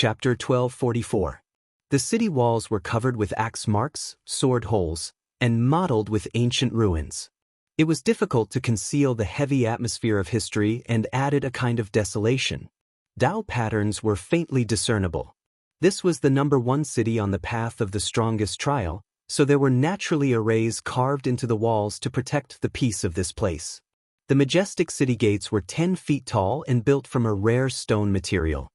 Chapter 1244. The city walls were covered with axe marks, sword holes, and mottled with ancient ruins. It was difficult to conceal the heavy atmosphere of history and added a kind of desolation. Dao patterns were faintly discernible. This was the #1 city on the path of the strongest trial, so there were naturally arrays carved into the walls to protect the peace of this place. The majestic city gates were 10 feet tall and built from a rare stone material.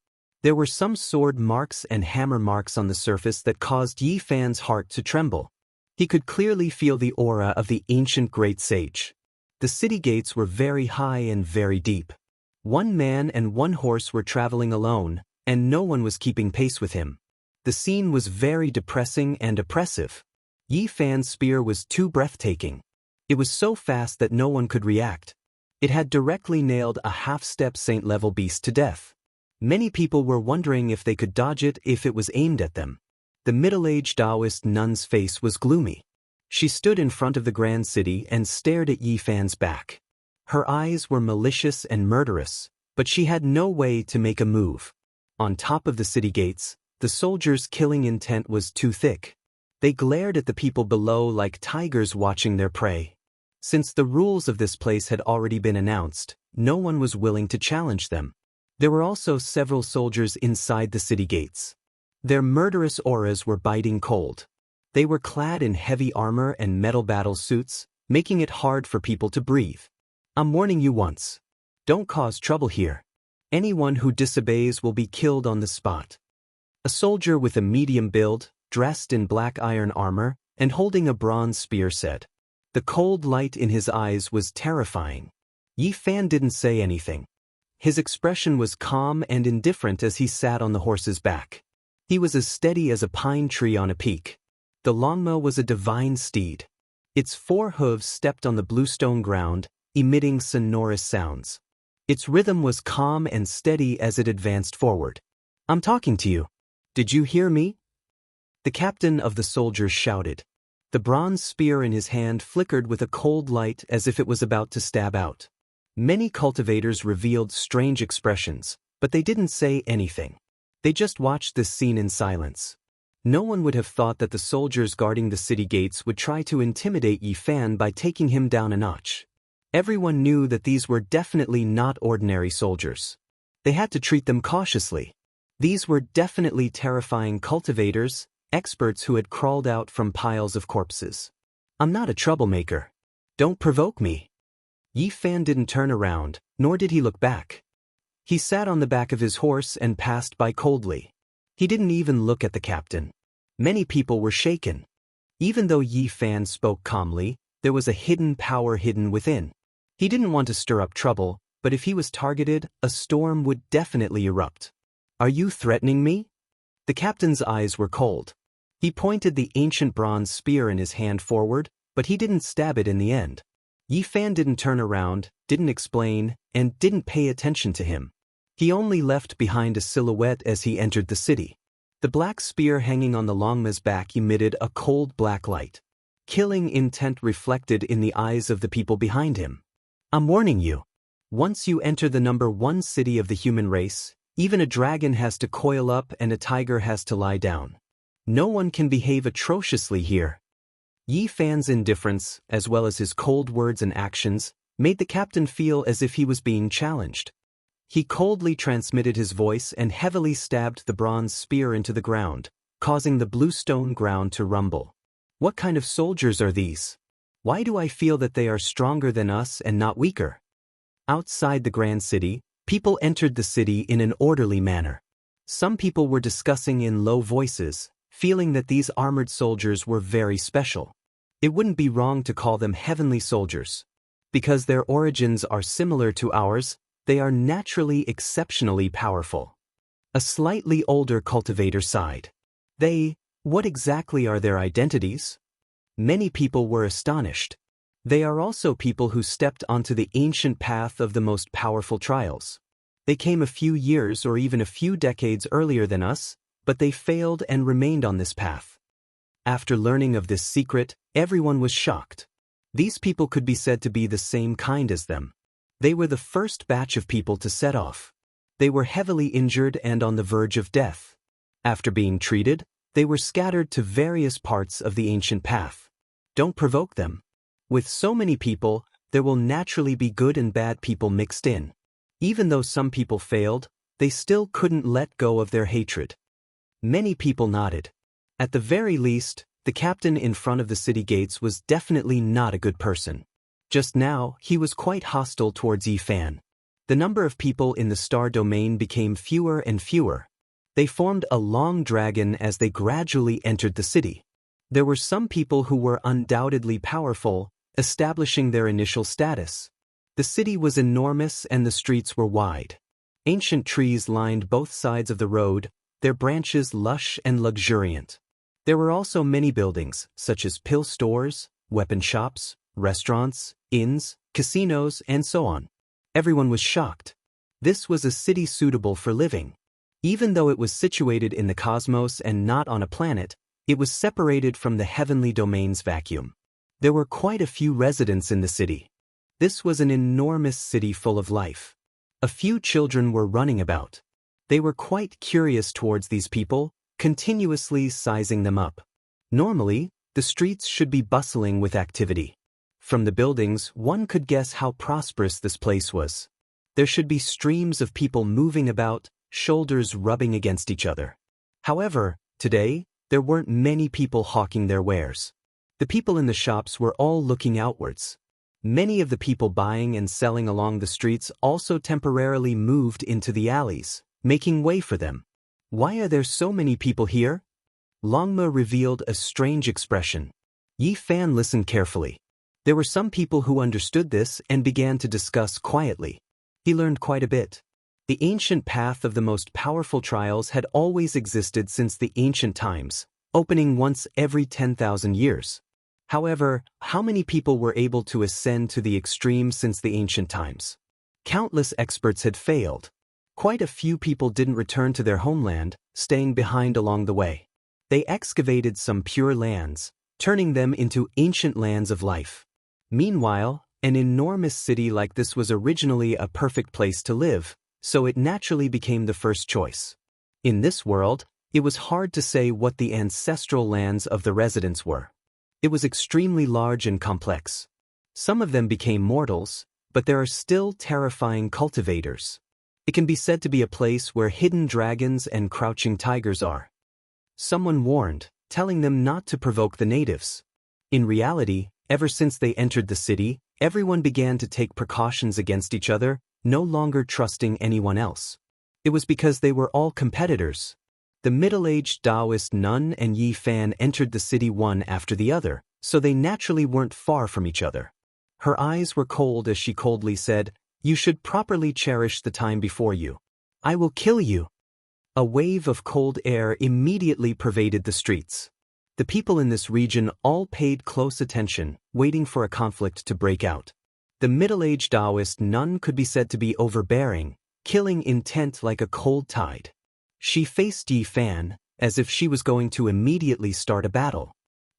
There were some sword marks and hammer marks on the surface that caused Yi Fan's heart to tremble. He could clearly feel the aura of the ancient great sage. The city gates were very high and very deep. One man and one horse were traveling alone, and no one was keeping pace with him. The scene was very depressing and oppressive. Yi Fan's spear was too breathtaking. It was so fast that no one could react. It had directly nailed a half-step saint-level beast to death. Many people were wondering if they could dodge it if it was aimed at them. The middle-aged Taoist nun's face was gloomy. She stood in front of the grand city and stared at Yi Fan's back. Her eyes were malicious and murderous, but she had no way to make a move. On top of the city gates, the soldiers' killing intent was too thick. They glared at the people below like tigers watching their prey. Since the rules of this place had already been announced, no one was willing to challenge them. There were also several soldiers inside the city gates. Their murderous auras were biting cold. They were clad in heavy armor and metal battle suits, making it hard for people to breathe. I'm warning you once. Don't cause trouble here. Anyone who disobeys will be killed on the spot. A soldier with a medium build, dressed in black iron armor, and holding a bronze spear said. The cold light in his eyes was terrifying. Yi Fan didn't say anything. His expression was calm and indifferent as he sat on the horse's back. He was as steady as a pine tree on a peak. The Longma was a divine steed. Its 4 hooves stepped on the bluestone ground, emitting sonorous sounds. Its rhythm was calm and steady as it advanced forward. I'm talking to you. Did you hear me? The captain of the soldiers shouted. The bronze spear in his hand flickered with a cold light as if it was about to stab out. Many cultivators revealed strange expressions, but they didn't say anything. They just watched this scene in silence. No one would have thought that the soldiers guarding the city gates would try to intimidate Yi Fan by taking him down a notch. Everyone knew that these were definitely not ordinary soldiers. They had to treat them cautiously. These were definitely terrifying cultivators, experts who had crawled out from piles of corpses. I'm not a troublemaker. Don't provoke me. Yi Fan didn't turn around, nor did he look back. He sat on the back of his horse and passed by coldly. He didn't even look at the captain. Many people were shaken. Even though Yi Fan spoke calmly, there was a hidden power hidden within. He didn't want to stir up trouble, but if he was targeted, a storm would definitely erupt. Are you threatening me? The captain's eyes were cold. He pointed the ancient bronze spear in his hand forward, but he didn't stab it in the end. Yi Fan didn't turn around, didn't explain, and didn't pay attention to him. He only left behind a silhouette as he entered the city. The black spear hanging on the Longma's back emitted a cold black light. Killing intent reflected in the eyes of the people behind him. I'm warning you. Once you enter the #1 city of the human race, even a dragon has to coil up and a tiger has to lie down. No one can behave atrociously here. Yi Fan's indifference, as well as his cold words and actions, made the captain feel as if he was being challenged. He coldly transmitted his voice and heavily stabbed the bronze spear into the ground, causing the bluestone ground to rumble. What kind of soldiers are these? Why do I feel that they are stronger than us and not weaker? Outside the grand city, people entered the city in an orderly manner. Some people were discussing in low voices, feeling that these armored soldiers were very special. It wouldn't be wrong to call them heavenly soldiers. Because their origins are similar to ours, they are naturally exceptionally powerful. A slightly older cultivator sighed. What exactly are their identities? Many people were astonished. They are also people who stepped onto the ancient path of the most powerful trials. They came a few years or even a few decades earlier than us, but they failed and remained on this path. After learning of this secret, everyone was shocked. These people could be said to be the same kind as them. They were the first batch of people to set off. They were heavily injured and on the verge of death. After being treated, they were scattered to various parts of the ancient path. Don't provoke them. With so many people, there will naturally be good and bad people mixed in. Even though some people failed, they still couldn't let go of their hatred. Many people nodded. At the very least, the captain in front of the city gates was definitely not a good person. Just now, he was quite hostile towards Yi Fan. The number of people in the star domain became fewer and fewer. They formed a long dragon as they gradually entered the city. There were some people who were undoubtedly powerful, establishing their initial status. The city was enormous and the streets were wide. Ancient trees lined both sides of the road, their branches lush and luxuriant. There were also many buildings, such as pill stores, weapon shops, restaurants, inns, casinos, and so on. Everyone was shocked. This was a city suitable for living. Even though it was situated in the cosmos and not on a planet, it was separated from the heavenly domain's vacuum. There were quite a few residents in the city. This was an enormous city full of life. A few children were running about. They were quite curious towards these people, continuously sizing them up. Normally, the streets should be bustling with activity. From the buildings, one could guess how prosperous this place was. There should be streams of people moving about, shoulders rubbing against each other. However, today, there weren't many people hawking their wares. The people in the shops were all looking outwards. Many of the people buying and selling along the streets also temporarily moved into the alleys, making way for them. Why are there so many people here? Longma revealed a strange expression. Yi Fan listened carefully. There were some people who understood this and began to discuss quietly. He learned quite a bit. The ancient path of the most powerful trials had always existed since the ancient times, opening once every 10,000 years. However, how many people were able to ascend to the extreme since the ancient times? Countless experts had failed. Quite a few people didn't return to their homeland, staying behind along the way. They excavated some pure lands, turning them into ancient lands of life. Meanwhile, an enormous city like this was originally a perfect place to live, so it naturally became the first choice. In this world, it was hard to say what the ancestral lands of the residents were. It was extremely large and complex. Some of them became mortals, but there are still terrifying cultivators. It can be said to be a place where hidden dragons and crouching tigers are. Someone warned, telling them not to provoke the natives. In reality, ever since they entered the city, everyone began to take precautions against each other, no longer trusting anyone else. It was because they were all competitors. The middle-aged Taoist nun and Yi Fan entered the city one after the other, so they naturally weren't far from each other. Her eyes were cold as she coldly said, "You should properly cherish the time before you. I will kill you." A wave of cold air immediately pervaded the streets. The people in this region all paid close attention, waiting for a conflict to break out. The middle-aged Taoist nun could be said to be overbearing, killing intent like a cold tide. She faced Yi Fan, as if she was going to immediately start a battle.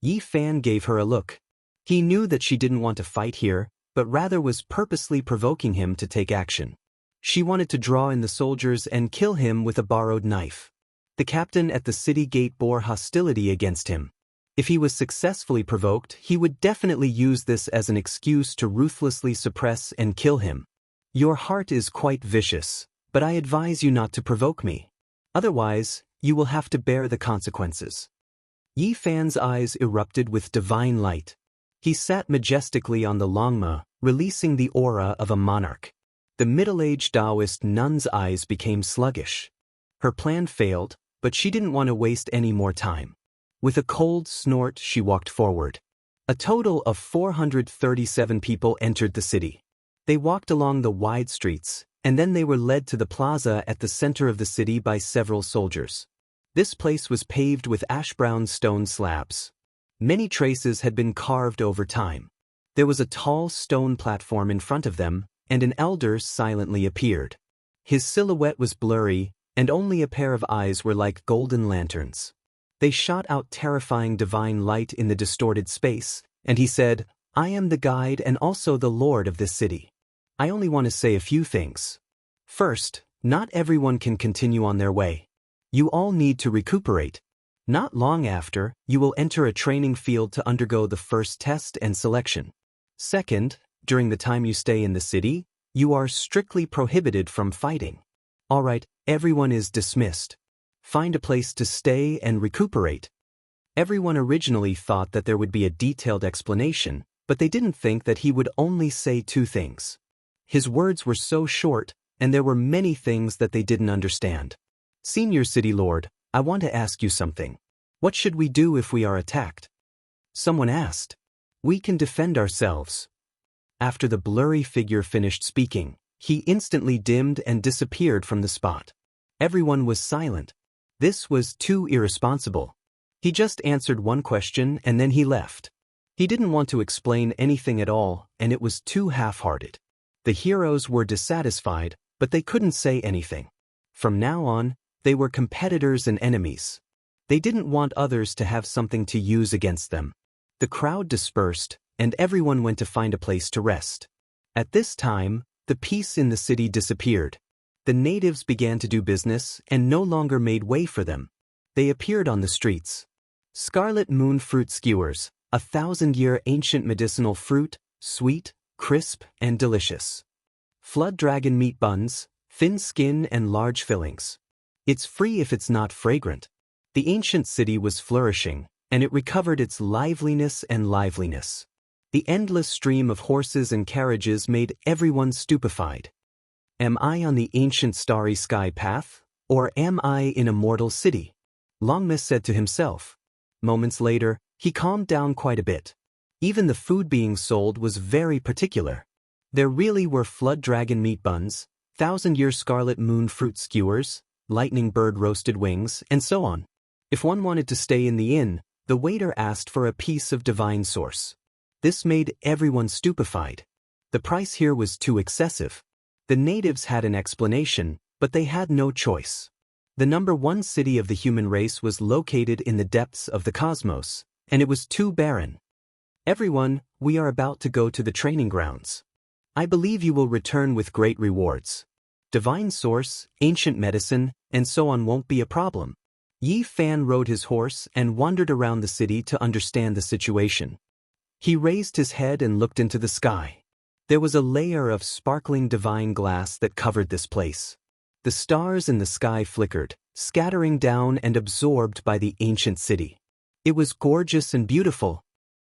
Yi Fan gave her a look. He knew that she didn't want to fight here, but rather was purposely provoking him to take action. She wanted to draw in the soldiers and kill him with a borrowed knife. The captain at the city gate bore hostility against him. If he was successfully provoked, he would definitely use this as an excuse to ruthlessly suppress and kill him. "Your heart is quite vicious, but I advise you not to provoke me. Otherwise, you will have to bear the consequences." Yi Fan's eyes erupted with divine light. He sat majestically on the Longma, releasing the aura of a monarch. The middle-aged Taoist nun's eyes became sluggish. Her plan failed, but she didn't want to waste any more time. With a cold snort, she walked forward. A total of 437 people entered the city. They walked along the wide streets, and then they were led to the plaza at the center of the city by several soldiers. This place was paved with ash-brown stone slabs. Many traces had been carved over time. There was a tall stone platform in front of them, and an elder silently appeared. His silhouette was blurry, and only a pair of eyes were like golden lanterns. They shot out terrifying divine light in the distorted space, and he said, "I am the guide and also the lord of this city. I only want to say a few things. First, not everyone can continue on their way. You all need to recuperate. Not long after, you will enter a training field to undergo the first test and selection. Second, during the time you stay in the city, you are strictly prohibited from fighting. Alright, everyone is dismissed. Find a place to stay and recuperate. Everyone originally thought that there would be a detailed explanation, but they didn't think that he would only say 2 things. His words were so short, and there were many things that they didn't understand. Senior City Lord, I want to ask you something. What should we do if we are attacked? Someone asked. We can defend ourselves. After the blurry figure finished speaking, he instantly dimmed and disappeared from the spot. Everyone was silent. This was too irresponsible. He just answered one question and then he left. He didn't want to explain anything at all, and it was too half-hearted. The heroes were dissatisfied, but they couldn't say anything. From now on, they were competitors and enemies. They didn't want others to have something to use against them. The crowd dispersed, and everyone went to find a place to rest. At this time, the peace in the city disappeared. The natives began to do business and no longer made way for them. They appeared on the streets. Scarlet moon fruit skewers, 1,000-year ancient medicinal fruit, sweet, crisp, and delicious. Flood dragon meat buns, thin skin and large fillings. It's free if it's not fragrant. The ancient city was flourishing, and it recovered its liveliness. The endless stream of horses and carriages made everyone stupefied. Am I on the ancient starry sky path, or am I in Immortal city? Longmas said to himself. Moments later, he calmed down quite a bit. Even the food being sold was very particular. There really were flood dragon meat buns, 1,000-year scarlet moon fruit skewers, lightning bird roasted wings, and so on. If one wanted to stay in the inn, the waiter asked for a piece of divine source. This made everyone stupefied. The price here was too excessive. The natives had an explanation, but they had no choice. The number 1 city of the human race was located in the depths of the cosmos, and it was too barren. Everyone, we are about to go to the training grounds. I believe you will return with great rewards. Divine source, ancient medicine, and so on won't be a problem. Yi Fan rode his horse and wandered around the city to understand the situation. He raised his head and looked into the sky. There was a layer of sparkling divine glass that covered this place. The stars in the sky flickered, scattering down and absorbed by the ancient city. It was gorgeous and beautiful.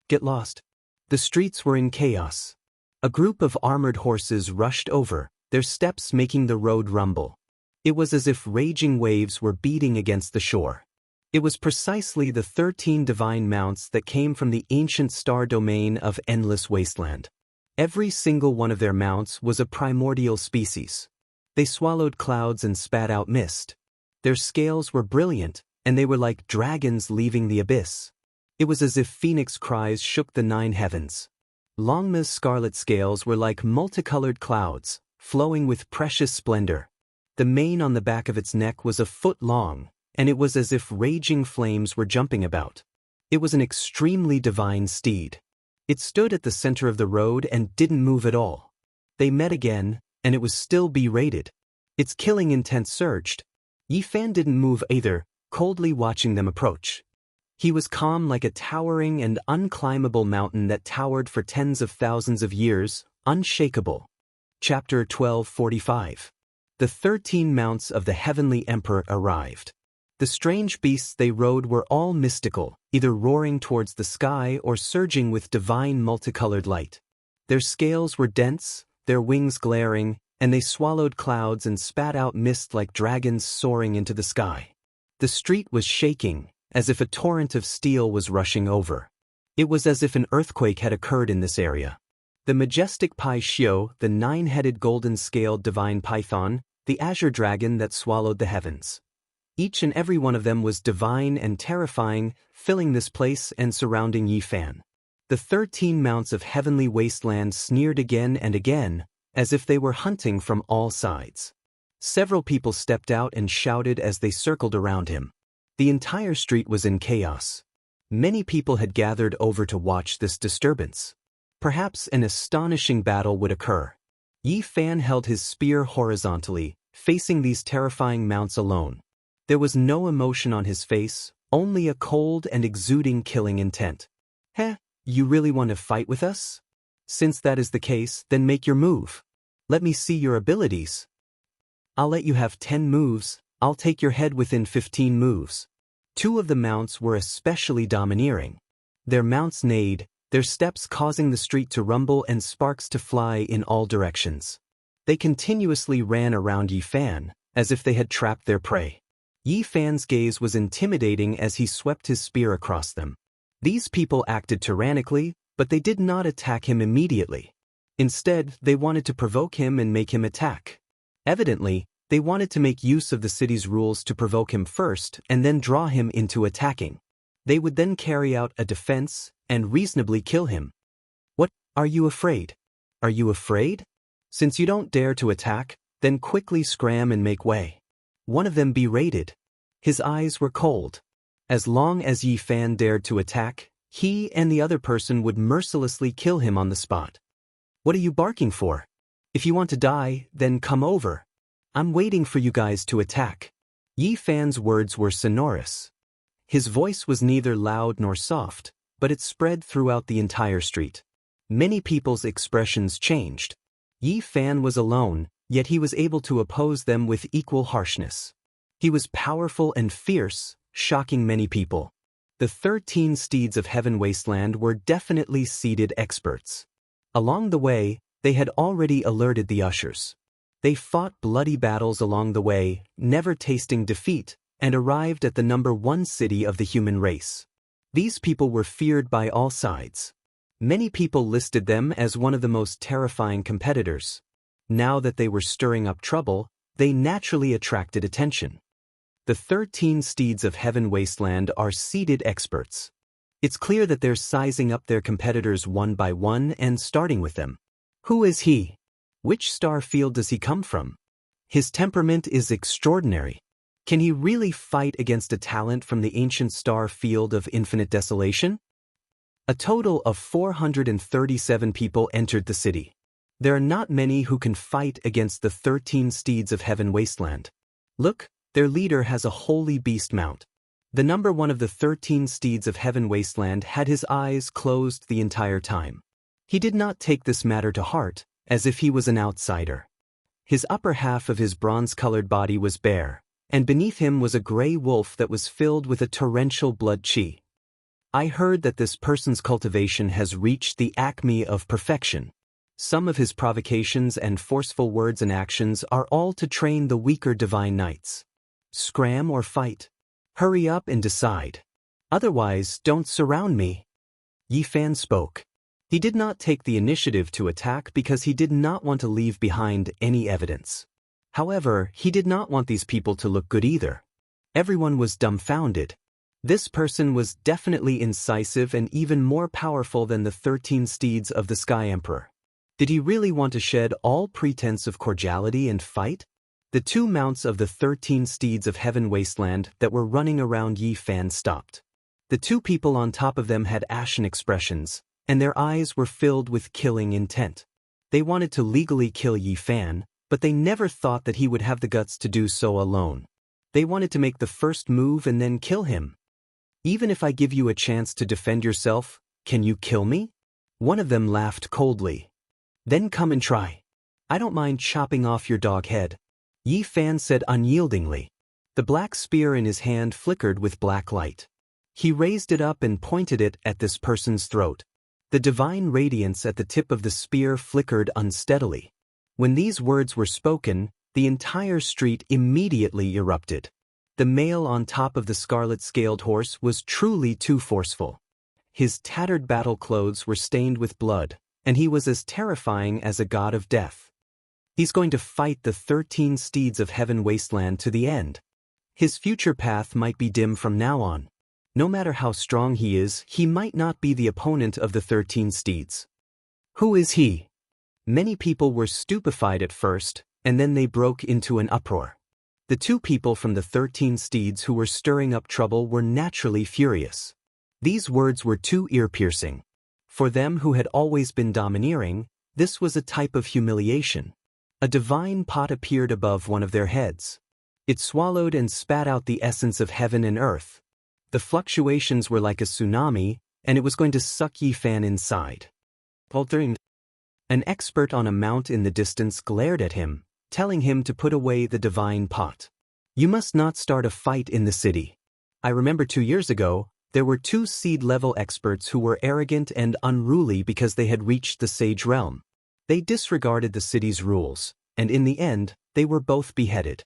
Get lost. The streets were in chaos. A group of armored horses rushed over, their steps making the road rumble. It was as if raging waves were beating against the shore. It was precisely the 13 divine mounts that came from the ancient star domain of endless wasteland. Every single one of their mounts was a primordial species. They swallowed clouds and spat out mist. Their scales were brilliant, and they were like dragons leaving the abyss. It was as if phoenix cries shook the 9 heavens. Longma's scarlet scales were like multicolored clouds, flowing with precious splendor. The mane on the back of its neck was a foot long, and it was as if raging flames were jumping about. It was an extremely divine steed. It stood at the center of the road and didn't move at all. They met again, and it was still berated. Its killing intent surged. Yi Fan didn't move either, coldly watching them approach. He was calm like a towering and unclimbable mountain that towered for tens of thousands of years, unshakable. Chapter 1245. The 13 mounts of the Heavenly Emperor arrived. The strange beasts they rode were all mystical, either roaring towards the sky or surging with divine multicolored light. Their scales were dense, their wings glaring, and they swallowed clouds and spat out mist like dragons soaring into the sky. The street was shaking, as if a torrent of steel was rushing over. It was as if an earthquake had occurred in this area. The majestic Pai Xiu, the 9-headed golden-scaled divine python, the azure dragon that swallowed the heavens. Each and every one of them was divine and terrifying, filling this place and surrounding Yi Fan. The 13 mounts of heavenly wasteland sneered again and again, as if they were hunting from all sides. Several people stepped out and shouted as they circled around him. The entire street was in chaos. Many people had gathered over to watch this disturbance. Perhaps an astonishing battle would occur. Yi Fan held his spear horizontally, facing these terrifying mounts alone. There was no emotion on his face, only a cold and exuding killing intent. Heh, you really want to fight with us? Since that is the case, then make your move. Let me see your abilities. I'll let you have 10 moves, I'll take your head within 15 moves. Two of the mounts were especially domineering. Their mounts neighed, their steps causing the street to rumble and sparks to fly in all directions. They continuously ran around Yi Fan, as if they had trapped their prey. Yi Fan's gaze was intimidating as he swept his spear across them. These people acted tyrannically, but they did not attack him immediately. Instead, they wanted to provoke him and make him attack. Evidently, they wanted to make use of the city's rules to provoke him first and then draw him into attacking. They would then carry out a defense and reasonably kill him. What, are you afraid? Are you afraid? Since you don't dare to attack, then quickly scram and make way. One of them berated. His eyes were cold. As long as Yi Fan dared to attack, he and the other person would mercilessly kill him on the spot. What are you barking for? If you want to die, then come over. I'm waiting for you guys to attack. Yi Fan's words were sonorous. His voice was neither loud nor soft, but it spread throughout the entire street. Many people's expressions changed. Yi Fan was alone, yet he was able to oppose them with equal harshness. He was powerful and fierce, shocking many people. The 13 steeds of Heaven Wasteland were definitely seated experts. Along the way, they had already alerted the ushers. They fought bloody battles along the way, never tasting defeat, and arrived at the #1 city of the human race. These people were feared by all sides. Many people listed them as one of the most terrifying competitors. Now that they were stirring up trouble, they naturally attracted attention. The 13 steeds of Heaven Wasteland are seated experts. It's clear that they're sizing up their competitors one by one and starting with them. Who is he? Which star field does he come from? His temperament is extraordinary. Can he really fight against a talent from the ancient star field of infinite desolation? A total of 437 people entered the city. There are not many who can fight against the 13 steeds of Heaven Wasteland. Look, their leader has a holy beast mount. The #1 of the 13 steeds of Heaven Wasteland had his eyes closed the entire time. He did not take this matter to heart, as if he was an outsider. His upper half of his bronze-colored body was bare, and beneath him was a gray wolf that was filled with a torrential blood chi. I heard that this person's cultivation has reached the acme of perfection. Some of his provocations and forceful words and actions are all to train the weaker divine knights. Scram or fight? Hurry up and decide. Otherwise, don't surround me. Yi Fan spoke. He did not take the initiative to attack because he did not want to leave behind any evidence. However, he did not want these people to look good either. Everyone was dumbfounded. This person was definitely incisive and even more powerful than the 13 steeds of the Sky Emperor. Did he really want to shed all pretense of cordiality and fight? The 2 mounts of the 13 steeds of Heaven Wasteland that were running around Yi Fan stopped. The 2 people on top of them had ashen expressions, and their eyes were filled with killing intent. They wanted to legally kill Yi Fan, but they never thought that he would have the guts to do so alone. They wanted to make the first move and then kill him. Even if I give you a chance to defend yourself, can you kill me? One of them laughed coldly. Then come and try. I don't mind chopping off your dog head. Yi Fan said unyieldingly. The black spear in his hand flickered with black light. He raised it up and pointed it at this person's throat. The divine radiance at the tip of the spear flickered unsteadily. When these words were spoken, the entire street immediately erupted. The male on top of the scarlet-scaled horse was truly too forceful. His tattered battle clothes were stained with blood, and he was as terrifying as a god of death. He's going to fight the 13 steeds of Heaven Wasteland to the end. His future path might be dim from now on. No matter how strong he is, he might not be the opponent of the 13 steeds. Who is he? Many people were stupefied at first, and then they broke into an uproar. The 2 people from the 13 steeds who were stirring up trouble were naturally furious. These words were too ear-piercing. For them who had always been domineering, this was a type of humiliation. A divine pot appeared above one of their heads. It swallowed and spat out the essence of heaven and earth. The fluctuations were like a tsunami, and it was going to suck Yi Fan inside. Altering. An expert on a mount in the distance glared at him, telling him to put away the divine pot. You must not start a fight in the city. I remember 2 years ago, there were 2 seed-level experts who were arrogant and unruly because they had reached the sage realm. They disregarded the city's rules, and in the end, they were both beheaded.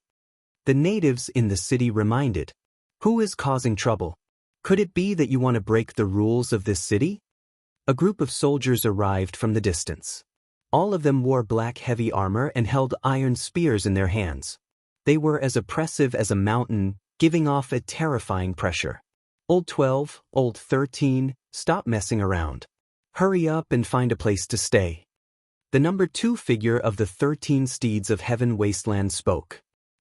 The natives in the city reminded, "Who is causing trouble? Could it be that you want to break the rules of this city?" A group of soldiers arrived from the distance. All of them wore black heavy armor and held iron spears in their hands. They were as oppressive as a mountain, giving off a terrifying pressure. Old 12, Old 13, stop messing around. Hurry up and find a place to stay. The number 2 figure of the 13 steeds of heaven wasteland spoke.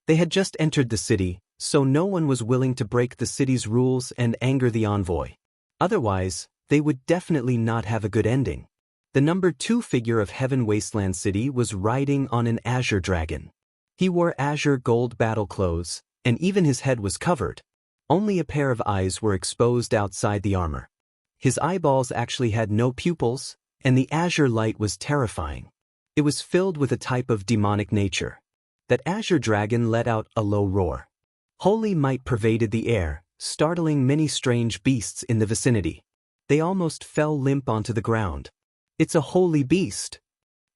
They had just entered the city, so no one was willing to break the city's rules and anger the envoy. Otherwise, they would definitely not have a good ending. The number 2 figure of Heaven Wasteland City was riding on an azure dragon. He wore azure gold battle clothes, and even his head was covered. Only a pair of eyes were exposed outside the armor. His eyeballs actually had no pupils, and the azure light was terrifying. It was filled with a type of demonic nature. That azure dragon let out a low roar. Holy might pervaded the air, startling many strange beasts in the vicinity. They almost fell limp onto the ground. It's a holy beast.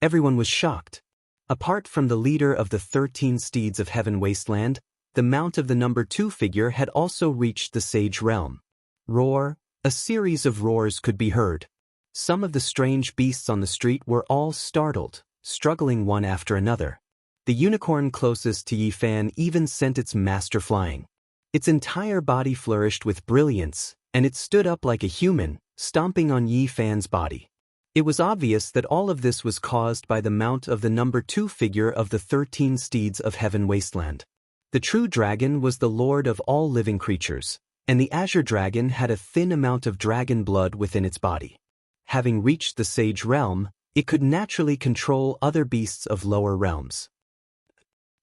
Everyone was shocked. Apart from the leader of the 13 steeds of Heaven Wasteland, the mount of the number 2 figure had also reached the sage realm. Roar, a series of roars could be heard. Some of the strange beasts on the street were all startled, struggling one after another. The unicorn closest to Yi Fan even sent its master flying. Its entire body flourished with brilliance, and it stood up like a human, stomping on Yi Fan's body. It was obvious that all of this was caused by the mount of the number 2 figure of the 13 steeds of Heaven Wasteland. The true dragon was the lord of all living creatures, and the azure dragon had a thin amount of dragon blood within its body. Having reached the sage realm, it could naturally control other beasts of lower realms.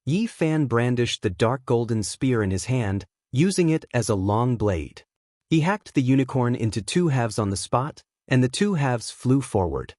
Yi Fan brandished the dark golden spear in his hand, using it as a long blade. He hacked the unicorn into 2 halves on the spot, and the 2 halves flew forward.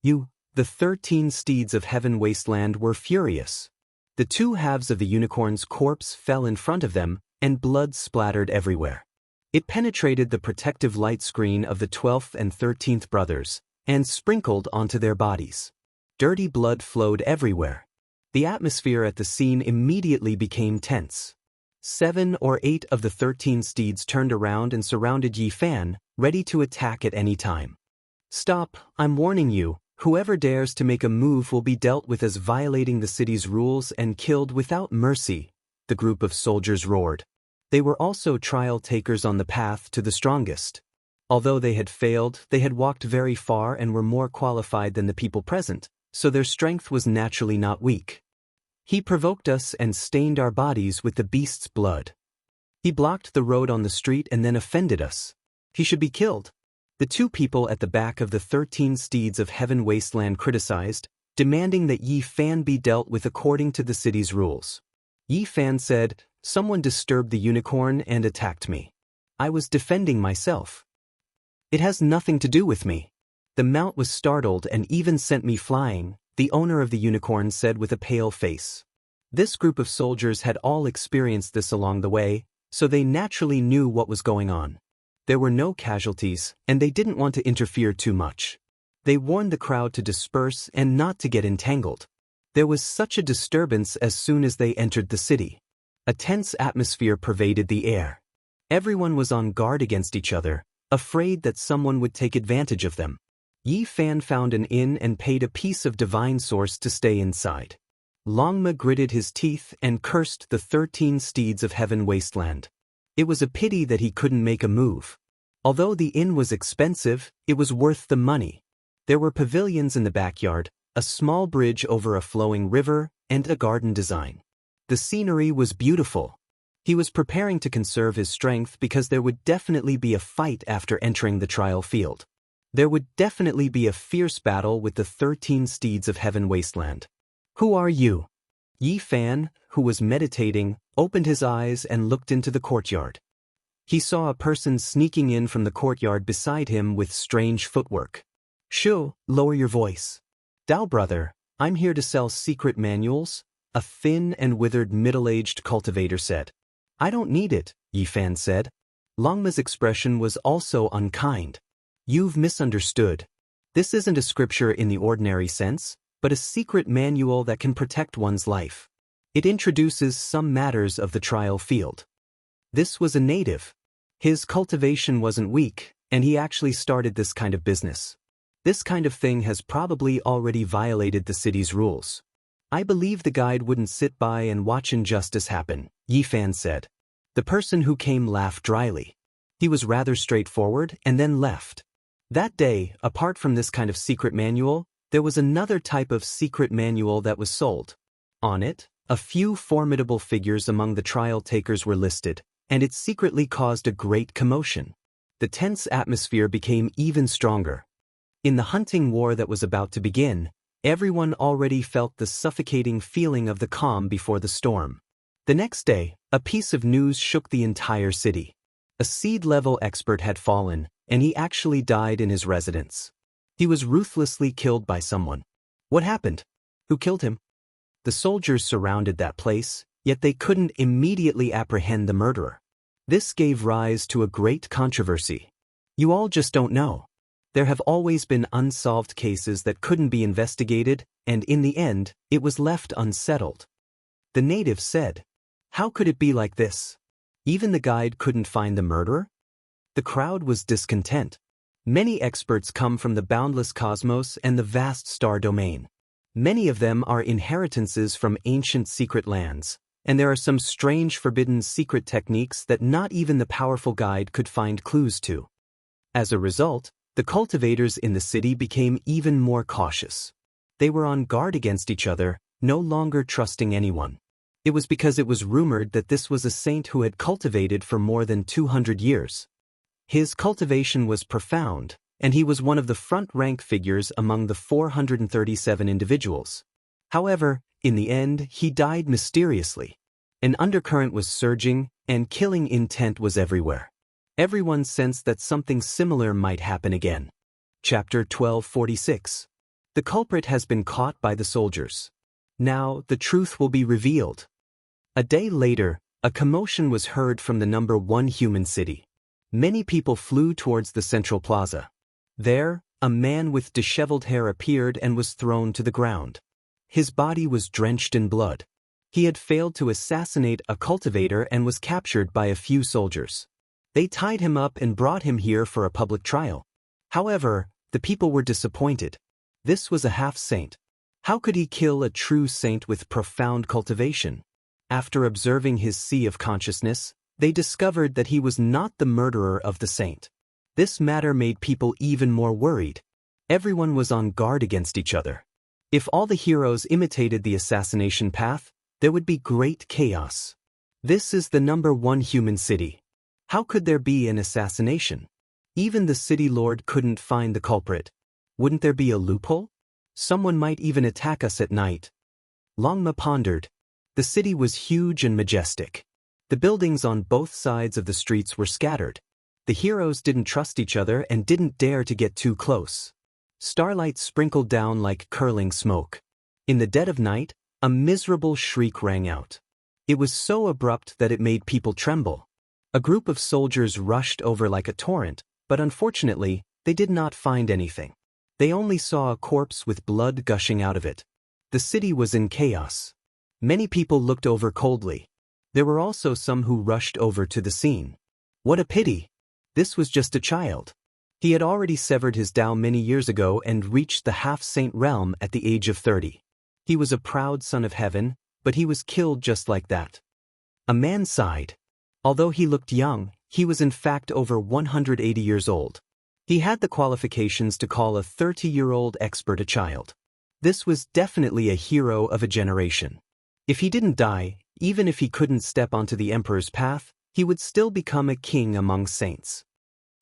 The 13 steeds of Heaven Wasteland were furious. The 2 halves of the unicorn's corpse fell in front of them, and blood splattered everywhere. It penetrated the protective light screen of the 12th and 13th brothers, and sprinkled onto their bodies. Dirty blood flowed everywhere. The atmosphere at the scene immediately became tense. 7 or 8 of the 13 steeds turned around and surrounded Yi Fan, ready to attack at any time. "Stop, I'm warning you, whoever dares to make a move will be dealt with as violating the city's rules and killed without mercy," the group of soldiers roared. They were also trial takers on the path to the strongest. Although they had failed, they had walked very far and were more qualified than the people present, so their strength was naturally not weak. "He provoked us and stained our bodies with the beast's blood. He blocked the road on the street and then offended us. He should be killed," the 2 people at the back of the 13 steeds of Heaven Wasteland criticized, demanding that Yi Fan be dealt with according to the city's rules. Yi Fan said, "Someone disturbed the unicorn and attacked me. I was defending myself. It has nothing to do with me." The mount was startled and even sent me flying, the owner of the unicorn said with a pale face. This group of soldiers had all experienced this along the way, so they naturally knew what was going on. There were no casualties, and they didn't want to interfere too much. They warned the crowd to disperse and not to get entangled. There was such a disturbance as soon as they entered the city. A tense atmosphere pervaded the air. Everyone was on guard against each other, afraid that someone would take advantage of them. Yi Fan found an inn and paid a piece of divine source to stay inside. Longma gritted his teeth and cursed the 13 steeds of Heaven Wasteland. It was a pity that he couldn't make a move. Although the inn was expensive, it was worth the money. There were pavilions in the backyard, a small bridge over a flowing river, and a garden design. The scenery was beautiful. He was preparing to conserve his strength because there would definitely be a fight after entering the trial field. There would definitely be a fierce battle with the 13 steeds of Heaven Wasteland. "Who are you?" Yi Fan, who was meditating, opened his eyes and looked into the courtyard. He saw a person sneaking in from the courtyard beside him with strange footwork. "Shu, lower your voice." "Dao brother, I'm here to sell secret manuals," a thin and withered middle-aged cultivator said. "I don't need it," Yifan said. Longma's expression was also unkind. "You've misunderstood. This isn't a scripture in the ordinary sense, but a secret manual that can protect one's life. It introduces some matters of the trial field." This was a native. His cultivation wasn't weak, and he actually started this kind of business. This kind of thing has probably already violated the city's rules. "I believe the guide wouldn't sit by and watch injustice happen," Yifan said. The person who came laughed dryly. He was rather straightforward and then left. That day, apart from this kind of secret manual, there was another type of secret manual that was sold. On it, a few formidable figures among the trial takers were listed, and it secretly caused a great commotion. The tense atmosphere became even stronger. In the hunting war that was about to begin, everyone already felt the suffocating feeling of the calm before the storm. The next day, a piece of news shook the entire city. A seed-level expert had fallen, and he actually died in his residence. He was ruthlessly killed by someone. What happened? Who killed him? The soldiers surrounded that place, yet they couldn't immediately apprehend the murderer. This gave rise to a great controversy. You all just don't know. There have always been unsolved cases that couldn't be investigated, and in the end, it was left unsettled. The native said, "How could it be like this? Even the guide couldn't find the murderer?" The crowd was discontent. Many experts come from the boundless cosmos and the vast star domain. Many of them are inheritances from ancient secret lands, and there are some strange forbidden secret techniques that not even the powerful guide could find clues to. As a result, the cultivators in the city became even more cautious. They were on guard against each other, no longer trusting anyone. It was because it was rumored that this was a saint who had cultivated for more than 200 years. His cultivation was profound, and he was one of the front-rank figures among the 437 individuals. However, in the end, he died mysteriously. An undercurrent was surging, and killing intent was everywhere. Everyone sensed that something similar might happen again. Chapter 1246. The culprit has been caught by the soldiers. Now, the truth will be revealed. A day later, a commotion was heard from the number 1 human city. Many people flew towards the central plaza. There, a man with disheveled hair appeared and was thrown to the ground. His body was drenched in blood. He had failed to assassinate a cultivator and was captured by a few soldiers. They tied him up and brought him here for a public trial. However, the people were disappointed. This was a half-saint. How could he kill a true saint with profound cultivation? After observing his sea of consciousness, they discovered that he was not the murderer of the saint. This matter made people even more worried. Everyone was on guard against each other. If all the heroes imitated the assassination path, there would be great chaos. This is the number 1 human city. How could there be an assassination? Even the city lord couldn't find the culprit. Wouldn't there be a loophole? Someone might even attack us at night. Longma pondered. The city was huge and majestic. The buildings on both sides of the streets were scattered. The heroes didn't trust each other and didn't dare to get too close. Starlight sprinkled down like curling smoke. In the dead of night, a miserable shriek rang out. It was so abrupt that it made people tremble. A group of soldiers rushed over like a torrent, but unfortunately, they did not find anything. They only saw a corpse with blood gushing out of it. The city was in chaos. Many people looked over coldly. There were also some who rushed over to the scene. What a pity! This was just a child. He had already severed his Tao many years ago and reached the half-saint realm at the age of 30. He was a proud son of heaven, but he was killed just like that. A man sighed. Although he looked young, he was in fact over 180 years old. He had the qualifications to call a 30-year-old expert a child. This was definitely a hero of a generation. If he didn't die, even if he couldn't step onto the emperor's path, he would still become a king among saints.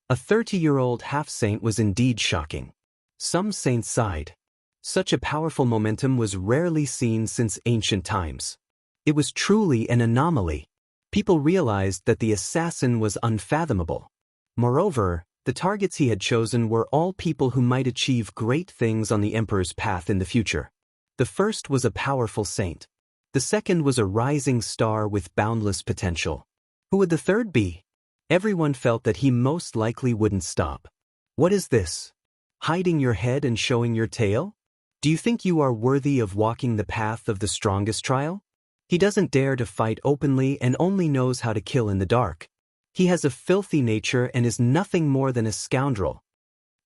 A 30-year-old half-saint was indeed shocking. Some saints sighed. Such a powerful momentum was rarely seen since ancient times. It was truly an anomaly. People realized that the assassin was unfathomable. Moreover, the targets he had chosen were all people who might achieve great things on the Emperor's path in the future. The first was a powerful saint. The second was a rising star with boundless potential. Who would the third be? Everyone felt that he most likely wouldn't stop. What is this? Hiding your head and showing your tail? Do you think you are worthy of walking the path of the strongest trial? He doesn't dare to fight openly and only knows how to kill in the dark. He has a filthy nature and is nothing more than a scoundrel.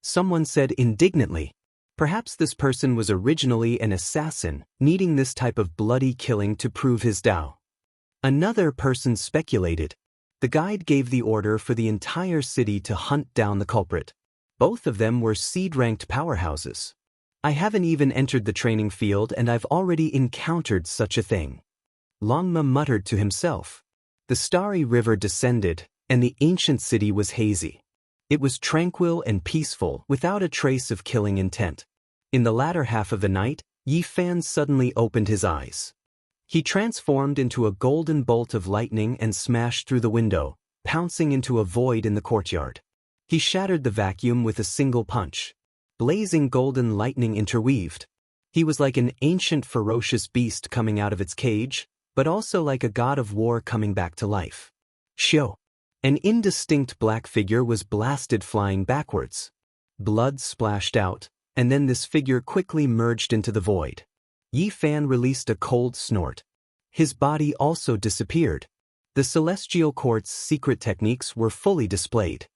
Someone said indignantly. Perhaps this person was originally an assassin, needing this type of bloody killing to prove his Tao. Another person speculated. The guide gave the order for the entire city to hunt down the culprit. Both of them were seed-ranked powerhouses. I haven't even entered the training field and I've already encountered such a thing. Longma muttered to himself. The starry river descended, and the ancient city was hazy. It was tranquil and peaceful, without a trace of killing intent. In the latter half of the night, Yi Fan suddenly opened his eyes. He transformed into a golden bolt of lightning and smashed through the window, pouncing into a void in the courtyard. He shattered the vacuum with a single punch. Blazing golden lightning interweaved. He was like an ancient ferocious beast coming out of its cage, but also like a god of war coming back to life. Shio. An indistinct black figure was blasted flying backwards. Blood splashed out, and then this figure quickly merged into the void. Yi Fan released a cold snort. His body also disappeared. The celestial court's secret techniques were fully displayed.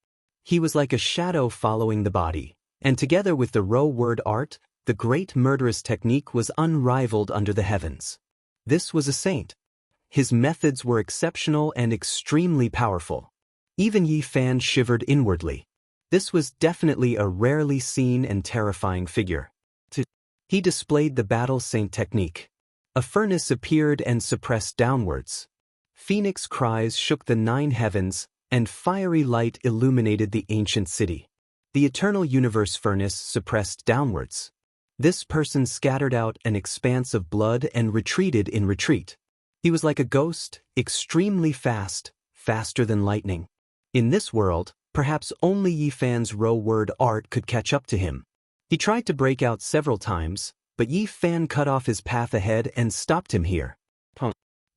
He was like a shadow following the body, and together with the row word art, the great murderous technique was unrivaled under the heavens. This was a saint. His methods were exceptional and extremely powerful. Even Yi Fan shivered inwardly. This was definitely a rarely seen and terrifying figure. He displayed the battle saint technique. A furnace appeared and suppressed downwards. Phoenix cries shook the 9 heavens, and fiery light illuminated the ancient city. The eternal universe furnace suppressed downwards. This person scattered out an expanse of blood and retreated in retreat. He was like a ghost, extremely fast, faster than lightning. In this world, perhaps only Yi Fan's row word art could catch up to him. He tried to break out several times, but Yi Fan cut off his path ahead and stopped him here.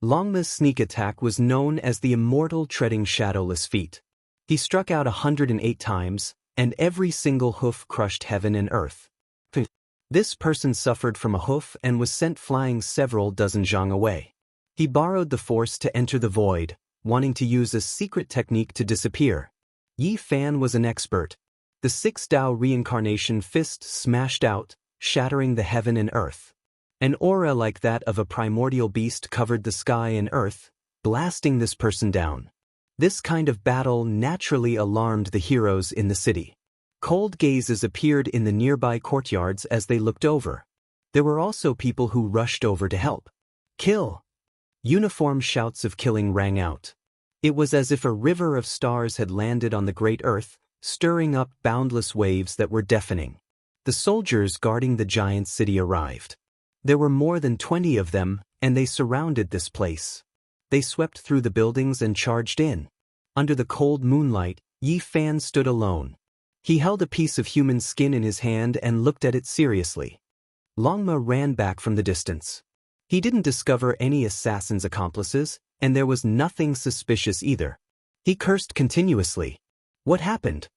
Longma's sneak attack was known as the Immortal treading shadowless feet. He struck out 108 times, and every single hoof crushed heaven and earth. This person suffered from a hoof and was sent flying several dozen zhang away. He borrowed the force to enter the void, wanting to use a secret technique to disappear. Yi Fan was an expert. The 6 Tao reincarnation fist smashed out, shattering the heaven and earth. An aura like that of a primordial beast covered the sky and earth, blasting this person down. This kind of battle naturally alarmed the heroes in the city. Cold gazes appeared in the nearby courtyards as they looked over. There were also people who rushed over to help. Kill! Uniform shouts of killing rang out. It was as if a river of stars had landed on the great earth, stirring up boundless waves that were deafening. The soldiers guarding the giant city arrived. There were more than 20 of them, and they surrounded this place. They swept through the buildings and charged in. Under the cold moonlight, Yi Fan stood alone. He held a piece of human skin in his hand and looked at it seriously. Longma ran back from the distance. He didn't discover any assassin's accomplices, and there was nothing suspicious either. He cursed continuously. What happened?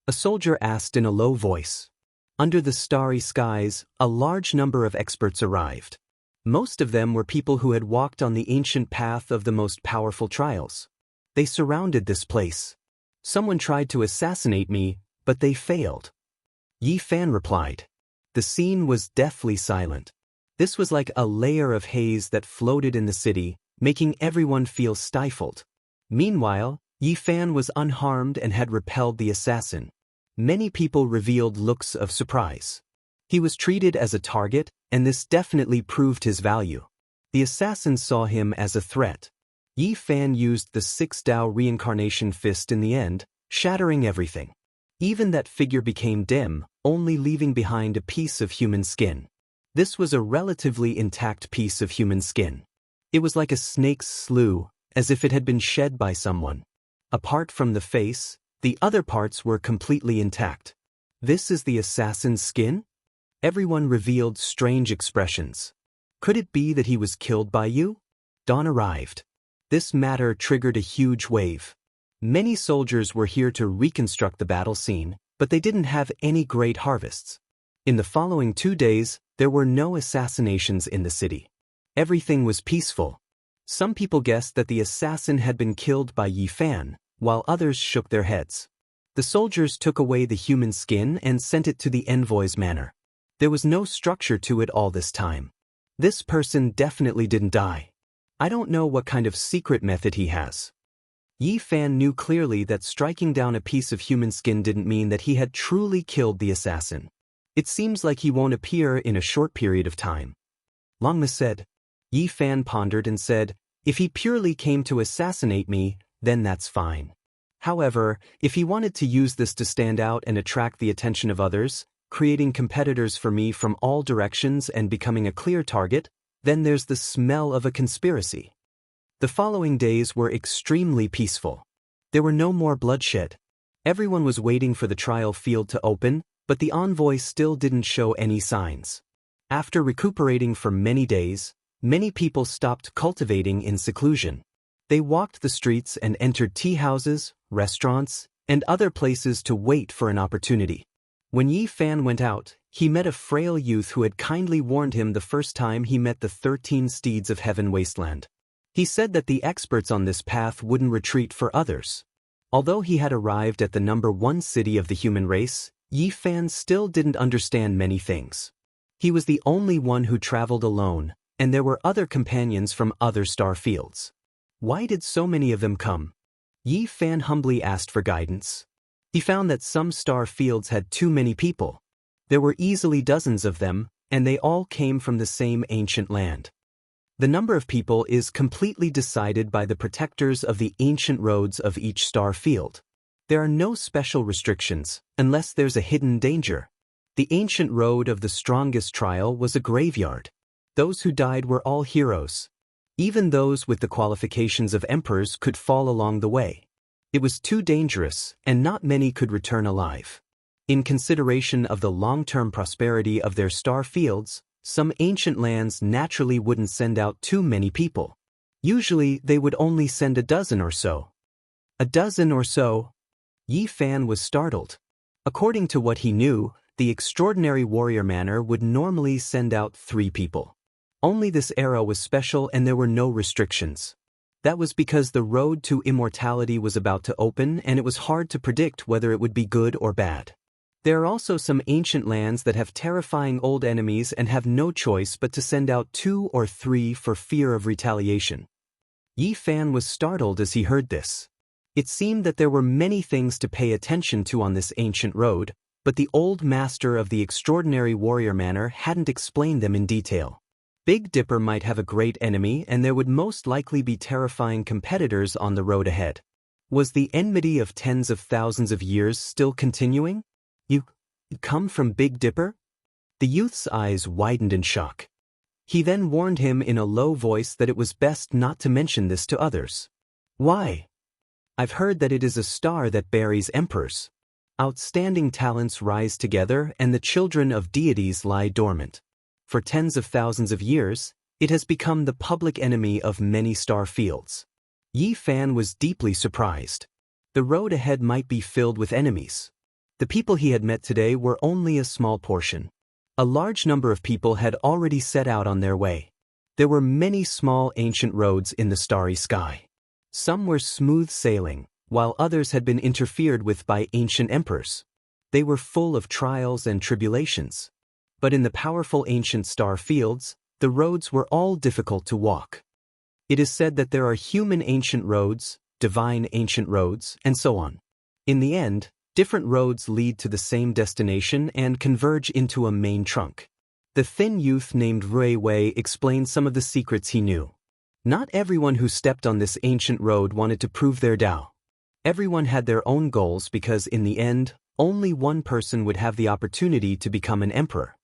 A soldier asked in a low voice. Under the starry skies, a large number of experts arrived. Most of them were people who had walked on the ancient path of the most powerful trials. They surrounded this place. Someone tried to assassinate me, but they failed. Yi Fan replied. The scene was deathly silent. This was like a layer of haze that floated in the city, making everyone feel stifled. Meanwhile, Yi Fan was unharmed and had repelled the assassin. Many people revealed looks of surprise. He was treated as a target, and this definitely proved his value. The assassin saw him as a threat. Yi Fan used the 6 Tao reincarnation fist in the end, shattering everything. Even that figure became dim, only leaving behind a piece of human skin. This was a relatively intact piece of human skin. It was like a snake's slough, as if it had been shed by someone. Apart from the face, the other parts were completely intact. This is the assassin's skin? Everyone revealed strange expressions. Could it be that he was killed by you? Dawn arrived. This matter triggered a huge wave. Many soldiers were here to reconstruct the battle scene, but they didn't have any great harvests. In the following 2 days, there were no assassinations in the city. Everything was peaceful. Some people guessed that the assassin had been killed by Yi Fan, while others shook their heads. The soldiers took away the human skin and sent it to the envoy's manor. There was no structure to it all this time. This person definitely didn't die. I don't know what kind of secret method he has. Yi Fan knew clearly that striking down a piece of human skin didn't mean that he had truly killed the assassin. It seems like he won't appear in a short period of time. Longma said. Yi Fan pondered and said, if he purely came to assassinate me, then that's fine. However, if he wanted to use this to stand out and attract the attention of others, creating competitors for me from all directions and becoming a clear target, then there's the smell of a conspiracy. The following days were extremely peaceful. There were no more bloodshed. Everyone was waiting for the trial field to open, but the envoy still didn't show any signs. After recuperating for many days, many people stopped cultivating in seclusion. They walked the streets and entered tea houses, restaurants, and other places to wait for an opportunity. When Yi Fan went out, he met a frail youth who had kindly warned him the first time he met the 13 steeds of Heaven Wasteland. He said that the experts on this path wouldn't retreat for others. Although he had arrived at the #1 city of the human race, Yi Fan still didn't understand many things. He was the only one who traveled alone, and there were other companions from other star fields. Why did so many of them come? Yi Fan humbly asked for guidance. He found that some star fields had too many people. There were easily dozens of them, and they all came from the same ancient land. The number of people is completely decided by the protectors of the ancient roads of each star field. There are no special restrictions, unless there's a hidden danger. The ancient road of the strongest trial was a graveyard. Those who died were all heroes. Even those with the qualifications of emperors could fall along the way. It was too dangerous, and not many could return alive. In consideration of the long-term prosperity of their star fields, some ancient lands naturally wouldn't send out too many people. Usually, they would only send a dozen or so. A dozen or so? Yi Fan was startled. According to what he knew, the extraordinary warrior manor would normally send out 3 people. Only this era was special and there were no restrictions. That was because the road to immortality was about to open and it was hard to predict whether it would be good or bad. There are also some ancient lands that have terrifying old enemies and have no choice but to send out 2 or 3 for fear of retaliation. Yi Fan was startled as he heard this. It seemed that there were many things to pay attention to on this ancient road, but the old master of the extraordinary warrior manor hadn't explained them in detail. Big Dipper might have a great enemy and there would most likely be terrifying competitors on the road ahead. Was the enmity of tens of thousands of years still continuing? You come from Big Dipper? The youth's eyes widened in shock. He then warned him in a low voice that it was best not to mention this to others. Why? I've heard that it is a star that buries emperors. Outstanding talents rise together and the children of deities lie dormant. For tens of thousands of years, it has become the public enemy of many star fields. Yi Fan was deeply surprised. The road ahead might be filled with enemies. The people he had met today were only a small portion. A large number of people had already set out on their way. There were many small ancient roads in the starry sky. Some were smooth sailing, while others had been interfered with by ancient emperors. They were full of trials and tribulations. But in the powerful ancient star fields, the roads were all difficult to walk. It is said that there are human ancient roads, divine ancient roads, and so on. In the end, different roads lead to the same destination and converge into a main trunk. The thin youth named Rui Wei explained some of the secrets he knew. Not everyone who stepped on this ancient road wanted to prove their Tao. Everyone had their own goals because in the end, only one person would have the opportunity to become an emperor.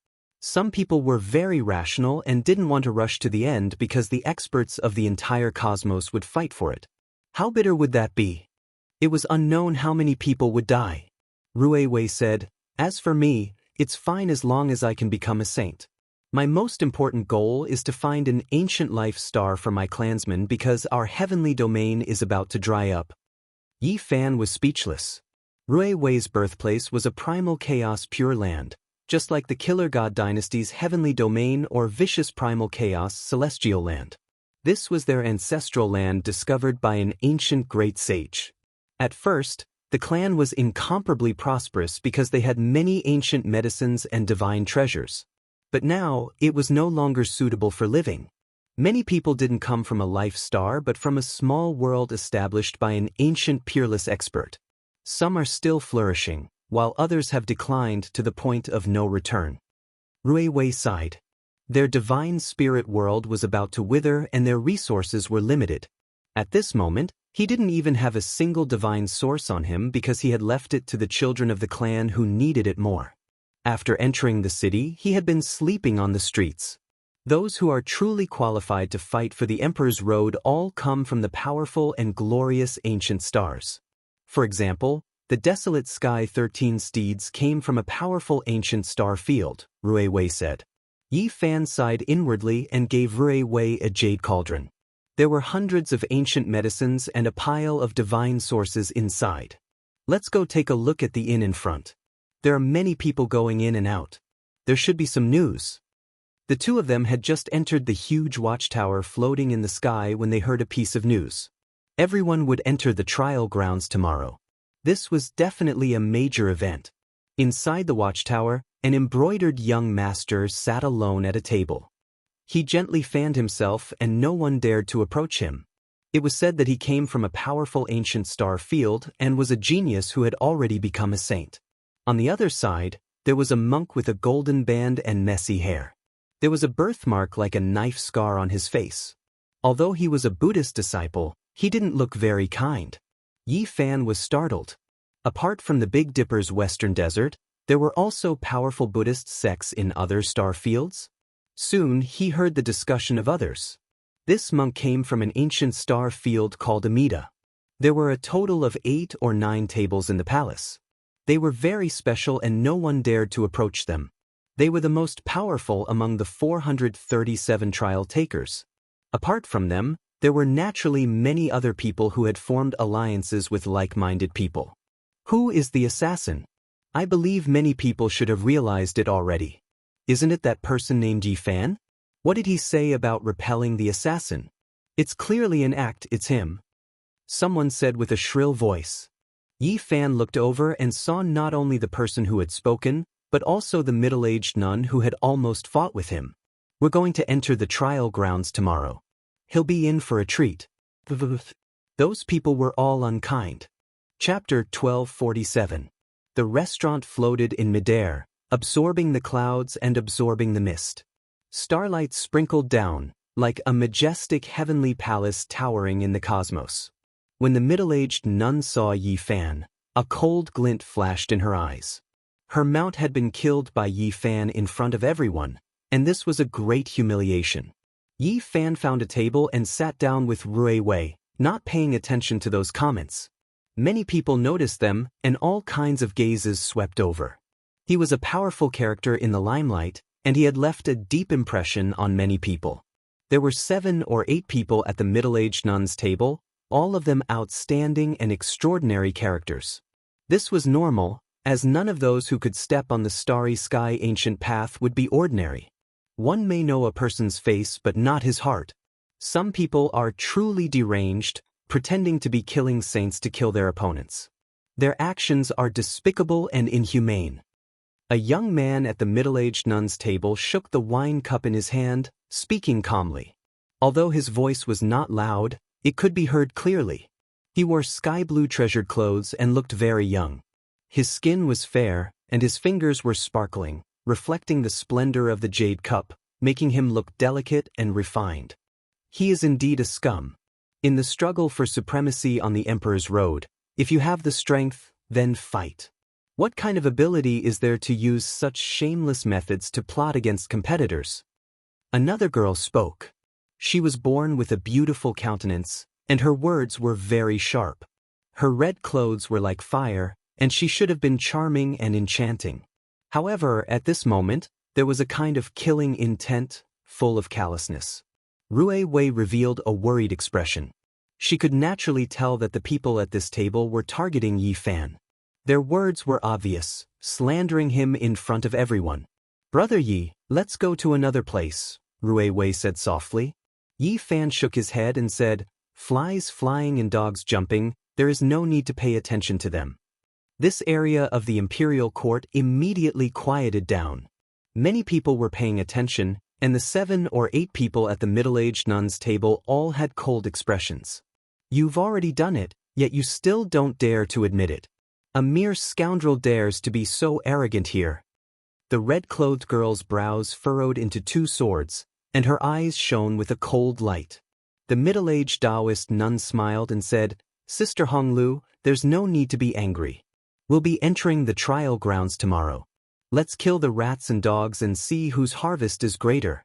Some people were very rational and didn't want to rush to the end because the experts of the entire cosmos would fight for it. How bitter would that be? It was unknown how many people would die. Rui Wei said, "As for me, it's fine as long as I can become a saint. My most important goal is to find an ancient life star for my clansmen because our heavenly domain is about to dry up." Yi Fan was speechless. Rui Wei's birthplace was a primal chaos pure land, just like the Killer God Dynasty's heavenly domain or vicious primal chaos celestial land. This was their ancestral land discovered by an ancient great sage. At first, the clan was incomparably prosperous because they had many ancient medicines and divine treasures. But now, it was no longer suitable for living. Many people didn't come from a life star but from a small world established by an ancient peerless expert. Some are still flourishing, while others have declined to the point of no return. Rui Wei sighed. Their divine spirit world was about to wither and their resources were limited. At this moment, he didn't even have a single divine source on him because he had left it to the children of the clan who needed it more. After entering the city, he had been sleeping on the streets. Those who are truly qualified to fight for the Emperor's Road all come from the powerful and glorious ancient stars. For example, the desolate sky 13 steeds came from a powerful ancient star field, Rui Wei said. Yi Fan sighed inwardly and gave Rui Wei a jade cauldron. There were hundreds of ancient medicines and a pile of divine sources inside. Let's go take a look at the inn in front. There are many people going in and out. There should be some news. The two of them had just entered the huge watchtower floating in the sky when they heard a piece of news. Everyone would enter the trial grounds tomorrow. This was definitely a major event. Inside the watchtower, an embroidered young master sat alone at a table. He gently fanned himself and no one dared to approach him. It was said that he came from a powerful ancient star field and was a genius who had already become a saint. On the other side, there was a monk with a golden band and messy hair. There was a birthmark like a knife scar on his face. Although he was a Buddhist disciple, he didn't look very kind. Yi Fan was startled. Apart from the Big Dipper's western desert, there were also powerful Buddhist sects in other star fields. Soon he heard the discussion of others. This monk came from an ancient star field called Amida. There were a total of 8 or 9 tables in the palace. They were very special and no one dared to approach them. They were the most powerful among the 437 trial takers. Apart from them, there were naturally many other people who had formed alliances with like-minded people. Who is the assassin? I believe many people should have realized it already. Isn't it that person named Yi Fan? What did he say about repelling the assassin? It's clearly an act, it's him. Someone said with a shrill voice. Yi Fan looked over and saw not only the person who had spoken, but also the middle-aged nun who had almost fought with him. We're going to enter the trial grounds tomorrow. He'll be in for a treat. Those people were all unkind. Chapter 1247. The restaurant floated in midair, absorbing the clouds and absorbing the mist. Starlight sprinkled down, like a majestic heavenly palace towering in the cosmos. When the middle-aged nun saw Yi Fan, a cold glint flashed in her eyes. Her mount had been killed by Yi Fan in front of everyone, and this was a great humiliation. Yi Fan found a table and sat down with Rui Wei, not paying attention to those comments. Many people noticed them, and all kinds of gazes swept over. He was a powerful character in the limelight, and he had left a deep impression on many people. There were 7 or 8 people at the middle-aged nun's table, all of them outstanding and extraordinary characters. This was normal, as none of those who could step on the starry sky ancient path would be ordinary. One may know a person's face but not his heart. Some people are truly deranged, pretending to be killing saints to kill their opponents. Their actions are despicable and inhumane. A young man at the middle-aged nun's table shook the wine cup in his hand, speaking calmly. Although his voice was not loud, it could be heard clearly. He wore sky-blue treasured clothes and looked very young. His skin was fair, and his fingers were sparkling, reflecting the splendor of the jade cup, making him look delicate and refined. He is indeed a scum. In the struggle for supremacy on the Emperor's Road, if you have the strength, then fight. What kind of ability is there to use such shameless methods to plot against competitors? Another girl spoke. She was born with a beautiful countenance, and her words were very sharp. Her red clothes were like fire, and she should have been charming and enchanting. However, at this moment, there was a kind of killing intent, full of callousness. Rui Wei revealed a worried expression. She could naturally tell that the people at this table were targeting Yi Fan. Their words were obvious, slandering him in front of everyone. "Brother Yi, let's go to another place," Rui Wei said softly. Yi Fan shook his head and said, "Flies flying and dogs jumping, there is no need to pay attention to them." This area of the imperial court immediately quieted down. Many people were paying attention, and the 7 or 8 people at the middle-aged nun's table all had cold expressions. "You've already done it, yet you still don't dare to admit it. A mere scoundrel dares to be so arrogant here." The red-clothed girl's brows furrowed into 2 swords, and her eyes shone with a cold light. The middle-aged Taoist nun smiled and said, "Sister Honglu, there's no need to be angry. We'll be entering the trial grounds tomorrow. Let's kill the rats and dogs and see whose harvest is greater."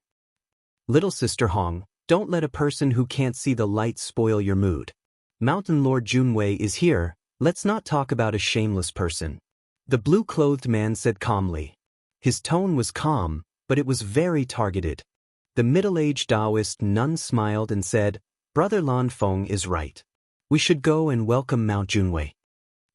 "Little Sister Hong, don't let a person who can't see the light spoil your mood. Mountain Lord Junwei is here, let's not talk about a shameless person," the blue-clothed man said calmly. His tone was calm, but it was very targeted. The middle-aged Taoist nun smiled and said, "Brother Lan Feng is right. We should go and welcome Mount Junwei."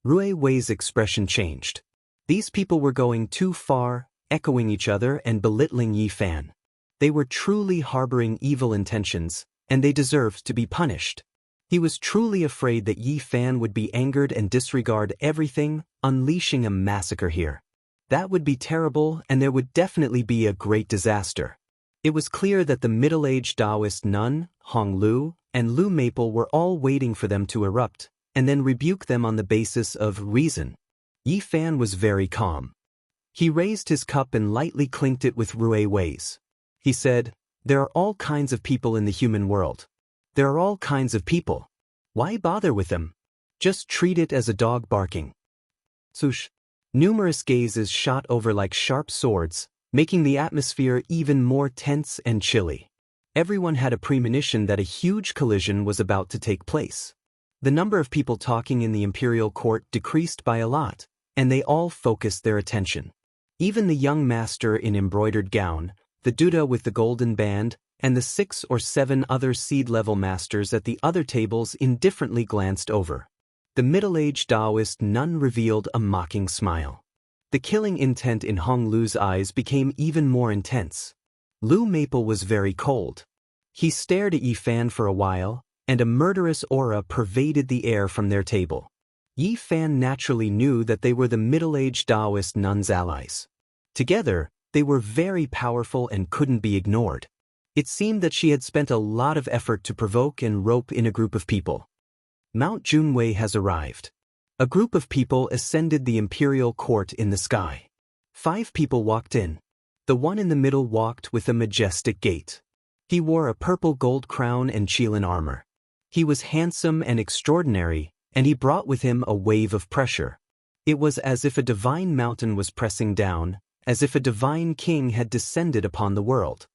Rui Wei's expression changed. These people were going too far, echoing each other and belittling Yi Fan. They were truly harboring evil intentions, and they deserved to be punished. He was truly afraid that Yi Fan would be angered and disregard everything, unleashing a massacre here. That would be terrible, and there would definitely be a great disaster. It was clear that the middle-aged Taoist nun, Hong Lu, and Lu Maple were all waiting for them to erupt, and then rebuke them on the basis of reason. Yi Fan was very calm. He raised his cup and lightly clinked it with Rui Wei's. He said, "There are all kinds of people in the human world. There are all kinds of people. Why bother with them? Just treat it as a dog barking." Swoosh. Numerous gazes shot over like sharp swords, making the atmosphere even more tense and chilly. Everyone had a premonition that a huge collision was about to take place. The number of people talking in the imperial court decreased by a lot, and they all focused their attention. Even the young master in embroidered gown, the Duda with the golden band, and the 6 or 7 other seed-level masters at the other tables indifferently glanced over. The middle-aged Taoist nun revealed a mocking smile. The killing intent in Hong Lu's eyes became even more intense. Lu Maple was very cold. He stared at Yi Fan for a while, and a murderous aura pervaded the air from their table. Yi Fan naturally knew that they were the middle-aged Taoist nun's allies. Together, they were very powerful and couldn't be ignored. It seemed that she had spent a lot of effort to provoke and rope in a group of people. Mount Junwei has arrived. A group of people ascended the imperial court in the sky. 5 people walked in. The one in the middle walked with a majestic gait. He wore a purple gold crown and Qilin armor. He was handsome and extraordinary, and he brought with him a wave of pressure. It was as if a divine mountain was pressing down, as if a divine king had descended upon the world.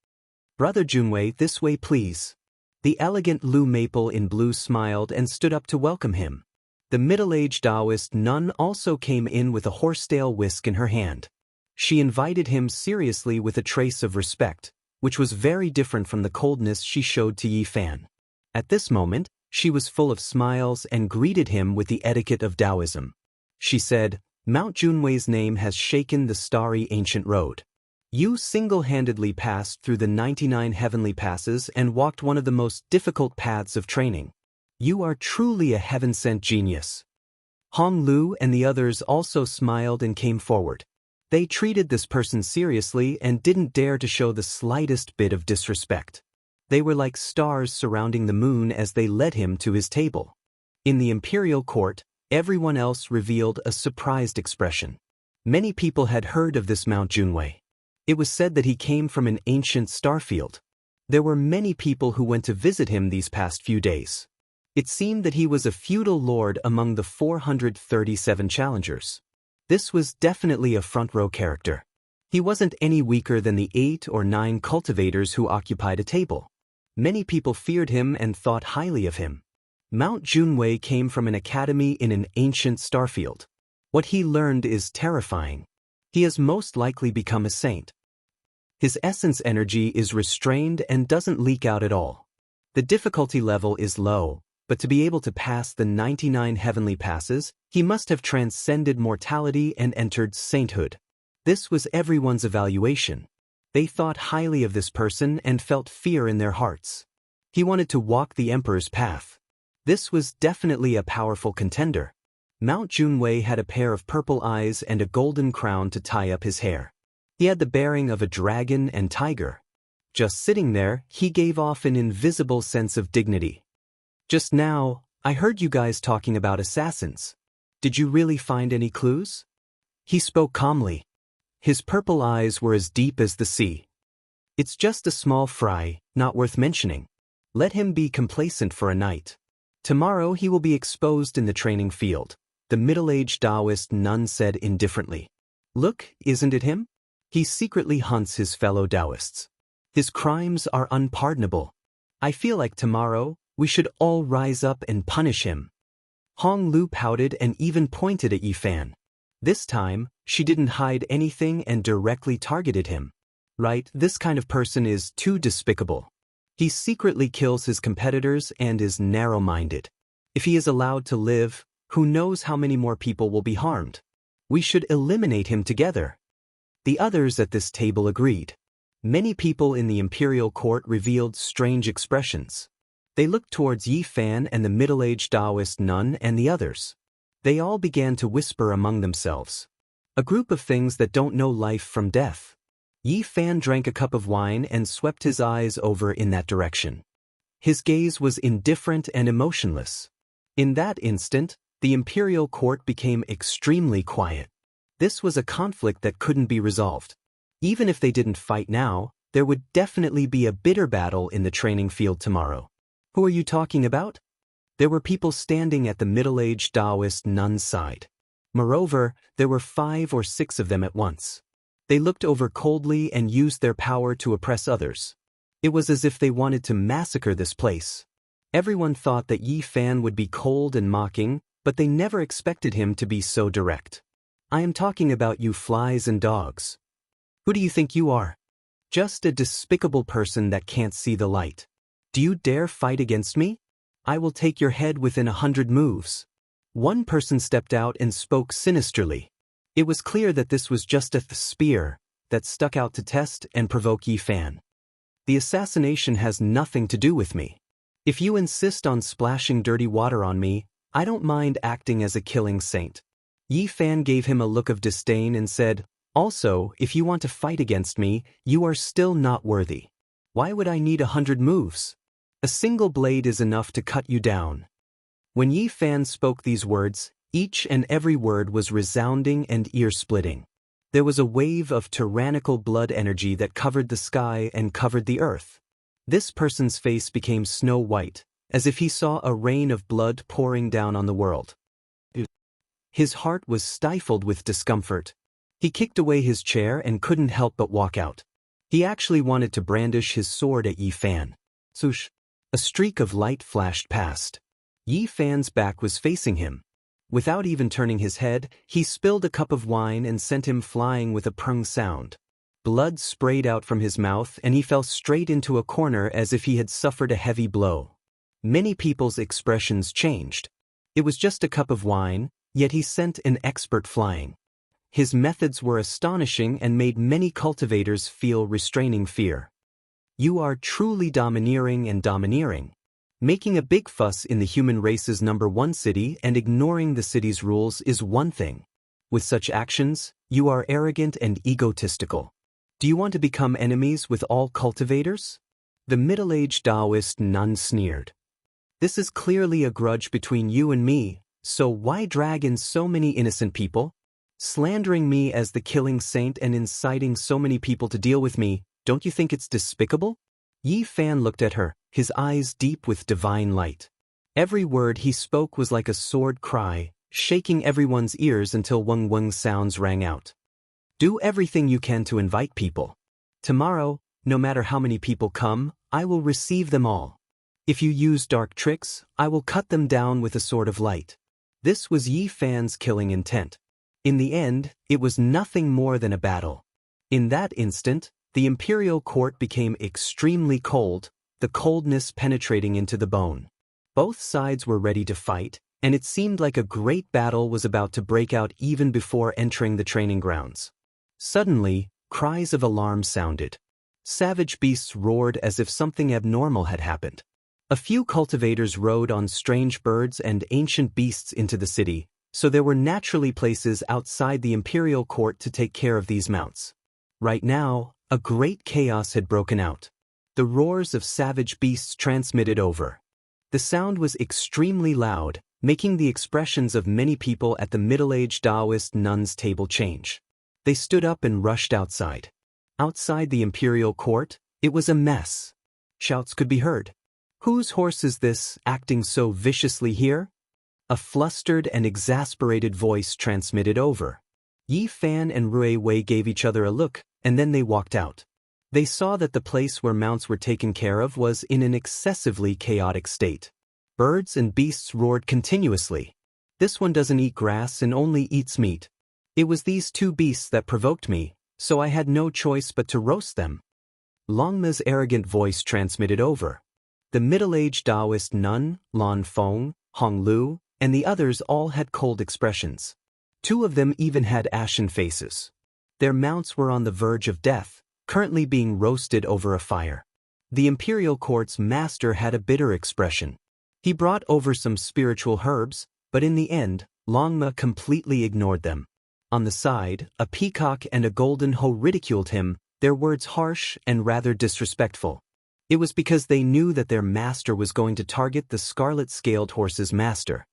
"Brother Junwei, this way please." The elegant Lu Maple in blue smiled and stood up to welcome him. The middle-aged Taoist nun also came in with a horsetail whisk in her hand. She invited him seriously with a trace of respect, which was very different from the coldness she showed to Yi Fan. At this moment, she was full of smiles and greeted him with the etiquette of Taoism. She said, "Mount Junwei's name has shaken the starry ancient road. You single-handedly passed through the 99 heavenly passes and walked one of the most difficult paths of training. You are truly a heaven-sent genius." Hong Lu and the others also smiled and came forward. They treated this person seriously and didn't dare to show the slightest bit of disrespect. They were like stars surrounding the moon as they led him to his table. In the imperial court, everyone else revealed a surprised expression. Many people had heard of this Mount Junwei. It was said that he came from an ancient starfield. There were many people who went to visit him these past few days. It seemed that he was a feudal lord among the 437 challengers. This was definitely a front-row character. He wasn't any weaker than the 8 or 9 cultivators who occupied a table. Many people feared him and thought highly of him. Mount Junwei came from an academy in an ancient starfield. What he learned is terrifying. He has most likely become a saint. His essence energy is restrained and doesn't leak out at all. The difficulty level is low, but to be able to pass the 99 heavenly passes, he must have transcended mortality and entered sainthood. This was everyone's evaluation. They thought highly of this person and felt fear in their hearts. He wanted to walk the emperor's path. This was definitely a powerful contender. Mount Junwei had a pair of purple eyes and a golden crown to tie up his hair. He had the bearing of a dragon and tiger. Just sitting there, he gave off an invisible sense of dignity. Just now, I heard you guys talking about assassins. Did you really find any clues? He spoke calmly. His purple eyes were as deep as the sea. It's just a small fry, not worth mentioning. Let him be complacent for a night. Tomorrow he will be exposed in the training field, the middle-aged Taoist nun said indifferently. Look, isn't it him? He secretly hunts his fellow Taoists. His crimes are unpardonable. I feel like tomorrow, we should all rise up and punish him. Hong Lu pouted and even pointed at Yi Fan. This time, she didn't hide anything and directly targeted him. Right, this kind of person is too despicable. He secretly kills his competitors and is narrow-minded. If he is allowed to live, who knows how many more people will be harmed? We should eliminate him together. The others at this table agreed. Many people in the imperial court revealed strange expressions. They looked towards Yi Fan and the middle-aged Taoist nun and the others. They all began to whisper among themselves. A group of things that don't know life from death. Yi Fan drank a cup of wine and swept his eyes over in that direction. His gaze was indifferent and emotionless. In that instant, the imperial court became extremely quiet. This was a conflict that couldn't be resolved. Even if they didn't fight now, there would definitely be a bitter battle in the training field tomorrow. Who are you talking about? There were people standing at the middle-aged Taoist nun's side. Moreover, there were 5 or 6 of them at once. They looked over coldly and used their power to oppress others. It was as if they wanted to massacre this place. Everyone thought that Yi Fan would be cold and mocking, but they never expected him to be so direct. I am talking about you flies and dogs. Who do you think you are? Just a despicable person that can't see the light. Do you dare fight against me? I will take your head within 100 moves. One person stepped out and spoke sinisterly. It was clear that this was just a spear that stuck out to test and provoke Yi Fan. The assassination has nothing to do with me. If you insist on splashing dirty water on me, I don't mind acting as a killing saint. Yi Fan gave him a look of disdain and said, also, if you want to fight against me, you are still not worthy. Why would I need 100 moves? A single blade is enough to cut you down. When Yi Fan spoke these words, each and every word was resounding and ear-splitting. There was a wave of tyrannical blood energy that covered the sky and covered the earth. This person's face became snow white, as if he saw a rain of blood pouring down on the world. His heart was stifled with discomfort. He kicked away his chair and couldn't help but walk out. He actually wanted to brandish his sword at Yi Fan. Swoosh! A streak of light flashed past. Yi Fan's back was facing him. Without even turning his head, he spilled a cup of wine and sent him flying with a prung sound. Blood sprayed out from his mouth and he fell straight into a corner as if he had suffered a heavy blow. Many people's expressions changed. It was just a cup of wine, yet he sent an expert flying. His methods were astonishing and made many cultivators feel restraining fear. You are truly domineering and domineering. Making a big fuss in the human race's #1 city and ignoring the city's rules is one thing. With such actions, you are arrogant and egotistical. Do you want to become enemies with all cultivators? The middle-aged Taoist nun sneered. This is clearly a grudge between you and me, so why drag in so many innocent people? Slandering me as the killing saint and inciting so many people to deal with me, don't you think it's despicable? Yi Fan looked at her, his eyes deep with divine light. Every word he spoke was like a sword cry, shaking everyone's ears until Weng Weng's sounds rang out. Do everything you can to invite people. Tomorrow, no matter how many people come, I will receive them all. If you use dark tricks, I will cut them down with a sword of light. This was Yi Fan's killing intent. In the end, it was nothing more than a battle. In that instant, the imperial court became extremely cold, the coldness penetrating into the bone. Both sides were ready to fight, and it seemed like a great battle was about to break out even before entering the training grounds. Suddenly, cries of alarm sounded. Savage beasts roared as if something abnormal had happened. A few cultivators rode on strange birds and ancient beasts into the city, so there were naturally places outside the imperial court to take care of these mounts. Right now, a great chaos had broken out. The roars of savage beasts transmitted over. The sound was extremely loud, making the expressions of many people at the middle-aged Taoist nuns' table change. They stood up and rushed outside. Outside the imperial court, it was a mess. Shouts could be heard. Whose horse is this, acting so viciously here? A flustered and exasperated voice transmitted over. Yi Fan and Rui Wei gave each other a look, and then they walked out. They saw that the place where mounts were taken care of was in an excessively chaotic state. Birds and beasts roared continuously. This one doesn't eat grass and only eats meat. It was these two beasts that provoked me, so I had no choice but to roast them. Longma's arrogant voice transmitted over. The middle-aged Taoist nun, Lan Feng, Hong Lu, and the others all had cold expressions. Two of them even had ashen faces. Their mounts were on the verge of death, currently being roasted over a fire. The imperial court's master had a bitter expression. He brought over some spiritual herbs, but in the end, Longma completely ignored them. On the side, a peacock and a golden hoe ridiculed him, their words harsh and rather disrespectful. It was because they knew that their master was going to target the scarlet-scaled horse's master.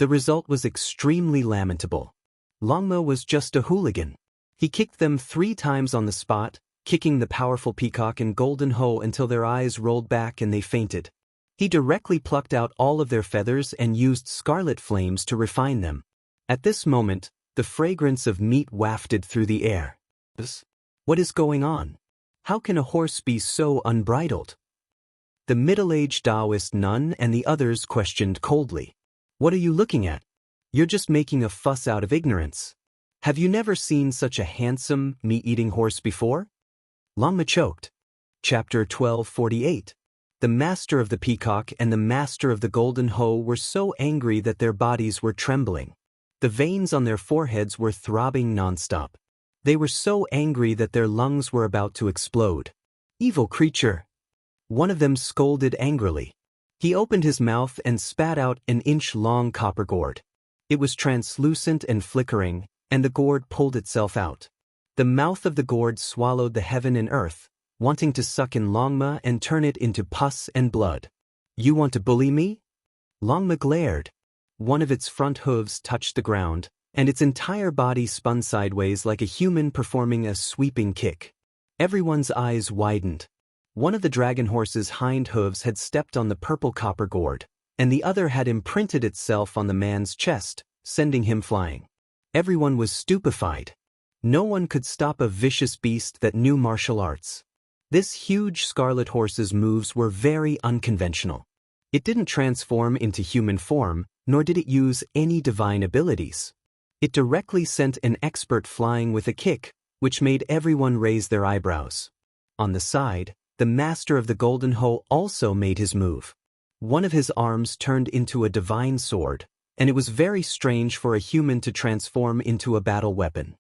The result was extremely lamentable. Longma was just a hooligan. He kicked them 3 times on the spot, kicking the powerful peacock and golden hoe until their eyes rolled back and they fainted. He directly plucked out all of their feathers and used scarlet flames to refine them. At this moment, the fragrance of meat wafted through the air. What is going on? How can a horse be so unbridled? The middle-aged Taoist nun and the others questioned coldly. What are you looking at? You're just making a fuss out of ignorance. Have you never seen such a handsome, meat-eating horse before? Longma choked. Chapter 1248. The master of the peacock and the master of the golden hoe were so angry that their bodies were trembling. The veins on their foreheads were throbbing non-stop. They were so angry that their lungs were about to explode. Evil creature! One of them scolded angrily. He opened his mouth and spat out an inch-long copper gourd. It was translucent and flickering, and the gourd pulled itself out. The mouth of the gourd swallowed the heaven and earth, wanting to suck in Longma and turn it into pus and blood. You want to bully me? Longma glared. One of its front hooves touched the ground, and its entire body spun sideways like a human performing a sweeping kick. Everyone's eyes widened. One of the dragon horse's hind hooves had stepped on the purple copper gourd, and the other had imprinted itself on the man's chest, sending him flying. Everyone was stupefied. No one could stop a vicious beast that knew martial arts. This huge scarlet horse's moves were very unconventional. It didn't transform into human form, nor did it use any divine abilities. It directly sent an expert flying with a kick, which made everyone raise their eyebrows. On the side, the master of the golden hoe also made his move. One of his arms turned into a divine sword, and it was very strange for a human to transform into a battle weapon.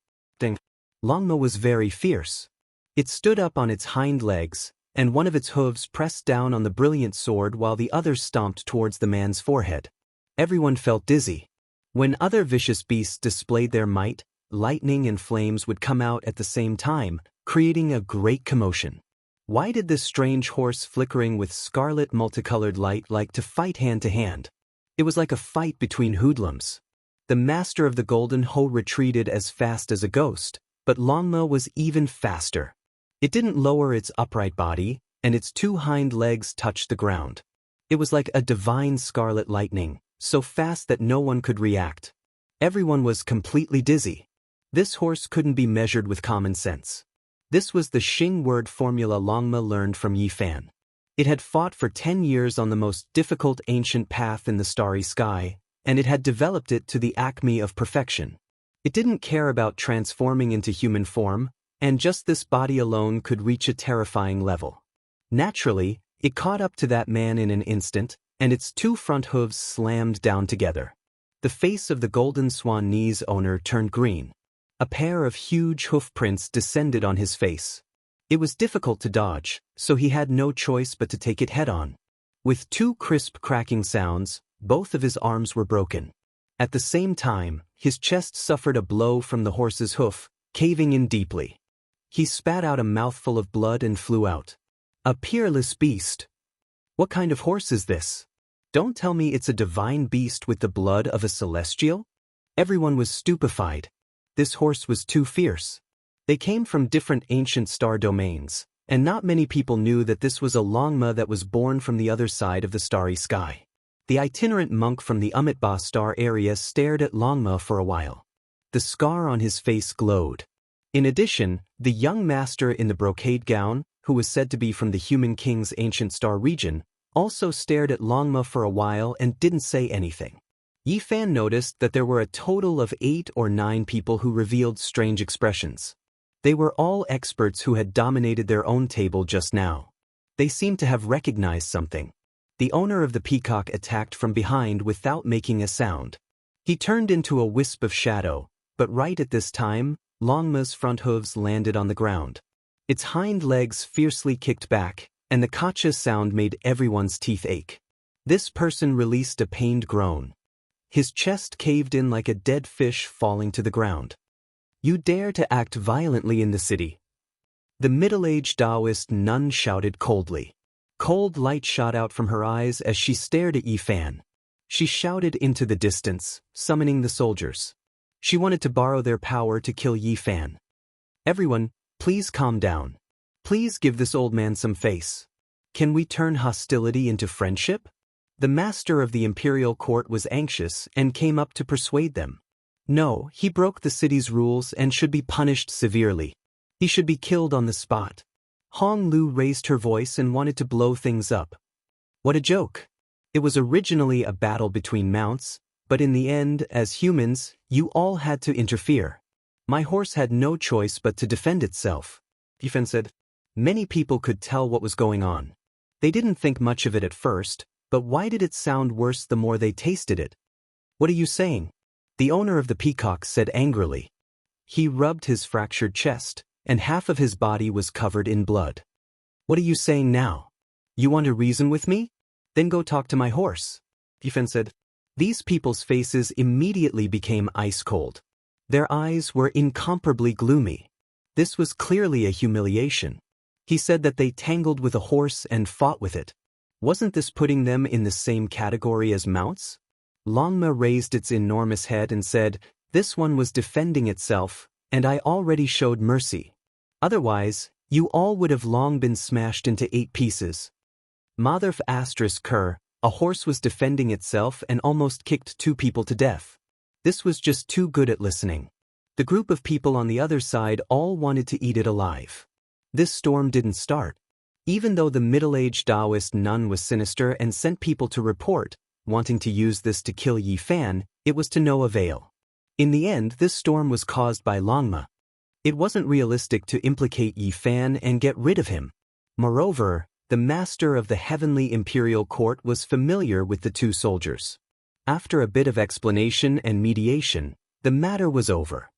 Longma was very fierce. It stood up on its hind legs, and one of its hooves pressed down on the brilliant sword while the other stomped towards the man's forehead. Everyone felt dizzy. When other vicious beasts displayed their might, lightning and flames would come out at the same time, creating a great commotion. Why did this strange horse flickering with scarlet multicolored light like to fight hand to hand? It was like a fight between hoodlums. The master of the golden hoe retreated as fast as a ghost, but Longma was even faster. It didn't lower its upright body, and its 2 hind legs touched the ground. It was like a divine scarlet lightning, so fast that no one could react. Everyone was completely dizzy. This horse couldn't be measured with common sense. This was the Xing word formula Longma learned from Yi Fan. It had fought for 10 years on the most difficult ancient path in the starry sky, and it had developed it to the acme of perfection. It didn't care about transforming into human form, and just this body alone could reach a terrifying level. Naturally, it caught up to that man in an instant, and its two front hooves slammed down together. The face of the golden swan knees owner turned green. A pair of huge hoof prints descended on his face. It was difficult to dodge, so he had no choice but to take it head-on. With two crisp cracking sounds, both of his arms were broken. At the same time, his chest suffered a blow from the horse's hoof, caving in deeply. He spat out a mouthful of blood and flew out. A peerless beast. What kind of horse is this? Don't tell me it's a divine beast with the blood of a celestial? Everyone was stupefied. This horse was too fierce. They came from different ancient star domains, and not many people knew that this was a Longma that was born from the other side of the starry sky. The itinerant monk from the Amitabha star area stared at Longma for a while. The scar on his face glowed. In addition, the young master in the brocade gown, who was said to be from the human king's ancient star region, also stared at Longma for a while and didn't say anything. Yi Fan noticed that there were a total of 8 or 9 people who revealed strange expressions. They were all experts who had dominated their own table just now. They seemed to have recognized something. The owner of the peacock attacked from behind without making a sound. He turned into a wisp of shadow, but right at this time, Longma's front hooves landed on the ground. Its hind legs fiercely kicked back, and the kacha sound made everyone's teeth ache. This person released a pained groan. His chest caved in like a dead fish falling to the ground. You dare to act violently in the city? The middle-aged Taoist nun shouted coldly. Cold light shot out from her eyes as she stared at Yi Fan. She shouted into the distance, summoning the soldiers. She wanted to borrow their power to kill Yi Fan. Everyone, please calm down. Please give this old man some face. Can we turn hostility into friendship? The master of the imperial court was anxious and came up to persuade them. No, he broke the city's rules and should be punished severely. He should be killed on the spot. Hong Lu raised her voice and wanted to blow things up. What a joke. It was originally a battle between mounts, but in the end, as humans, you all had to interfere. My horse had no choice but to defend itself. Yi Fan said. Many people could tell what was going on. They didn't think much of it at first, but why did it sound worse the more they tasted it? What are you saying? The owner of the peacock said angrily. He rubbed his fractured chest, and half of his body was covered in blood. What are you saying now? You want to reason with me? Then go talk to my horse. Yi Fan said. These people's faces immediately became ice cold. Their eyes were incomparably gloomy. This was clearly a humiliation. He said that they tangled with a horse and fought with it. Wasn't this putting them in the same category as mounts? Longma raised its enormous head and said, this one was defending itself, and I already showed mercy. Otherwise, you all would have long been smashed into 8 pieces. Mother Ker, a horse was defending itself and almost kicked 2 people to death. This was just too good at listening. The group of people on the other side all wanted to eat it alive. This storm didn't start. Even though the middle-aged Taoist nun was sinister and sent people to report, wanting to use this to kill Yi Fan, it was to no avail. In the end, this storm was caused by Longma. It wasn't realistic to implicate Yi Fan and get rid of him. Moreover, the master of the heavenly imperial court was familiar with the 2 soldiers. After a bit of explanation and mediation, the matter was over.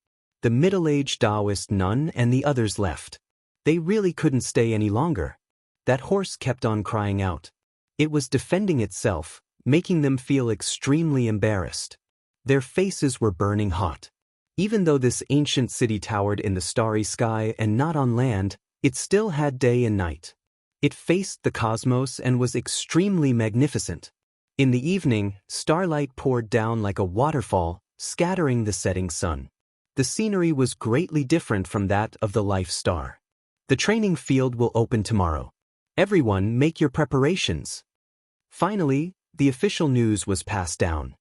The middle-aged Taoist nun and the others left. They really couldn't stay any longer. That horse kept on crying out. It was defending itself, making them feel extremely embarrassed. Their faces were burning hot. Even though this ancient city towered in the starry sky and not on land, it still had day and night. It faced the cosmos and was extremely magnificent. In the evening, starlight poured down like a waterfall, scattering the setting sun. The scenery was greatly different from that of the Life Star. The training field will open tomorrow. Everyone make your preparations. Finally, the official news was passed down.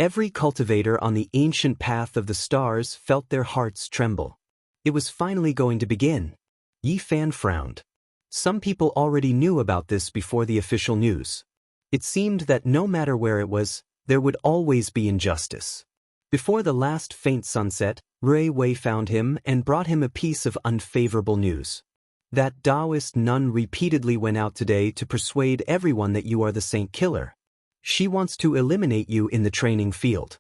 Every cultivator on the ancient path of the stars felt their hearts tremble. It was finally going to begin. Yi Fan frowned. Some people already knew about this before the official news. It seemed that no matter where it was, there would always be injustice. Before the last faint sunset, Rui Wei found him and brought him a piece of unfavorable news. That Taoist nun repeatedly went out today to persuade everyone that you are the Saint Killer. She wants to eliminate you in the training field.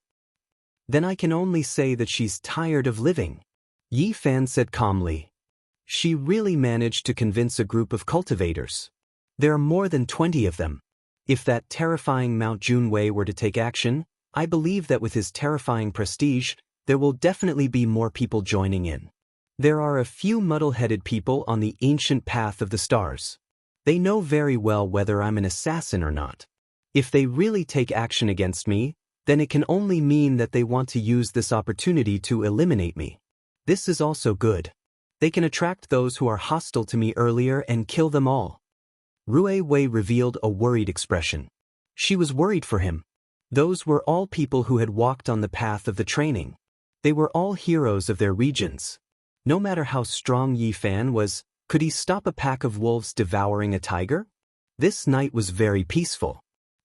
Then I can only say that she's tired of living, Yi Fan said calmly. She really managed to convince a group of cultivators. There are more than 20 of them. If that terrifying Mount Junwei were to take action, I believe that with his terrifying prestige, there will definitely be more people joining in. There are a few muddle-headed people on the ancient path of the stars. They know very well whether I'm an assassin or not. If they really take action against me, then it can only mean that they want to use this opportunity to eliminate me. This is also good. They can attract those who are hostile to me earlier and kill them all. Rui Wei revealed a worried expression. She was worried for him. Those were all people who had walked on the path of the training. They were all heroes of their regions. No matter how strong Yi Fan was, could he stop a pack of wolves devouring a tiger? This night was very peaceful.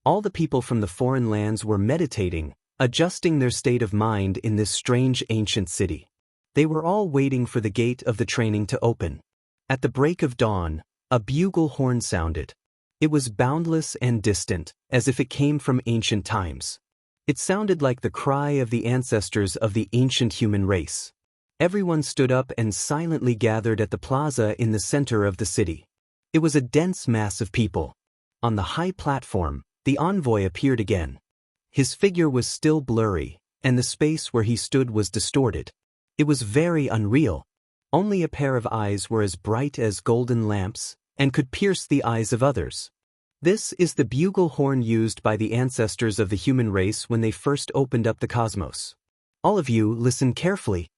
All the people from the foreign lands were meditating, adjusting their state of mind in this strange ancient city. They were all waiting for the gate of the training to open. At the break of dawn, a bugle horn sounded. It was boundless and distant, as if it came from ancient times. It sounded like the cry of the ancestors of the ancient human race. Everyone stood up and silently gathered at the plaza in the center of the city. It was a dense mass of people. On the high platform, the envoy appeared again. His figure was still blurry, and the space where he stood was distorted. It was very unreal. Only a pair of eyes were as bright as golden lamps, and could pierce the eyes of others. This is the bugle horn used by the ancestors of the human race when they first opened up the cosmos. All of you, listen carefully.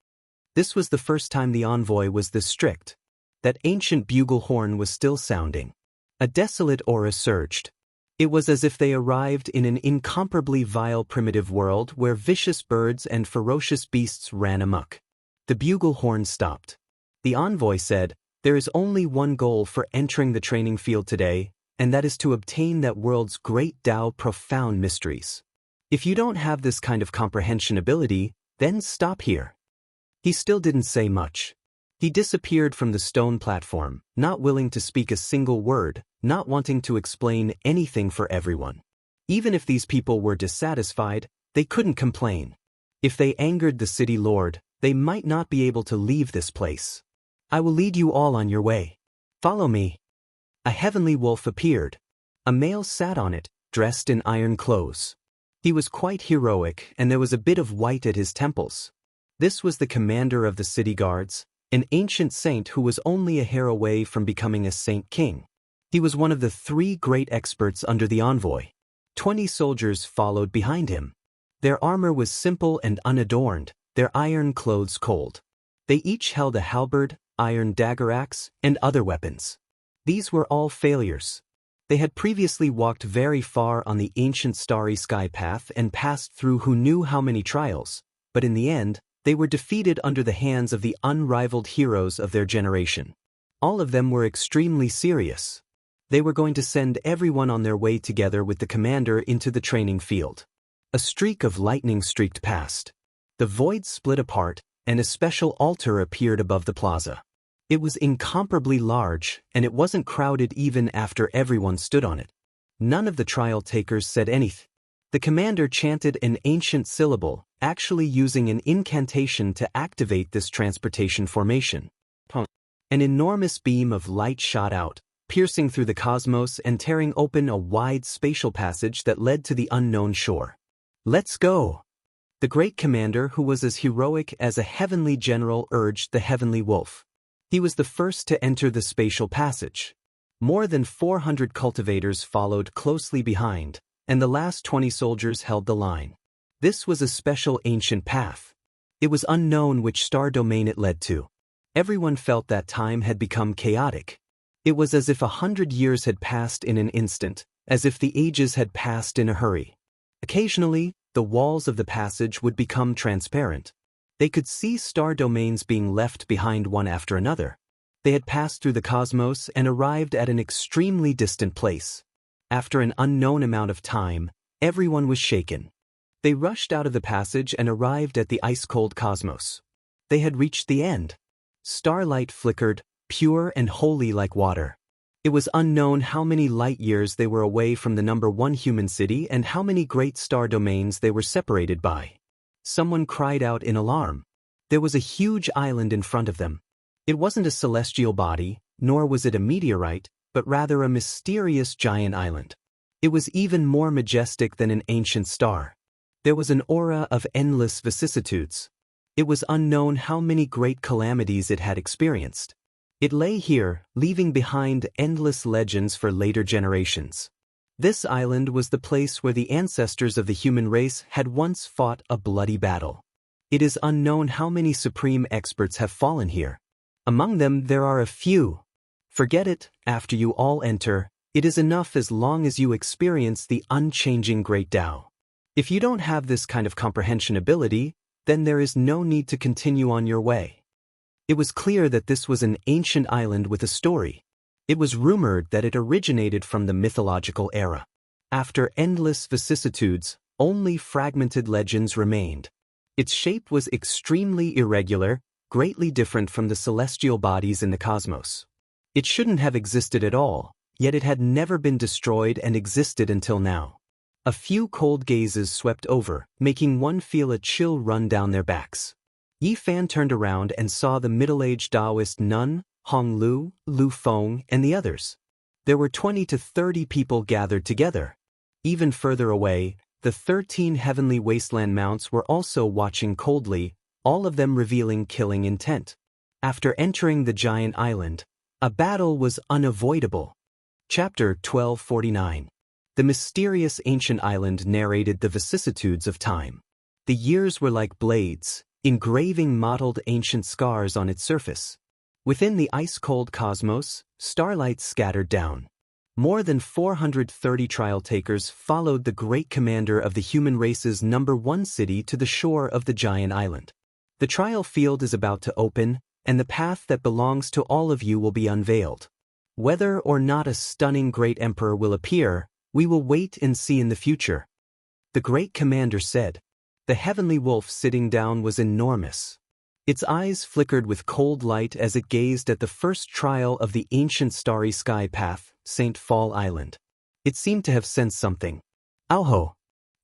This was the first time the envoy was this strict. That ancient bugle horn was still sounding. A desolate aura surged. It was as if they arrived in an incomparably vile primitive world where vicious birds and ferocious beasts ran amok. The bugle horn stopped. The envoy said, "There is only one goal for entering the training field today, and that is to obtain that world's great Tao profound mysteries. If you don't have this kind of comprehension ability, then stop here." He still didn't say much. He disappeared from the stone platform, not willing to speak a single word, not wanting to explain anything for everyone. Even if these people were dissatisfied, they couldn't complain. If they angered the city lord, they might not be able to leave this place. "I will lead you all on your way. Follow me." A heavenly wolf appeared. A male sat on it, dressed in iron clothes. He was quite heroic, and there was a bit of white at his temples. This was the commander of the city guards, an ancient saint who was only a hair away from becoming a saint king. He was one of the 3 great experts under the envoy. 20 soldiers followed behind him. Their armor was simple and unadorned, their iron clothes cold. They each held a halberd, iron dagger axe, and other weapons. These were all failures. They had previously walked very far on the ancient starry sky path and passed through who knew how many trials, but in the end, they were defeated under the hands of the unrivaled heroes of their generation. All of them were extremely serious. They were going to send everyone on their way together with the commander into the training field. A streak of lightning streaked past. The void split apart, and a special altar appeared above the plaza. It was incomparably large, and it wasn't crowded even after everyone stood on it. None of the trial takers said anything. The commander chanted an ancient syllable, actually using an incantation to activate this transportation formation. An enormous beam of light shot out, piercing through the cosmos and tearing open a wide spatial passage that led to the unknown shore. "Let's go!" The great commander, who was as heroic as a heavenly general, urged the heavenly wolf. He was the first to enter the spatial passage. More than 400 cultivators followed closely behind, and the last 20 soldiers held the line. This was a special ancient path. It was unknown which star domain it led to. Everyone felt that time had become chaotic. It was as if 100 years had passed in an instant, as if the ages had passed in a hurry. Occasionally, the walls of the passage would become transparent. They could see star domains being left behind one after another. They had passed through the cosmos and arrived at an extremely distant place. After an unknown amount of time, everyone was shaken. They rushed out of the passage and arrived at the ice-cold cosmos. They had reached the end. Starlight flickered, pure and holy like water. It was unknown how many light years they were away from the number one human city and how many great star domains they were separated by. Someone cried out in alarm. There was a huge island in front of them. It wasn't a celestial body, nor was it a meteorite, but rather a mysterious giant island. It was even more majestic than an ancient star. There was an aura of endless vicissitudes. It was unknown how many great calamities it had experienced. It lay here, leaving behind endless legends for later generations. This island was the place where the ancestors of the human race had once fought a bloody battle. It is unknown how many supreme experts have fallen here. Among them there are a few. Forget it, after you all enter, it is enough as long as you experience the unchanging Great Tao. If you don't have this kind of comprehension ability, then there is no need to continue on your way. It was clear that this was an ancient island with a story. It was rumored that it originated from the mythological era. After endless vicissitudes, only fragmented legends remained. Its shape was extremely irregular, greatly different from the celestial bodies in the cosmos. It shouldn't have existed at all, yet it had never been destroyed and existed until now. A few cold gazes swept over, making one feel a chill run down their backs. Yi Fan turned around and saw the middle-aged Taoist nun, Hong Lu, Lu Feng, and the others. There were 20 to 30 people gathered together. Even further away, the 13 heavenly wasteland mounts were also watching coldly, all of them revealing killing intent. After entering the giant island, a battle was unavoidable. Chapter 1249. The mysterious ancient island narrated the vicissitudes of time. The years were like blades, engraving mottled ancient scars on its surface. Within the ice-cold cosmos, starlight scattered down. More than 430 trial takers followed the great commander of the human race's number one city to the shore of the giant island. The trial field is about to open, and the path that belongs to all of you will be unveiled. Whether or not a stunning great emperor will appear, we will wait and see in the future. The great commander said. The heavenly wolf sitting down was enormous. Its eyes flickered with cold light as it gazed at the first trial of the ancient starry sky path, St. Fall Island. It seemed to have sensed something. Auho!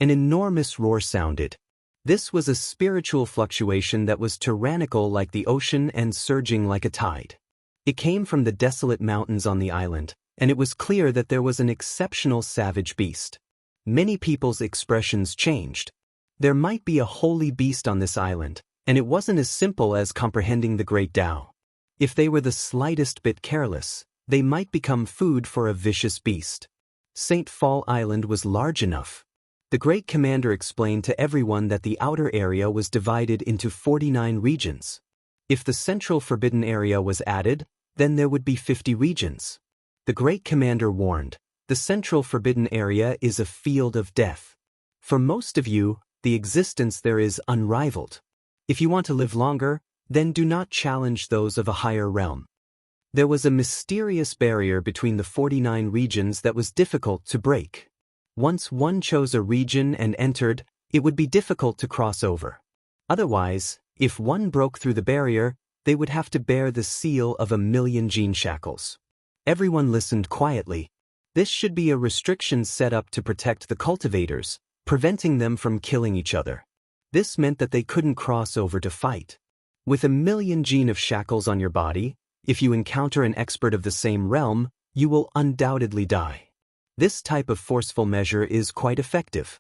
An enormous roar sounded. This was a spiritual fluctuation that was tyrannical like the ocean and surging like a tide. It came from the desolate mountains on the island, and it was clear that there was an exceptional savage beast. Many people's expressions changed. There might be a holy beast on this island, and it wasn't as simple as comprehending the Great Tao. If they were the slightest bit careless, they might become food for a vicious beast. St. Fall Island was large enough. The great commander explained to everyone that the outer area was divided into 49 regions. If the central forbidden area was added, then there would be 50 regions. The great commander warned, the central forbidden area is a field of death. For most of you, the existence there is unrivaled. If you want to live longer, then do not challenge those of a higher realm. There was a mysterious barrier between the 49 regions that was difficult to break. Once one chose a region and entered, it would be difficult to cross over. Otherwise, if one broke through the barrier, they would have to bear the seal of 1,000,000 gene shackles. Everyone listened quietly. This should be a restriction set up to protect the cultivators, preventing them from killing each other. This meant that they couldn't cross over to fight. With 1,000,000 gene of shackles on your body, if you encounter an expert of the same realm, you will undoubtedly die. This type of forceful measure is quite effective.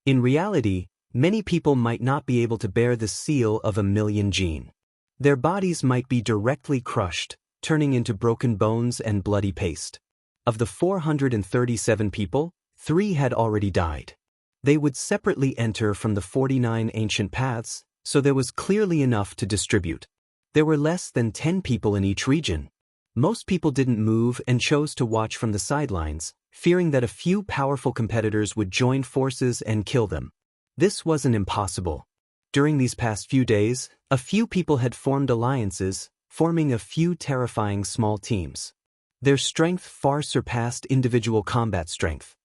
In reality, many people might not be able to bear the seal of 1,000,000 gene. Their bodies might be directly crushed, turning into broken bones and bloody paste. Of the 437 people, 3 had already died. They would separately enter from the 49 ancient paths, so there was clearly enough to distribute. There were less than 10 people in each region. Most people didn't move and chose to watch from the sidelines, fearing that a few powerful competitors would join forces and kill them. This wasn't impossible. During these past few days, a few people had formed alliances, forming a few terrifying small teams. Their strength far surpassed individual combat strength.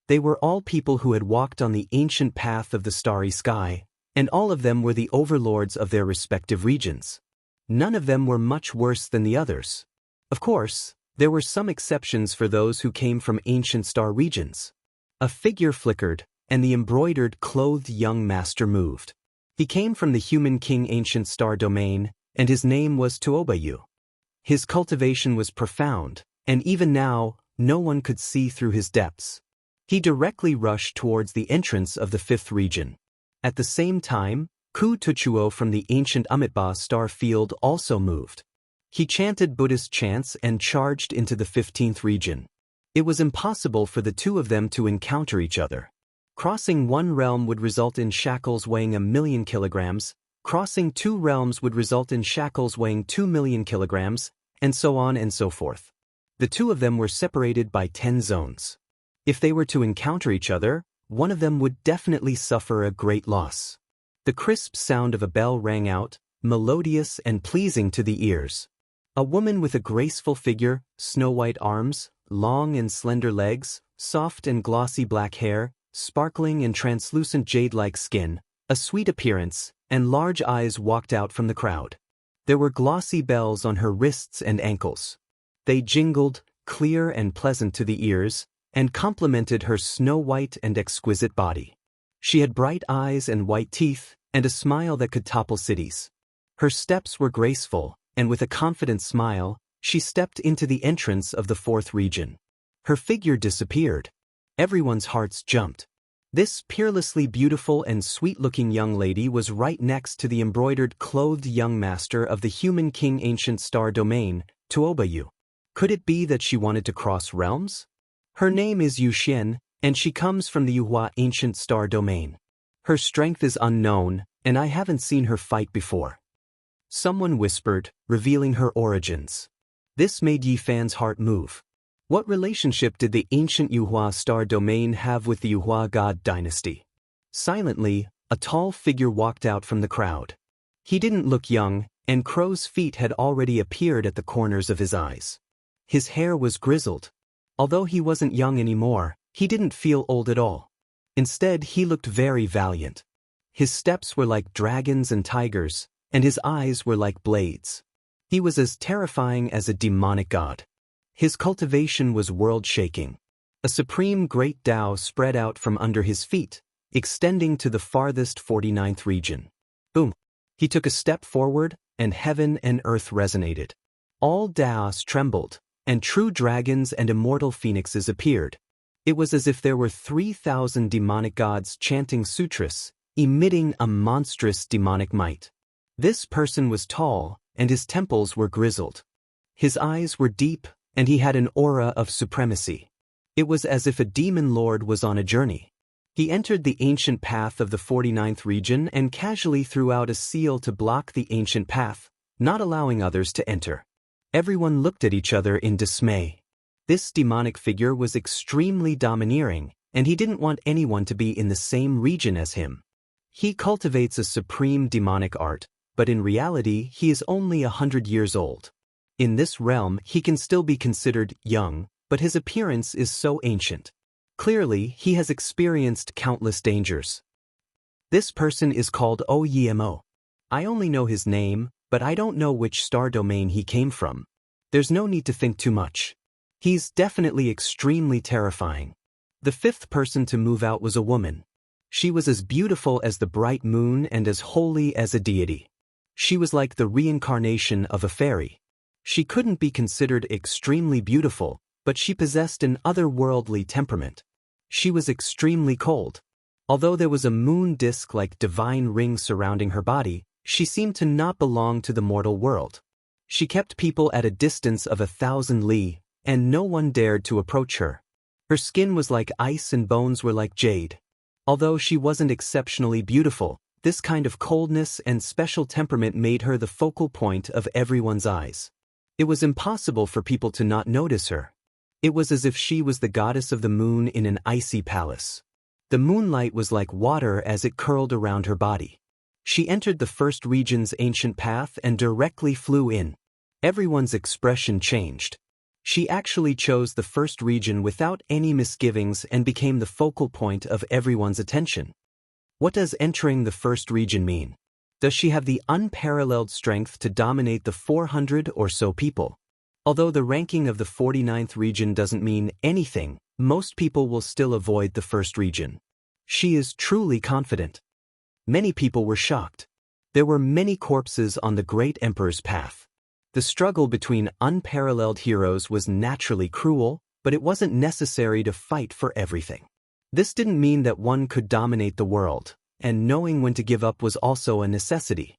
They were all people who had walked on the ancient path of the starry sky, and all of them were the overlords of their respective regions. None of them were much worse than the others. Of course, there were some exceptions for those who came from ancient star regions. A figure flickered, and the embroidered, clothed young master moved. He came from the human king ancient star domain, and his name was Tuobayu. His cultivation was profound, and even now, no one could see through his depths. He directly rushed towards the entrance of the fifth region. At the same time, Ku Tuchuo from the ancient Amitba star field also moved. He chanted Buddhist chants and charged into the 15th region. It was impossible for the two of them to encounter each other. Crossing one realm would result in shackles weighing 1,000,000 kilograms, crossing two realms would result in shackles weighing 2,000,000 kilograms, and so on and so forth. The two of them were separated by 10 zones. If they were to encounter each other, one of them would definitely suffer a great loss. The crisp sound of a bell rang out, melodious and pleasing to the ears. A woman with a graceful figure, snow-white arms, long and slender legs, soft and glossy black hair, sparkling and translucent jade-like skin, a sweet appearance, and large eyes walked out from the crowd. There were glossy bells on her wrists and ankles. They jingled, clear and pleasant to the ears, and complemented her snow-white and exquisite body. She had bright eyes and white teeth, and a smile that could topple cities. Her steps were graceful, and with a confident smile, she stepped into the entrance of the fourth region. Her figure disappeared. Everyone's hearts jumped. This peerlessly beautiful and sweet-looking young lady was right next to the embroidered clothed young master of the human king ancient star domain, Tuobayu. Could it be that she wanted to cross realms? Her name is Yu Xian, and she comes from the Yuhua ancient star domain. Her strength is unknown, and I haven't seen her fight before. Someone whispered, revealing her origins. This made Yi Fan's heart move. What relationship did the ancient Yuhua star domain have with the Yuhua god dynasty? Silently, a tall figure walked out from the crowd. He didn't look young, and crow's feet had already appeared at the corners of his eyes. His hair was grizzled. Although he wasn't young anymore, he didn't feel old at all. Instead, he looked very valiant. His steps were like dragons and tigers, and his eyes were like blades. He was as terrifying as a demonic god. His cultivation was world-shaking. A supreme great Tao spread out from under his feet, extending to the farthest 49th region. Boom! He took a step forward, and heaven and earth resonated. All Taos trembled, and true dragons and immortal phoenixes appeared. It was as if there were 3,000 demonic gods chanting sutras, emitting a monstrous demonic might. This person was tall, and his temples were grizzled. His eyes were deep, and he had an aura of supremacy. It was as if a demon lord was on a journey. He entered the ancient path of the 49th region and casually threw out a seal to block the ancient path, not allowing others to enter. Everyone looked at each other in dismay. This demonic figure was extremely domineering, and he didn't want anyone to be in the same region as him. He cultivates a supreme demonic art, but in reality he is only 100 years old. In this realm he can still be considered young, but his appearance is so ancient. Clearly, he has experienced countless dangers. This person is called Oyemo. I only know his name, but I don't know which star domain he came from. There's no need to think too much. He's definitely extremely terrifying. The fifth person to move out was a woman. She was as beautiful as the bright moon and as holy as a deity. She was like the reincarnation of a fairy. She couldn't be considered extremely beautiful, but she possessed an otherworldly temperament. She was extremely cold. Although there was a moon disk-like divine ring surrounding her body, she seemed to not belong to the mortal world. She kept people at a distance of 1,000 li, and no one dared to approach her. Her skin was like ice and bones were like jade. Although she wasn't exceptionally beautiful, this kind of coldness and special temperament made her the focal point of everyone's eyes. It was impossible for people to not notice her. It was as if she was the goddess of the moon in an icy palace. The moonlight was like water as it curled around her body. She entered the first region's ancient path and directly flew in. Everyone's expression changed. She actually chose the first region without any misgivings and became the focal point of everyone's attention. What does entering the first region mean? Does she have the unparalleled strength to dominate the 400 or so people? Although the ranking of the 49th region doesn't mean anything, most people will still avoid the first region. She is truly confident. Many people were shocked. There were many corpses on the great emperor's path. The struggle between unparalleled heroes was naturally cruel, but it wasn't necessary to fight for everything. This didn't mean that one could dominate the world, and knowing when to give up was also a necessity.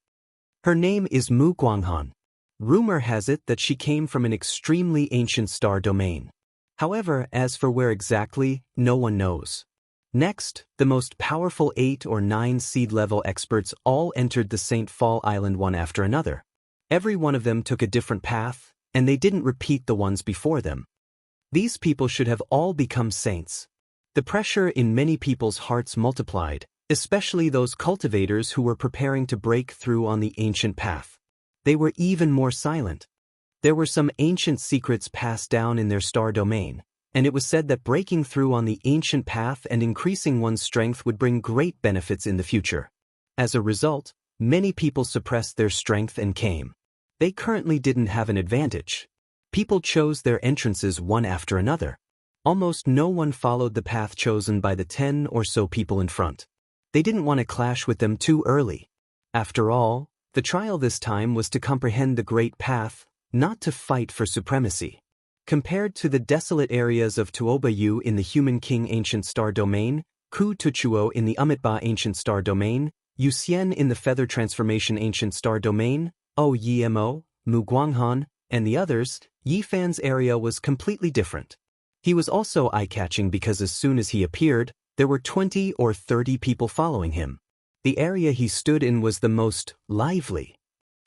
Her name is Mu Guanghan. Rumor has it that she came from an extremely ancient star domain. However, as for where exactly, no one knows. Next, the most powerful 8 or 9 seed-level experts all entered the St. Fall Island one after another. Every one of them took a different path, and they didn't repeat the ones before them. These people should have all become saints. The pressure in many people's hearts multiplied, especially those cultivators who were preparing to break through on the ancient path. They were even more silent. There were some ancient secrets passed down in their star domain, and it was said that breaking through on the ancient path and increasing one's strength would bring great benefits in the future. As a result, many people suppressed their strength and came. They currently didn't have an advantage. People chose their entrances one after another. Almost no one followed the path chosen by the 10 or so people in front. They didn't want to clash with them too early. After all, the trial this time was to comprehend the great path, not to fight for supremacy. Compared to the desolate areas of Tuobayu in the Human King Ancient Star Domain, Ku Tuchuo in the Amitba Ancient Star Domain, Yuxian in the Feather Transformation Ancient Star Domain, Yimo, Mu Guanghan, and the others, Yifan's area was completely different. He was also eye-catching because as soon as he appeared, there were 20 or 30 people following him. The area he stood in was the most lively.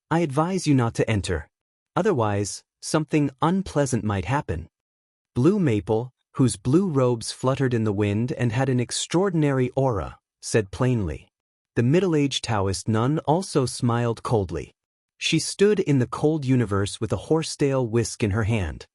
I advise you not to enter. Otherwise, something unpleasant might happen. Blue Maple, whose blue robes fluttered in the wind and had an extraordinary aura, said plainly. The middle-aged Taoist nun also smiled coldly. She stood in the cold universe with a horsetail whisk in her hand.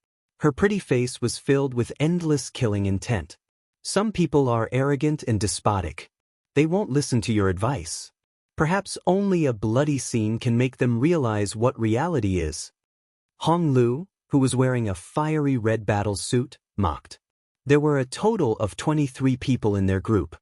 Her pretty face was filled with endless killing intent. Some people are arrogant and despotic. They won't listen to your advice. Perhaps only a bloody scene can make them realize what reality is. Hong Lu, who was wearing a fiery red battle suit, mocked. There were a total of 23 people in their group.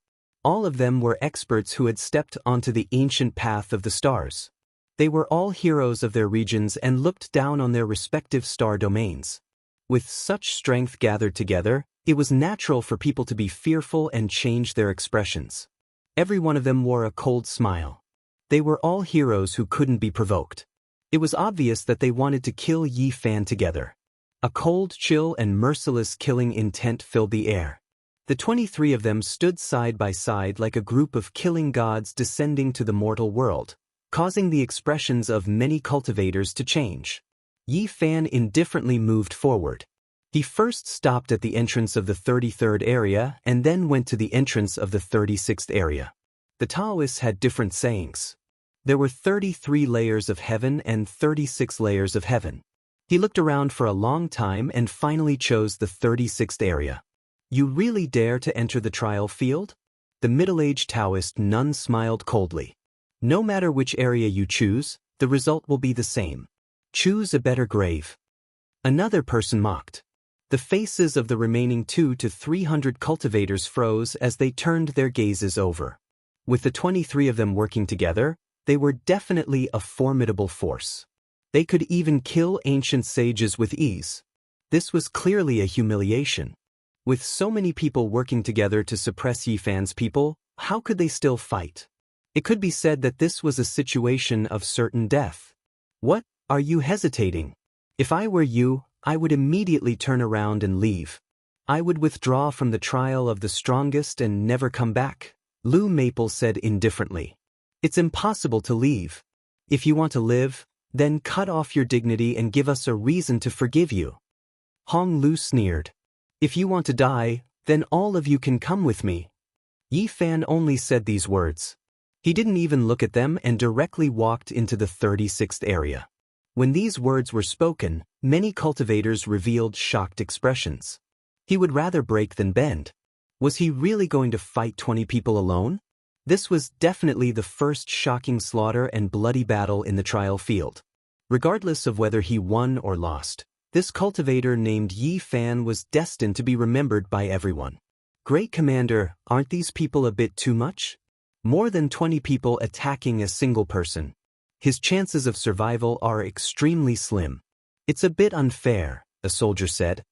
All of them were experts who had stepped onto the ancient path of the stars. They were all heroes of their regions and looked down on their respective star domains. With such strength gathered together, it was natural for people to be fearful and change their expressions. Every one of them wore a cold smile. They were all heroes who couldn't be provoked. It was obvious that they wanted to kill Yi Fan together. A cold chill and merciless killing intent filled the air. The 23 of them stood side by side like a group of killing gods descending to the mortal world, causing the expressions of many cultivators to change. Yi Fan indifferently moved forward. He first stopped at the entrance of the 33rd area and then went to the entrance of the 36th area. The Taoists had different sayings. There were 33 layers of heaven and 36 layers of heaven. He looked around for a long time and finally chose the 36th area. You really dare to enter the trial field? The middle-aged Taoist nun smiled coldly. No matter which area you choose, the result will be the same. Choose a better grave. Another person mocked. The faces of the remaining 200 to 300 cultivators froze as they turned their gazes over. With the 23 of them working together, they were definitely a formidable force. They could even kill ancient sages with ease. This was clearly a humiliation. With so many people working together to suppress Yi Fan's people, how could they still fight? It could be said that this was a situation of certain death. What? Are you hesitating? If I were you, I would immediately turn around and leave. I would withdraw from the trial of the strongest and never come back, Lu Maple said indifferently. It's impossible to leave. If you want to live, then cut off your dignity and give us a reason to forgive you. Hong Lu sneered. If you want to die, then all of you can come with me. Yi Fan only said these words. He didn't even look at them and directly walked into the 36th area. When these words were spoken, many cultivators revealed shocked expressions. He would rather break than bend. Was he really going to fight 20 people alone? This was definitely the first shocking slaughter and bloody battle in the trial field. Regardless of whether he won or lost, this cultivator named Yi Fan was destined to be remembered by everyone. Great Commander, aren't these people a bit too much? More than 20 people attacking a single person. His chances of survival are extremely slim. It's a bit unfair, a soldier said.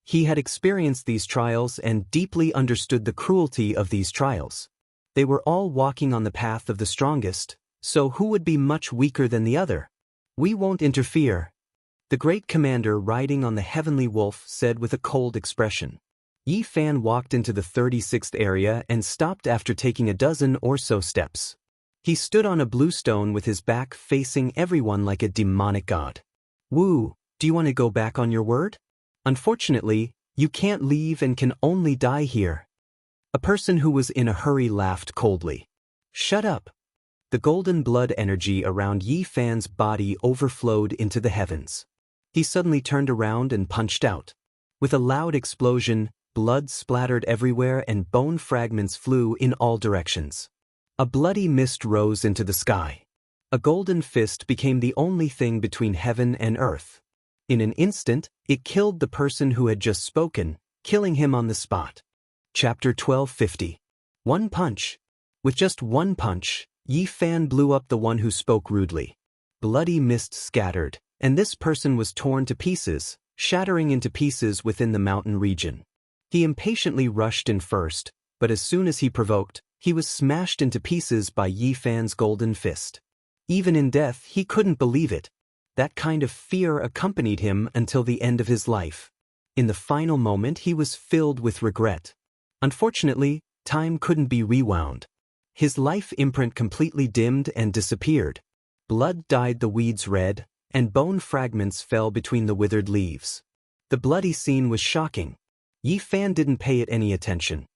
He had experienced these trials and deeply understood the cruelty of these trials. They were all walking on the path of the strongest, so who would be much weaker than the other? We won't interfere. The great commander riding on the heavenly wolf said with a cold expression. Yi Fan walked into the 36th area and stopped after taking a dozen or so steps. He stood on a blue stone with his back facing everyone like a demonic god. Wu, do you want to go back on your word? Unfortunately, you can't leave and can only die here. A person who was in a hurry laughed coldly. Shut up. The golden blood energy around Yi Fan's body overflowed into the heavens. He suddenly turned around and punched out. With a loud explosion, blood splattered everywhere and bone fragments flew in all directions. A bloody mist rose into the sky. A golden fist became the only thing between heaven and earth. In an instant, it killed the person who had just spoken, killing him on the spot. Chapter 1250. One punch. With just one punch, Yi Fan blew up the one who spoke rudely. Bloody mist scattered, and this person was torn to pieces, shattering into pieces within the mountain region. He impatiently rushed in first, but as soon as he provoked, he was smashed into pieces by Yi Fan's golden fist. Even in death, he couldn't believe it. That kind of fear accompanied him until the end of his life. In the final moment, he was filled with regret. Unfortunately, time couldn't be rewound. His life imprint completely dimmed and disappeared. Blood dyed the weeds red, and bone fragments fell between the withered leaves. The bloody scene was shocking. Yi Fan didn't pay it any attention.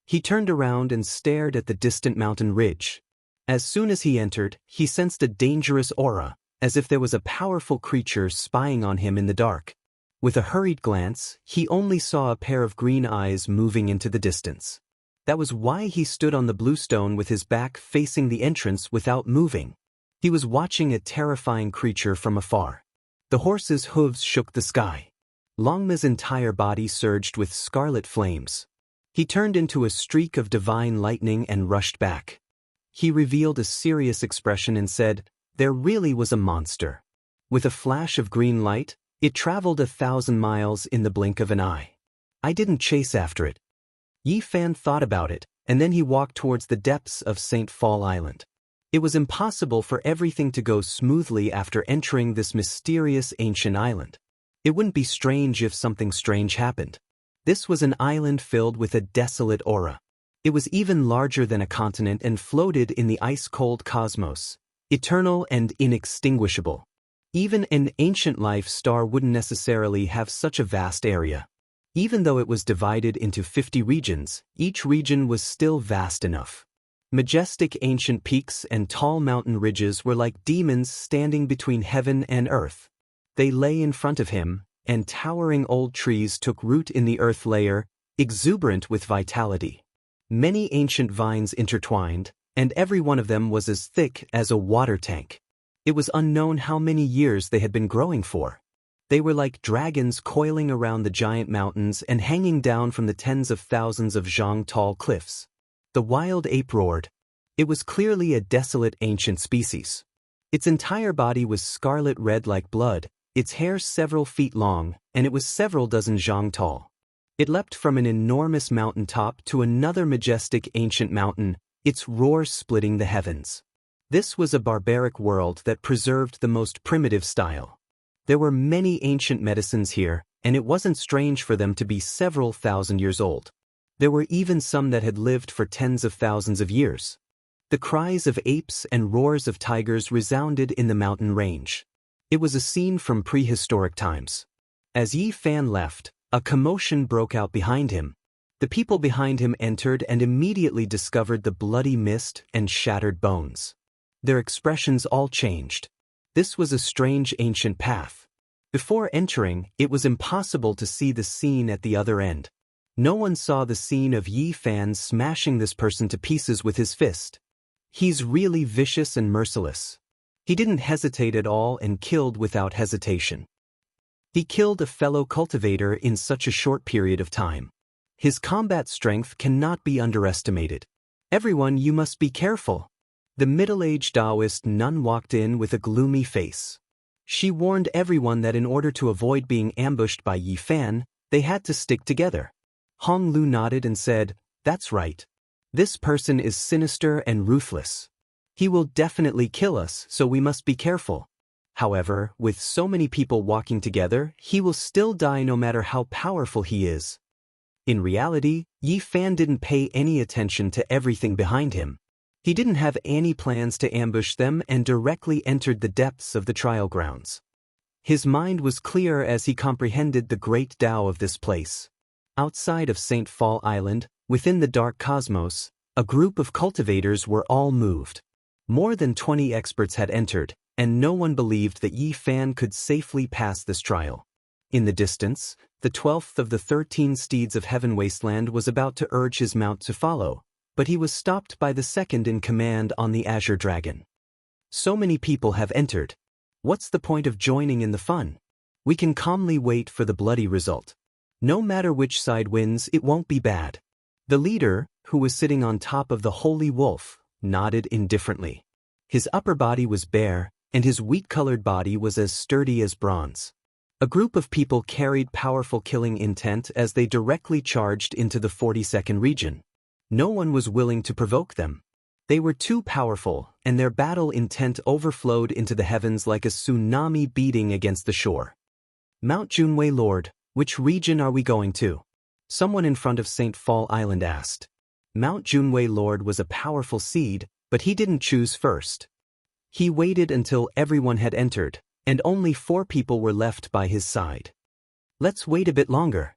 He turned around and stared at the distant mountain ridge. As soon as he entered, he sensed a dangerous aura, as if there was a powerful creature spying on him in the dark. With a hurried glance, he only saw a pair of green eyes moving into the distance. That was why he stood on the blue stone with his back facing the entrance without moving. He was watching a terrifying creature from afar. The horse's hooves shook the sky. Longma's entire body surged with scarlet flames. He turned into a streak of divine lightning and rushed back. He revealed a serious expression and said, "There really was a monster." With a flash of green light, it traveled 1,000 miles in the blink of an eye. I didn't chase after it. Yi Fan thought about it, and then he walked towards the depths of St. Fall Island. It was impossible for everything to go smoothly after entering this mysterious ancient island. It wouldn't be strange if something strange happened. This was an island filled with a desolate aura. It was even larger than a continent and floated in the ice-cold cosmos, eternal and inextinguishable. Even an ancient life star wouldn't necessarily have such a vast area. Even though it was divided into 50 regions, each region was still vast enough. Majestic ancient peaks and tall mountain ridges were like demons standing between heaven and earth. They lay in front of him, and towering old trees took root in the earth layer, exuberant with vitality. Many ancient vines intertwined, and every one of them was as thick as a water tank. It was unknown how many years they had been growing for. They were like dragons coiling around the giant mountains and hanging down from the tens of thousands of Jianghu tall cliffs. The wild ape roared. It was clearly a desolate ancient species. Its entire body was scarlet red like blood, its hair several feet long, and it was several dozen Jianghu tall. It leapt from an enormous mountain top to another majestic ancient mountain, its roar splitting the heavens. This was a barbaric world that preserved the most primitive style. There were many ancient medicines here, and it wasn't strange for them to be several thousand years old. There were even some that had lived for tens of thousands of years. The cries of apes and roars of tigers resounded in the mountain range. It was a scene from prehistoric times. As Yi Fan left, a commotion broke out behind him. The people behind him entered and immediately discovered the bloody mist and shattered bones. Their expressions all changed. This was a strange ancient path. Before entering, it was impossible to see the scene at the other end. No one saw the scene of Yi Fan smashing this person to pieces with his fist. He's really vicious and merciless. He didn't hesitate at all and killed without hesitation. He killed a fellow cultivator in such a short period of time. His combat strength cannot be underestimated. Everyone, you must be careful. The middle-aged Taoist nun walked in with a gloomy face. She warned everyone that in order to avoid being ambushed by Yi Fan, they had to stick together. Hong Lu nodded and said, "That's right. This person is sinister and ruthless. He will definitely kill us, so we must be careful. However, with so many people walking together, he will still die no matter how powerful he is." In reality, Yi Fan didn't pay any attention to everything behind him. He didn't have any plans to ambush them and directly entered the depths of the trial grounds. His mind was clear as he comprehended the great Tao of this place. Outside of St. Fall Island, within the dark cosmos, a group of cultivators were all moved. More than 20 experts had entered, and no one believed that Yi Fan could safely pass this trial. In the distance, the 12th of the 13 steeds of Heaven Wasteland was about to urge his mount to follow, but he was stopped by the second in command on the Azure Dragon. "So many people have entered. What's the point of joining in the fun? We can calmly wait for the bloody result. No matter which side wins, it won't be bad." The leader, who was sitting on top of the Holy Wolf, nodded indifferently. His upper body was bare, and his wheat-colored body was as sturdy as bronze. A group of people carried powerful killing intent as they directly charged into the 42nd region. No one was willing to provoke them. They were too powerful, and their battle intent overflowed into the heavens like a tsunami beating against the shore. "Mount Junwei Lord, which region are we going to?" Someone in front of St. Fall Island asked. Mount Junwei Lord was a powerful seed, but he didn't choose first. He waited until everyone had entered, and only 4 people were left by his side. "Let's wait a bit longer."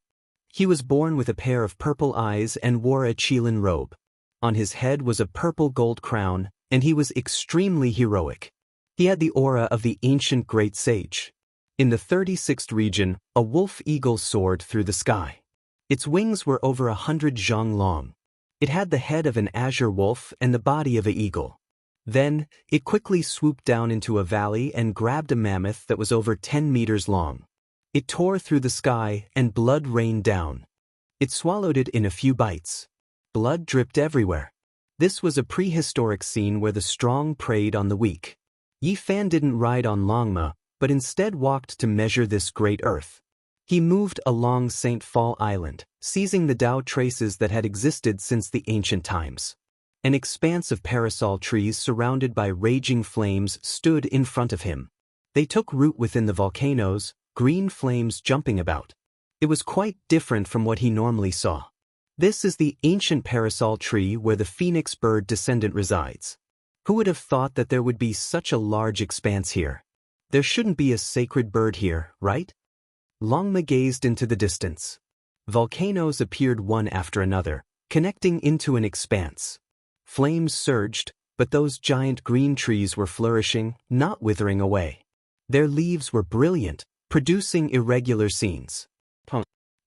He was born with a pair of purple eyes and wore a Qilin robe. On his head was a purple gold crown, and he was extremely heroic. He had the aura of the ancient great sage. In the 36th region, a wolf eagle soared through the sky. Its wings were over 100 zhang long. It had the head of an azure wolf and the body of an eagle. Then, it quickly swooped down into a valley and grabbed a mammoth that was over 10 meters long. It tore through the sky and blood rained down. It swallowed it in a few bites. Blood dripped everywhere. This was a prehistoric scene where the strong preyed on the weak. Yi Fan didn't ride on Longma, but instead walked to measure this great earth. He moved along St. Fall Island, seizing the Tao traces that had existed since the ancient times. An expanse of parasol trees surrounded by raging flames stood in front of him. They took root within the volcanoes, green flames jumping about. It was quite different from what he normally saw. This is the ancient parasol tree where the phoenix bird descendant resides. Who would have thought that there would be such a large expanse here? There shouldn't be a sacred bird here, right? Longma gazed into the distance. Volcanoes appeared one after another, connecting into an expanse. Flames surged, but those giant green trees were flourishing, not withering away. Their leaves were brilliant, producing irregular scenes.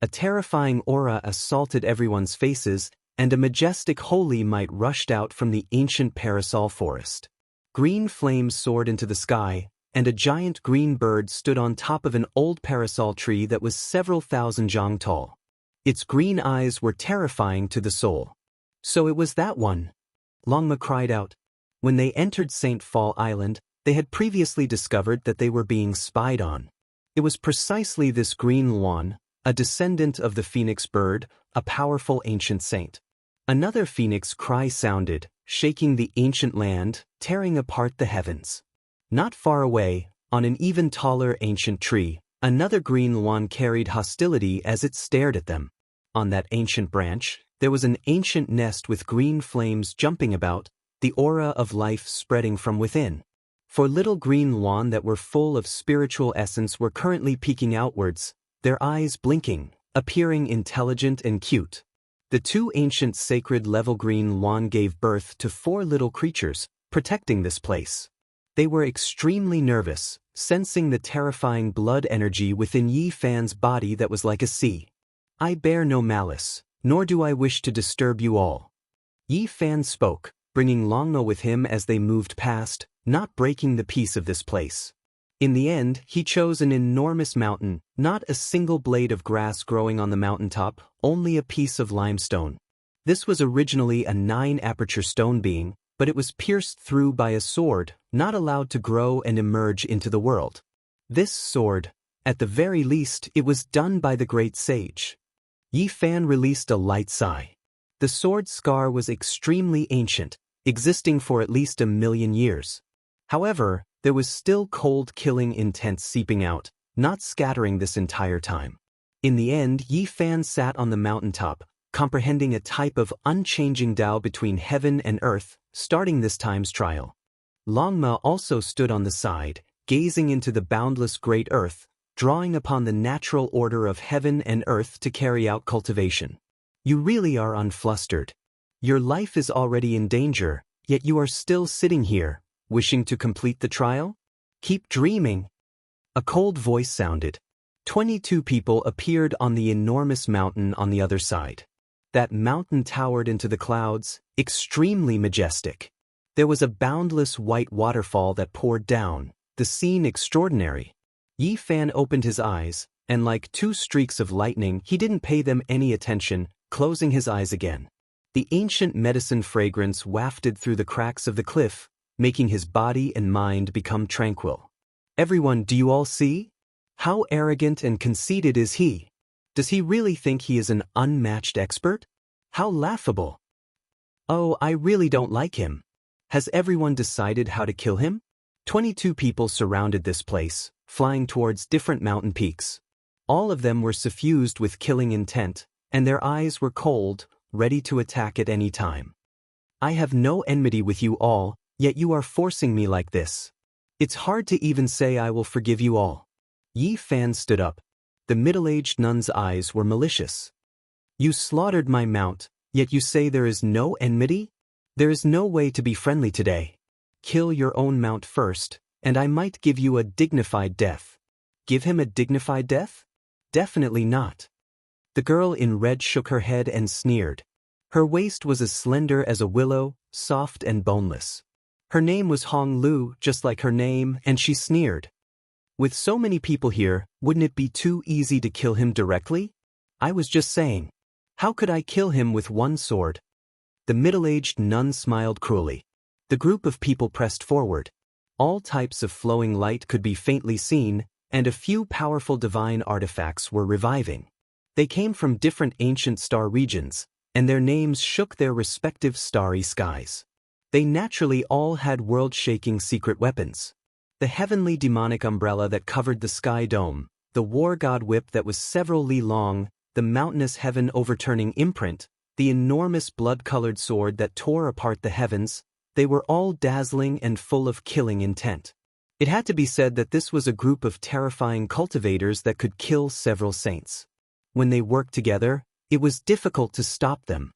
A terrifying aura assaulted everyone's faces, and a majestic holy might rushed out from the ancient parasol forest. Green flames soared into the sky, and a giant green bird stood on top of an old parasol tree that was several thousand zhang tall. Its green eyes were terrifying to the soul. "So it was that one," Longma cried out. When they entered St. Fall Island, they had previously discovered that they were being spied on. It was precisely this green Luan, a descendant of the phoenix bird, a powerful ancient saint. Another phoenix cry sounded, shaking the ancient land, tearing apart the heavens. Not far away, on an even taller ancient tree, another green Luan carried hostility as it stared at them. On that ancient branch, there was an ancient nest with green flames jumping about, the aura of life spreading from within. 4 little green Luan that were full of spiritual essence were currently peeking outwards, their eyes blinking, appearing intelligent and cute. The two ancient sacred level green lawn gave birth to 4 little creatures, protecting this place. They were extremely nervous, sensing the terrifying blood energy within Yi Fan's body that was like a sea. I bear no malice, nor do I wish to disturb you all. Yi Fan spoke, bringing Longmo with him as they moved past, not breaking the peace of this place. In the end, he chose an enormous mountain, not a single blade of grass growing on the mountaintop, only a piece of limestone. This was originally a 9-aperture stone being, but it was pierced through by a sword, not allowed to grow and emerge into the world. This sword, at the very least, it was done by the great sage. Yi Fan released a light sigh. The sword's scar was extremely ancient, existing for at least 1,000,000 years. However, there was still cold killing intent seeping out, not scattering this entire time. In the end, Yi Fan sat on the mountaintop, comprehending a type of unchanging Tao between heaven and earth, starting this time's trial. Longma also stood on the side, gazing into the boundless great earth, drawing upon the natural order of heaven and earth to carry out cultivation. You really are unflustered. Your life is already in danger, yet you are still sitting here, wishing to complete the trial? Keep dreaming. A cold voice sounded. 22 people appeared on the enormous mountain on the other side. That mountain towered into the clouds, extremely majestic. There was a boundless white waterfall that poured down, the scene extraordinary. Yi Fan opened his eyes, and like 2 streaks of lightning, he didn't pay them any attention, closing his eyes again. The ancient medicine fragrance wafted through the cracks of the cliff, making his body and mind become tranquil. Everyone, do you all see? How arrogant and conceited is he? Does he really think he is an unmatched expert? How laughable. Oh, I really don't like him. Has everyone decided how to kill him? 22 people surrounded this place, flying towards different mountain peaks. All of them were suffused with killing intent, and their eyes were cold, ready to attack at any time. I have no enmity with you all, yet you are forcing me like this. It's hard to even say I will forgive you all. Yi Fan stood up. The middle-aged nun's eyes were malicious. You slaughtered my mount, yet you say there is no enmity? There is no way to be friendly today. Kill your own mount first, and I might give you a dignified death. Give him a dignified death? Definitely not. The girl in red shook her head and sneered. Her waist was as slender as a willow, soft and boneless. Her name was Hong Lu, just like her name, and she sneered. With so many people here, wouldn't it be too easy to kill him directly? I was just saying. How could I kill him with one sword? The middle-aged nun smiled cruelly. The group of people pressed forward. All types of flowing light could be faintly seen, and a few powerful divine artifacts were reviving. They came from different ancient star regions, and their names shook their respective starry skies. They naturally all had world-shaking secret weapons. The heavenly demonic umbrella that covered the sky dome, the war god whip that was several li long, the mountainous heaven-overturning imprint, the enormous blood-colored sword that tore apart the heavens, they were all dazzling and full of killing intent. It had to be said that this was a group of terrifying cultivators that could kill several saints. When they worked together, it was difficult to stop them.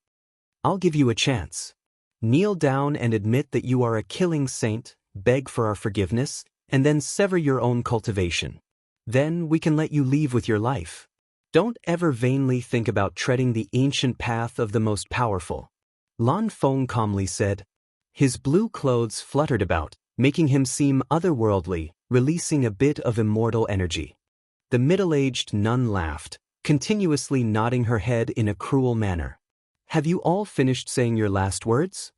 I'll give you a chance. Kneel down and admit that you are a killing saint, beg for our forgiveness, and then sever your own cultivation. Then we can let you leave with your life. Don't ever vainly think about treading the ancient path of the most powerful. Lan Feng calmly said. His blue clothes fluttered about, making him seem otherworldly, releasing a bit of immortal energy. The middle-aged nun laughed, continuously nodding her head in a cruel manner. Have you all finished saying your last words?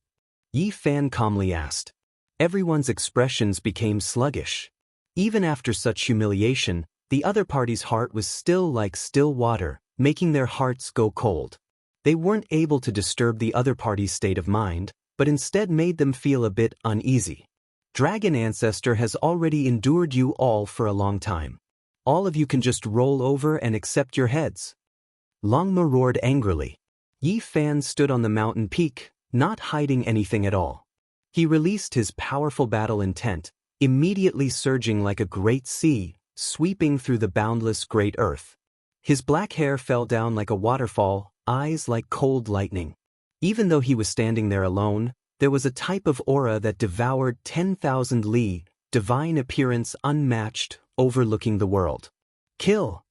Yi Fan calmly asked. Everyone's expressions became sluggish. Even after such humiliation, the other party's heart was still like still water, making their hearts go cold. They weren't able to disturb the other party's state of mind, but instead made them feel a bit uneasy. Dragon Ancestor has already endured you all for a long time. All of you can just roll over and accept your heads. Longma roared angrily. Yi Fan stood on the mountain peak, not hiding anything at all. He released his powerful battle intent, immediately surging like a great sea, sweeping through the boundless great earth. His black hair fell down like a waterfall, eyes like cold lightning. Even though he was standing there alone, there was a type of aura that devoured 10,000 li, divine appearance unmatched, overlooking the world. Kill!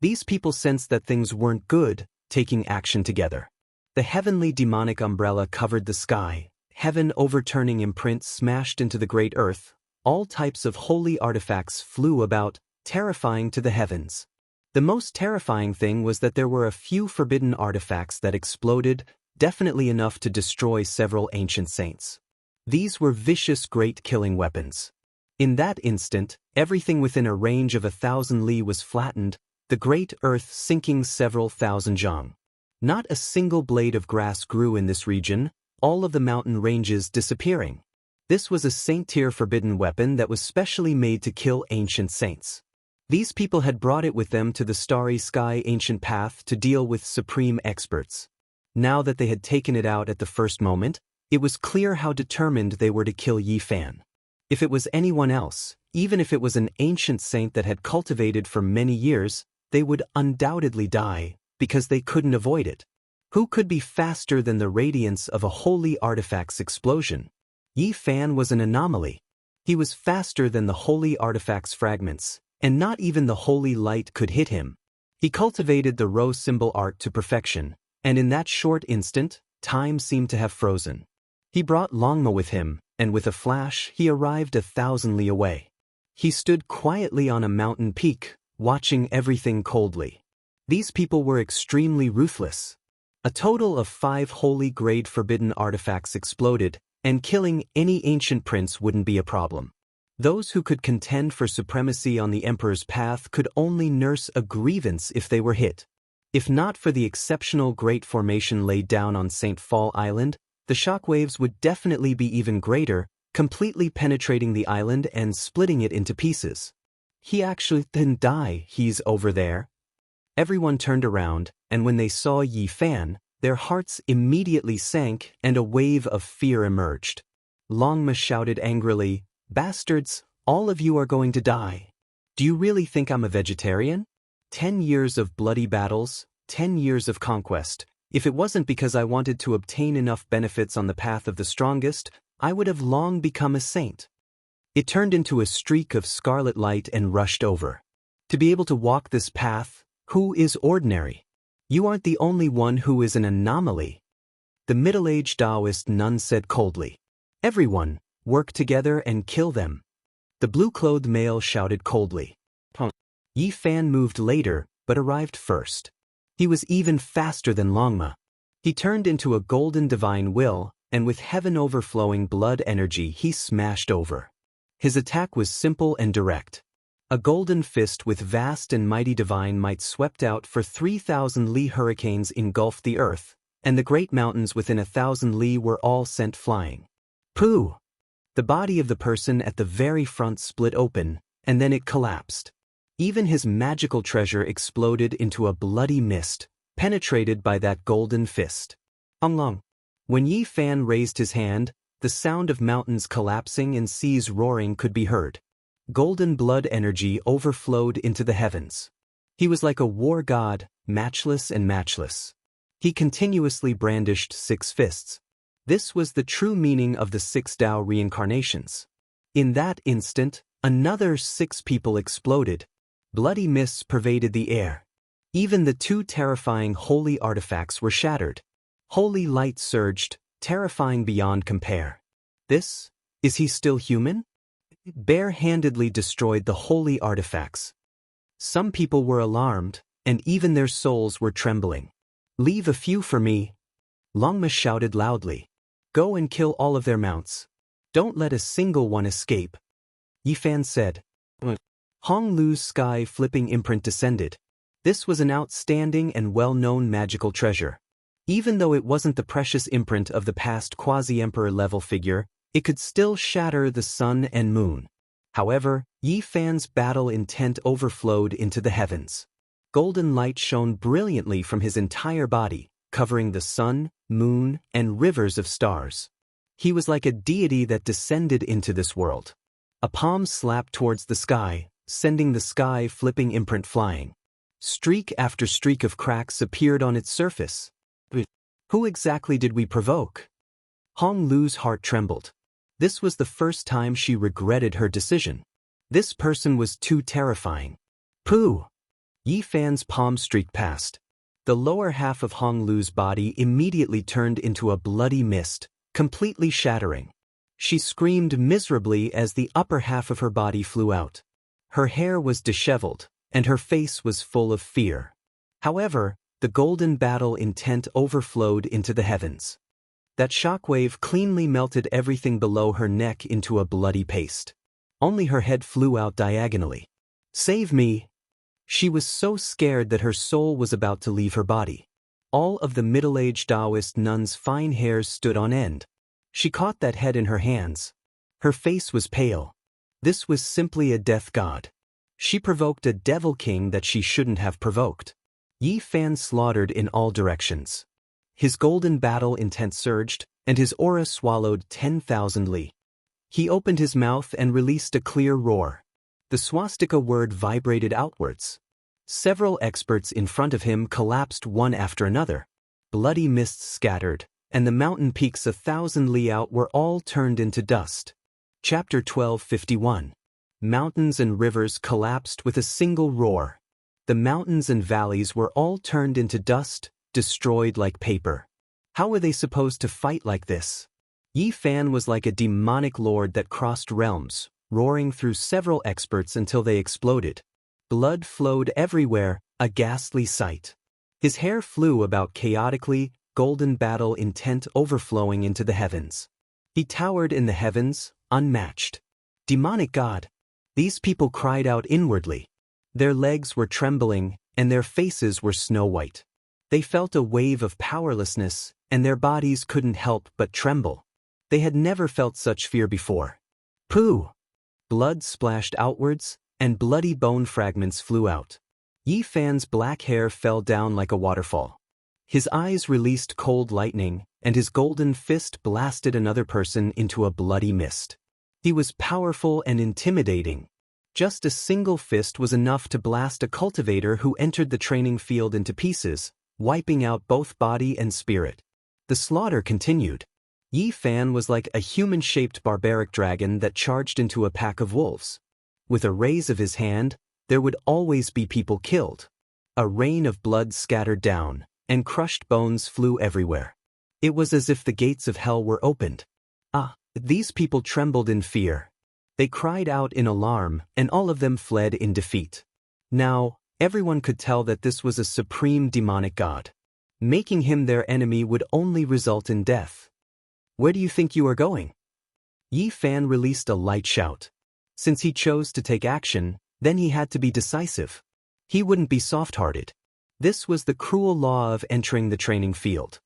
These people sensed that things weren't good, taking action together. The heavenly demonic umbrella covered the sky, heaven overturning imprints smashed into the great earth, all types of holy artifacts flew about, terrifying to the heavens. The most terrifying thing was that there were a few forbidden artifacts that exploded, definitely enough to destroy several ancient saints. These were vicious great killing weapons. In that instant, everything within a range of 1,000 li was flattened, the great earth sinking several thousand jianghu. Not a single blade of grass grew in this region, all of the mountain ranges disappearing. This was a saint-tier forbidden weapon that was specially made to kill ancient saints. These people had brought it with them to the starry sky ancient path to deal with supreme experts. Now that they had taken it out at the first moment, it was clear how determined they were to kill Yi Fan. If it was anyone else, even if it was an ancient saint that had cultivated for many years, they would undoubtedly die, because they couldn't avoid it. Who could be faster than the radiance of a holy artifact's explosion? Yi Fan was an anomaly. He was faster than the holy artifact's fragments, and not even the holy light could hit him. He cultivated the rose symbol art to perfection, and in that short instant, time seemed to have frozen. He brought Longma with him, and with a flash he arrived 1,000 li away. He stood quietly on a mountain peak, watching everything coldly. These people were extremely ruthless. A total of 5 holy-grade forbidden artifacts exploded, and killing any ancient prince wouldn't be a problem. Those who could contend for supremacy on the emperor's path could only nurse a grievance if they were hit. If not for the exceptional great formation laid down on St. Fall Island, the shockwaves would definitely be even greater, completely penetrating the island and splitting it into pieces. He actually didn't die, he's over there. Everyone turned around, and when they saw Yi Fan, their hearts immediately sank and a wave of fear emerged. Longma shouted angrily, "Bastards, all of you are going to die. Do you really think I'm a vegetarian? 10 years of bloody battles, 10 years of conquest. If it wasn't because I wanted to obtain enough benefits on the path of the strongest, I would have long become a saint." It turned into a streak of scarlet light and rushed over. To be able to walk this path, who is ordinary? You aren't the only one who is an anomaly. The middle-aged Taoist nun said coldly. Everyone, work together and kill them. The blue-clothed male shouted coldly. Yi Fan moved later, but arrived first. He was even faster than Longma. He turned into a golden divine will, and with heaven overflowing blood energy he smashed over. His attack was simple and direct. A golden fist with vast and mighty divine might swept out for 3,000 li hurricanes engulfed the earth, and the great mountains within 1,000 li were all sent flying. Pooh! The body of the person at the very front split open, and then it collapsed. Even his magical treasure exploded into a bloody mist, penetrated by that golden fist. Long. When Yi Fan raised his hand, the sound of mountains collapsing and seas roaring could be heard. Golden blood energy overflowed into the heavens. He was like a war god, matchless and matchless. He continuously brandished 6 fists. This was the true meaning of the 6 Tao reincarnations. In that instant, another 6 people exploded. Bloody mists pervaded the air. Even the 2 terrifying holy artifacts were shattered. Holy light surged, terrifying beyond compare. Is he still human? Bare-handedly destroyed the holy artifacts. Some people were alarmed, and even their souls were trembling. Leave a few for me. Longma shouted loudly. Go and kill all of their mounts. Don't let a single one escape. Yi Fan said. Hong Lu's sky flipping imprint descended. This was an outstanding and well-known magical treasure. Even though it wasn't the precious imprint of the past quasi-emperor level figure, it could still shatter the sun and moon. However, Yi Fan's battle intent overflowed into the heavens. Golden light shone brilliantly from his entire body, covering the sun, moon, and rivers of stars. He was like a deity that descended into this world. A palm slapped towards the sky, sending the sky flipping imprint flying. Streak after streak of cracks appeared on its surface. Who exactly did we provoke? Hong Lu's heart trembled. This was the first time she regretted her decision. This person was too terrifying. Pooh! Yi Fan's palm streaked past. The lower half of Hong Lu's body immediately turned into a bloody mist, completely shattering. She screamed miserably as the upper half of her body flew out. Her hair was disheveled, and her face was full of fear. However, the golden battle intent overflowed into the heavens. That shockwave cleanly melted everything below her neck into a bloody paste. Only her head flew out diagonally. Save me! She was so scared that her soul was about to leave her body. All of the middle-aged Taoist nun's fine hairs stood on end. She caught that head in her hands. Her face was pale. This was simply a death god. She provoked a devil king that she shouldn't have provoked. Yi Fan slaughtered in all directions. His golden battle intent surged, and his aura swallowed 10,000 li. He opened his mouth and released a clear roar. The swastika word vibrated outwards. Several experts in front of him collapsed one after another. Bloody mists scattered, and the mountain peaks 1,000 li out were all turned into dust. Chapter 12:51. Mountains and rivers collapsed with a single roar. The mountains and valleys were all turned into dust, destroyed like paper. How were they supposed to fight like this? Yi Fan was like a demonic lord that crossed realms, roaring through several experts until they exploded. Blood flowed everywhere, a ghastly sight. His hair flew about chaotically, golden battle intent overflowing into the heavens. He towered in the heavens, unmatched. Demonic god! These people cried out inwardly. Their legs were trembling, and their faces were snow-white. They felt a wave of powerlessness, and their bodies couldn't help but tremble. They had never felt such fear before. Pooh! Blood splashed outwards, and bloody bone fragments flew out. Yi Fan's black hair fell down like a waterfall. His eyes released cold lightning, and his golden fist blasted another person into a bloody mist. He was powerful and intimidating. Just a single fist was enough to blast a cultivator who entered the training field into pieces, wiping out both body and spirit. The slaughter continued. Yi Fan was like a human-shaped barbaric dragon that charged into a pack of wolves. With a raise of his hand, there would always be people killed. A rain of blood scattered down, and crushed bones flew everywhere. It was as if the gates of hell were opened. These people trembled in fear. They cried out in alarm, and all of them fled in defeat. Now, everyone could tell that this was a supreme demonic god. Making him their enemy would only result in death. Where do you think you are going? Yi Fan released a light shout. Since he chose to take action, then he had to be decisive. He wouldn't be soft-hearted. This was the cruel law of entering the training field.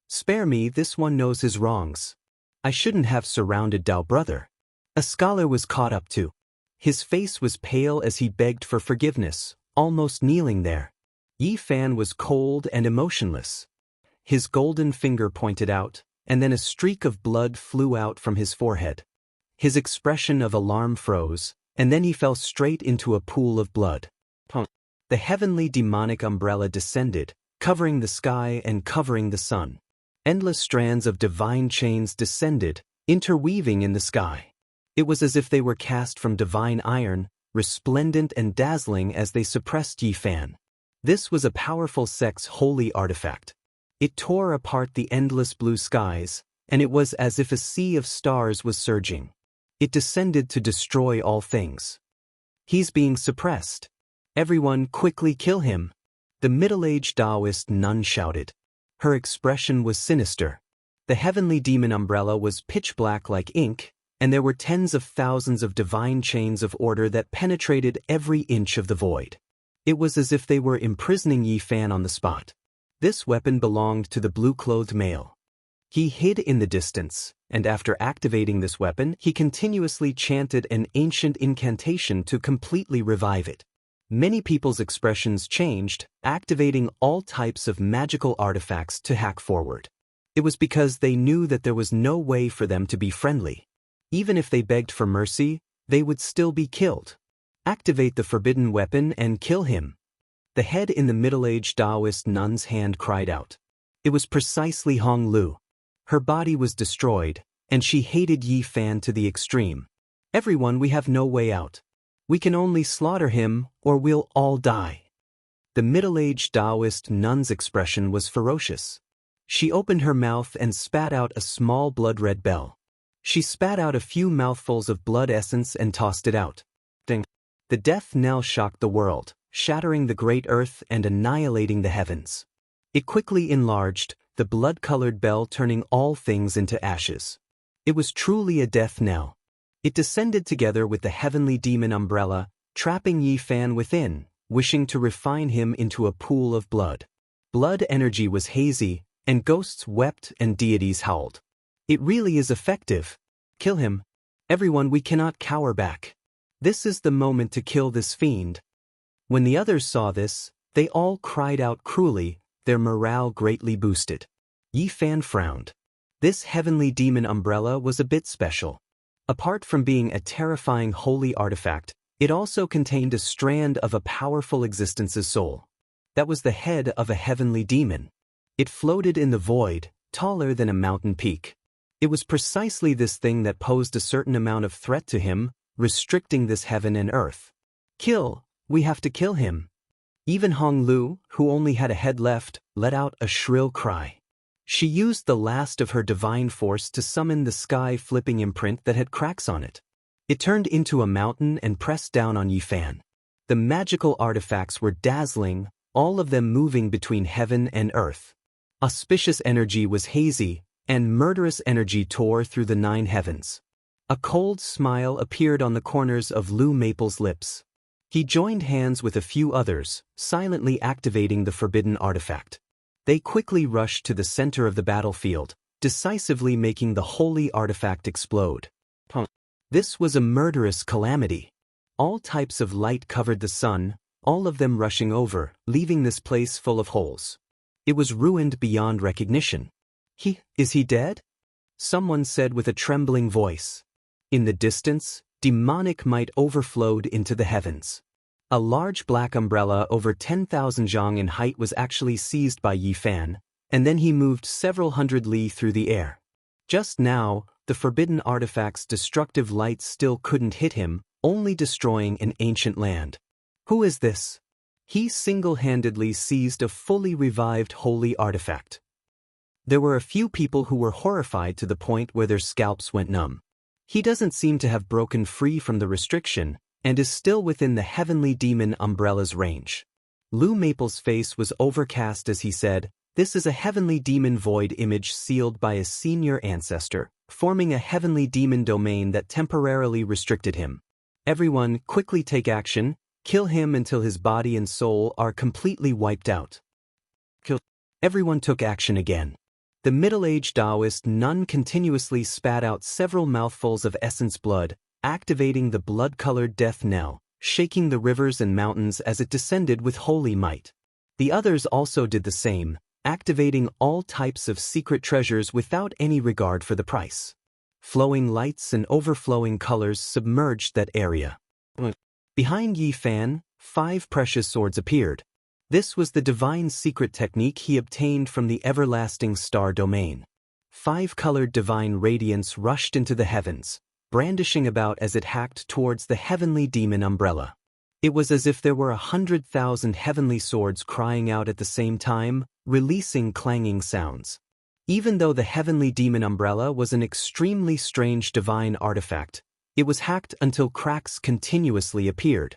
Spare me, this one knows his wrongs. I shouldn't have surrounded Dao brother. A scholar was caught up too. His face was pale as he begged for forgiveness, almost kneeling there. Yi Fan was cold and emotionless. His golden finger pointed out, and then a streak of blood flew out from his forehead. His expression of alarm froze, and then he fell straight into a pool of blood. The heavenly demonic umbrella descended, covering the sky and covering the sun. Endless strands of divine chains descended, interweaving in the sky. It was as if they were cast from divine iron, resplendent and dazzling as they suppressed Yi Fan. This was a powerful sect's holy artifact. It tore apart the endless blue skies, and it was as if a sea of stars was surging. It descended to destroy all things. He's being suppressed. Everyone quickly kill him. The middle-aged Taoist nun shouted. Her expression was sinister. The heavenly demon umbrella was pitch black like ink, and there were tens of thousands of divine chains of order that penetrated every inch of the void. It was as if they were imprisoning Yi Fan on the spot. This weapon belonged to the blue-clothed male. He hid in the distance, and after activating this weapon, he continuously chanted an ancient incantation to completely revive it. Many people's expressions changed, activating all types of magical artifacts to hack forward. It was because they knew that there was no way for them to be friendly. Even if they begged for mercy, they would still be killed. Activate the forbidden weapon and kill him. The head in the middle-aged Taoist nun's hand cried out. It was precisely Hong Lu. Her body was destroyed, and she hated Yi Fan to the extreme. Everyone, we have no way out. We can only slaughter him, or we'll all die. The middle-aged Taoist nun's expression was ferocious. She opened her mouth and spat out a small blood-red bell. She spat out a few mouthfuls of blood essence and tossed it out. Ding! The death knell shocked the world, shattering the great earth and annihilating the heavens. It quickly enlarged, the blood-colored bell turning all things into ashes. It was truly a death knell. It descended together with the heavenly demon umbrella, trapping Yi Fan within, wishing to refine him into a pool of blood. Blood energy was hazy, and ghosts wept and deities howled. It really is effective. Kill him. Everyone, we cannot cower back. This is the moment to kill this fiend. When the others saw this, they all cried out cruelly, their morale greatly boosted. Yi Fan frowned. This heavenly demon umbrella was a bit special. Apart from being a terrifying holy artifact, it also contained a strand of a powerful existence's soul. That was the head of a heavenly demon. It floated in the void, taller than a mountain peak. It was precisely this thing that posed a certain amount of threat to him, restricting this heaven and earth. Kill, we have to kill him. Even Hong Lu, who only had a head left, let out a shrill cry. She used the last of her divine force to summon the sky-flipping imprint that had cracks on it. It turned into a mountain and pressed down on Yi Fan. The magical artifacts were dazzling, all of them moving between heaven and earth. Auspicious energy was hazy, and murderous energy tore through the 9 heavens. A cold smile appeared on the corners of Lu Maple's lips. He joined hands with a few others, silently activating the forbidden artifact. They quickly rushed to the center of the battlefield, decisively making the holy artifact explode. This was a murderous calamity. All types of light covered the sun, all of them rushing over, leaving this place full of holes. It was ruined beyond recognition. Is he dead? Someone said with a trembling voice. In the distance, demonic might overflowed into the heavens. A large black umbrella over 10,000 zhang in height was actually seized by Yi Fan, and then he moved several hundred li through the air. Just now, the forbidden artifact's destructive light still couldn't hit him, only destroying an ancient land. Who is this? He single-handedly seized a fully revived holy artifact. There were a few people who were horrified to the point where their scalps went numb. He doesn't seem to have broken free from the restriction, and is still within the heavenly demon umbrella's range. Lu Maple's face was overcast as he said, "This is a heavenly demon void image sealed by a senior ancestor, forming a heavenly demon domain that temporarily restricted him. Everyone, quickly take action, kill him until his body and soul are completely wiped out." Kill. Everyone took action again. The middle-aged Taoist nun continuously spat out several mouthfuls of essence blood, activating the blood-colored death knell, shaking the rivers and mountains as it descended with holy might. The others also did the same, activating all types of secret treasures without any regard for the price. Flowing lights and overflowing colors submerged that area. Behind Yi Fan, 5 precious swords appeared. This was the divine secret technique he obtained from the everlasting star domain. 5-colored divine radiance rushed into the heavens, brandishing about as it hacked towards the heavenly demon umbrella. It was as if there were 100,000 heavenly swords crying out at the same time, releasing clanging sounds. Even though the heavenly demon umbrella was an extremely strange divine artifact, it was hacked until cracks continuously appeared.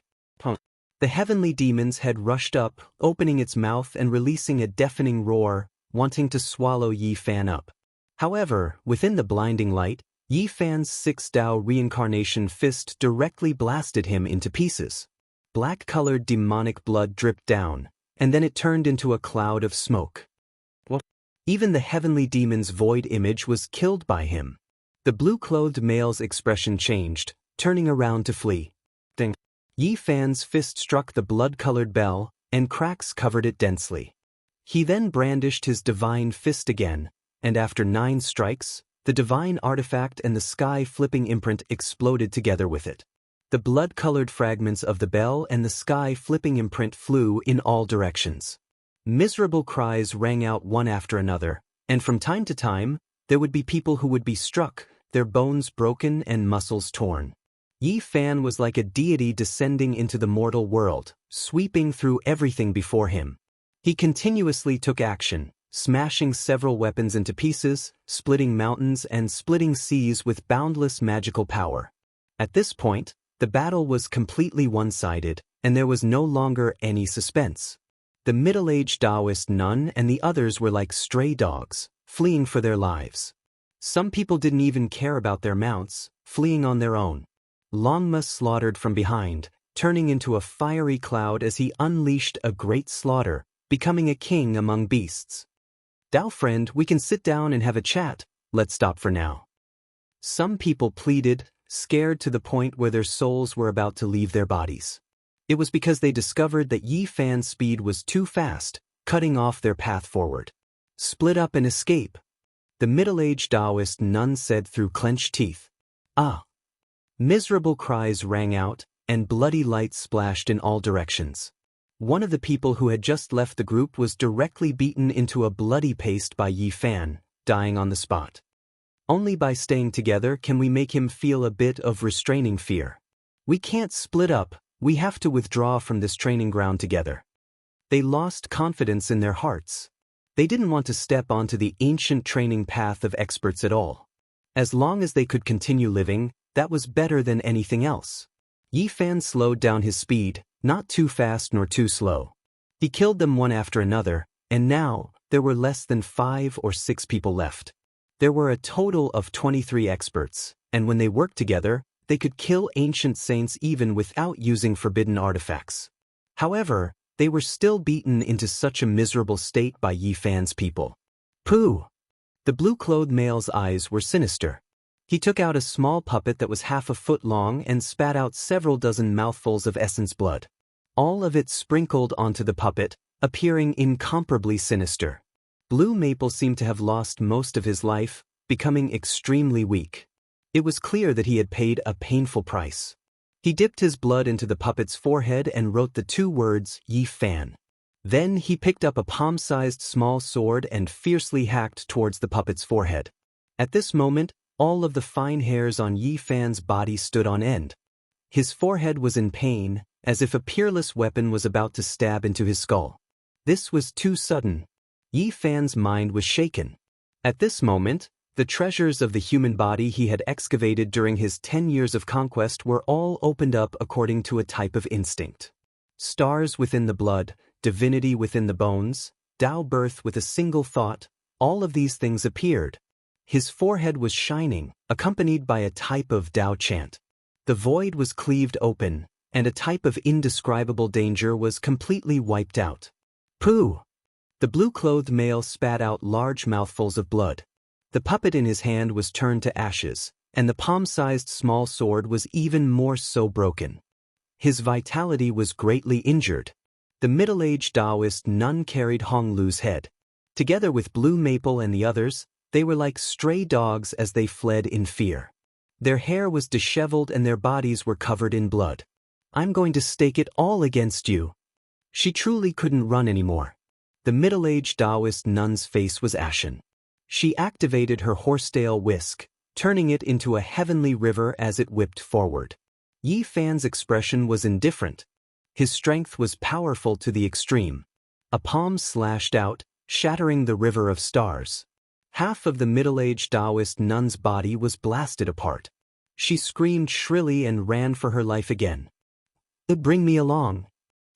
The heavenly demons had rushed up, opening its mouth and releasing a deafening roar, wanting to swallow Yi Fan up. However, within the blinding light, Yi Fan's 6-Dao reincarnation fist directly blasted him into pieces. Black-colored demonic blood dripped down, and then it turned into a cloud of smoke. Even the heavenly demon's void image was killed by him. The blue-clothed male's expression changed, turning around to flee. Ding. Yi Fan's fist struck the blood-colored bell, and cracks covered it densely. He then brandished his divine fist again, and after 9 strikes, the divine artifact and the sky-flipping imprint exploded together with it. The blood-colored fragments of the bell and the sky-flipping imprint flew in all directions. Miserable cries rang out one after another, and from time to time, there would be people who would be struck, their bones broken and muscles torn. Yi Fan was like a deity descending into the mortal world, sweeping through everything before him. He continuously took action, smashing several weapons into pieces, splitting mountains and splitting seas with boundless magical power. At this point, the battle was completely one-sided, and there was no longer any suspense. The middle-aged Taoist nun and the others were like stray dogs, fleeing for their lives. Some people didn't even care about their mounts, fleeing on their own. Longma slaughtered from behind, turning into a fiery cloud as he unleashed a great slaughter, becoming a king among beasts. "Dao friend, we can sit down and have a chat, let's stop for now." Some people pleaded, scared to the point where their souls were about to leave their bodies. It was because they discovered that Yi Fan's speed was too fast, cutting off their path forward. "Split up and escape," the middle-aged Taoist nun said through clenched teeth. "Ah!" Miserable cries rang out, and bloody light splashed in all directions. One of the people who had just left the group was directly beaten into a bloody paste by Yi Fan, dying on the spot. Only by staying together can we make him feel a bit of restraining fear. "We can't split up, we have to withdraw from this training ground together." They lost confidence in their hearts. They didn't want to step onto the ancient training path of experts at all. As long as they could continue living, that was better than anything else. Yi Fan slowed down his speed, not too fast nor too slow. He killed them one after another, and now, there were less than 5 or 6 people left. There were a total of 23 experts, and when they worked together, they could kill ancient saints even without using forbidden artifacts. However, they were still beaten into such a miserable state by Yi Fan's people. "Pooh!" The blue-clothed male's eyes were sinister. He took out a small puppet that was half a foot long and spat out several dozen mouthfuls of essence blood. All of it sprinkled onto the puppet, appearing incomparably sinister. Blue Maple seemed to have lost most of his life, becoming extremely weak. It was clear that he had paid a painful price. He dipped his blood into the puppet's forehead and wrote the 2 words, "Yi Fan." Then he picked up a palm-sized small sword and fiercely hacked towards the puppet's forehead. At this moment, all of the fine hairs on Yi Fan's body stood on end. His forehead was in pain, as if a peerless weapon was about to stab into his skull. This was too sudden. Yi Fan's mind was shaken. At this moment, the treasures of the human body he had excavated during his 10 years of conquest were all opened up according to a type of instinct. Stars within the blood, divinity within the bones, Tao birth with a single thought, all of these things appeared. His forehead was shining, accompanied by a type of Tao chant. The void was cleaved open, and a type of indescribable danger was completely wiped out. "Pooh!" The blue-clothed male spat out large mouthfuls of blood. The puppet in his hand was turned to ashes, and the palm-sized small sword was even more so broken. His vitality was greatly injured. The middle-aged Taoist nun carried Hong Lu's head. Together with Blue Maple and the others, they were like stray dogs as they fled in fear. Their hair was disheveled and their bodies were covered in blood. "I'm going to stake it all against you." She truly couldn't run anymore. The middle-aged Taoist nun's face was ashen. She activated her horsetail whisk, turning it into a heavenly river as it whipped forward. Yi Fan's expression was indifferent. His strength was powerful to the extreme. A palm slashed out, shattering the river of stars. Half of the middle-aged Taoist nun's body was blasted apart. She screamed shrilly and ran for her life again. "Bring me along."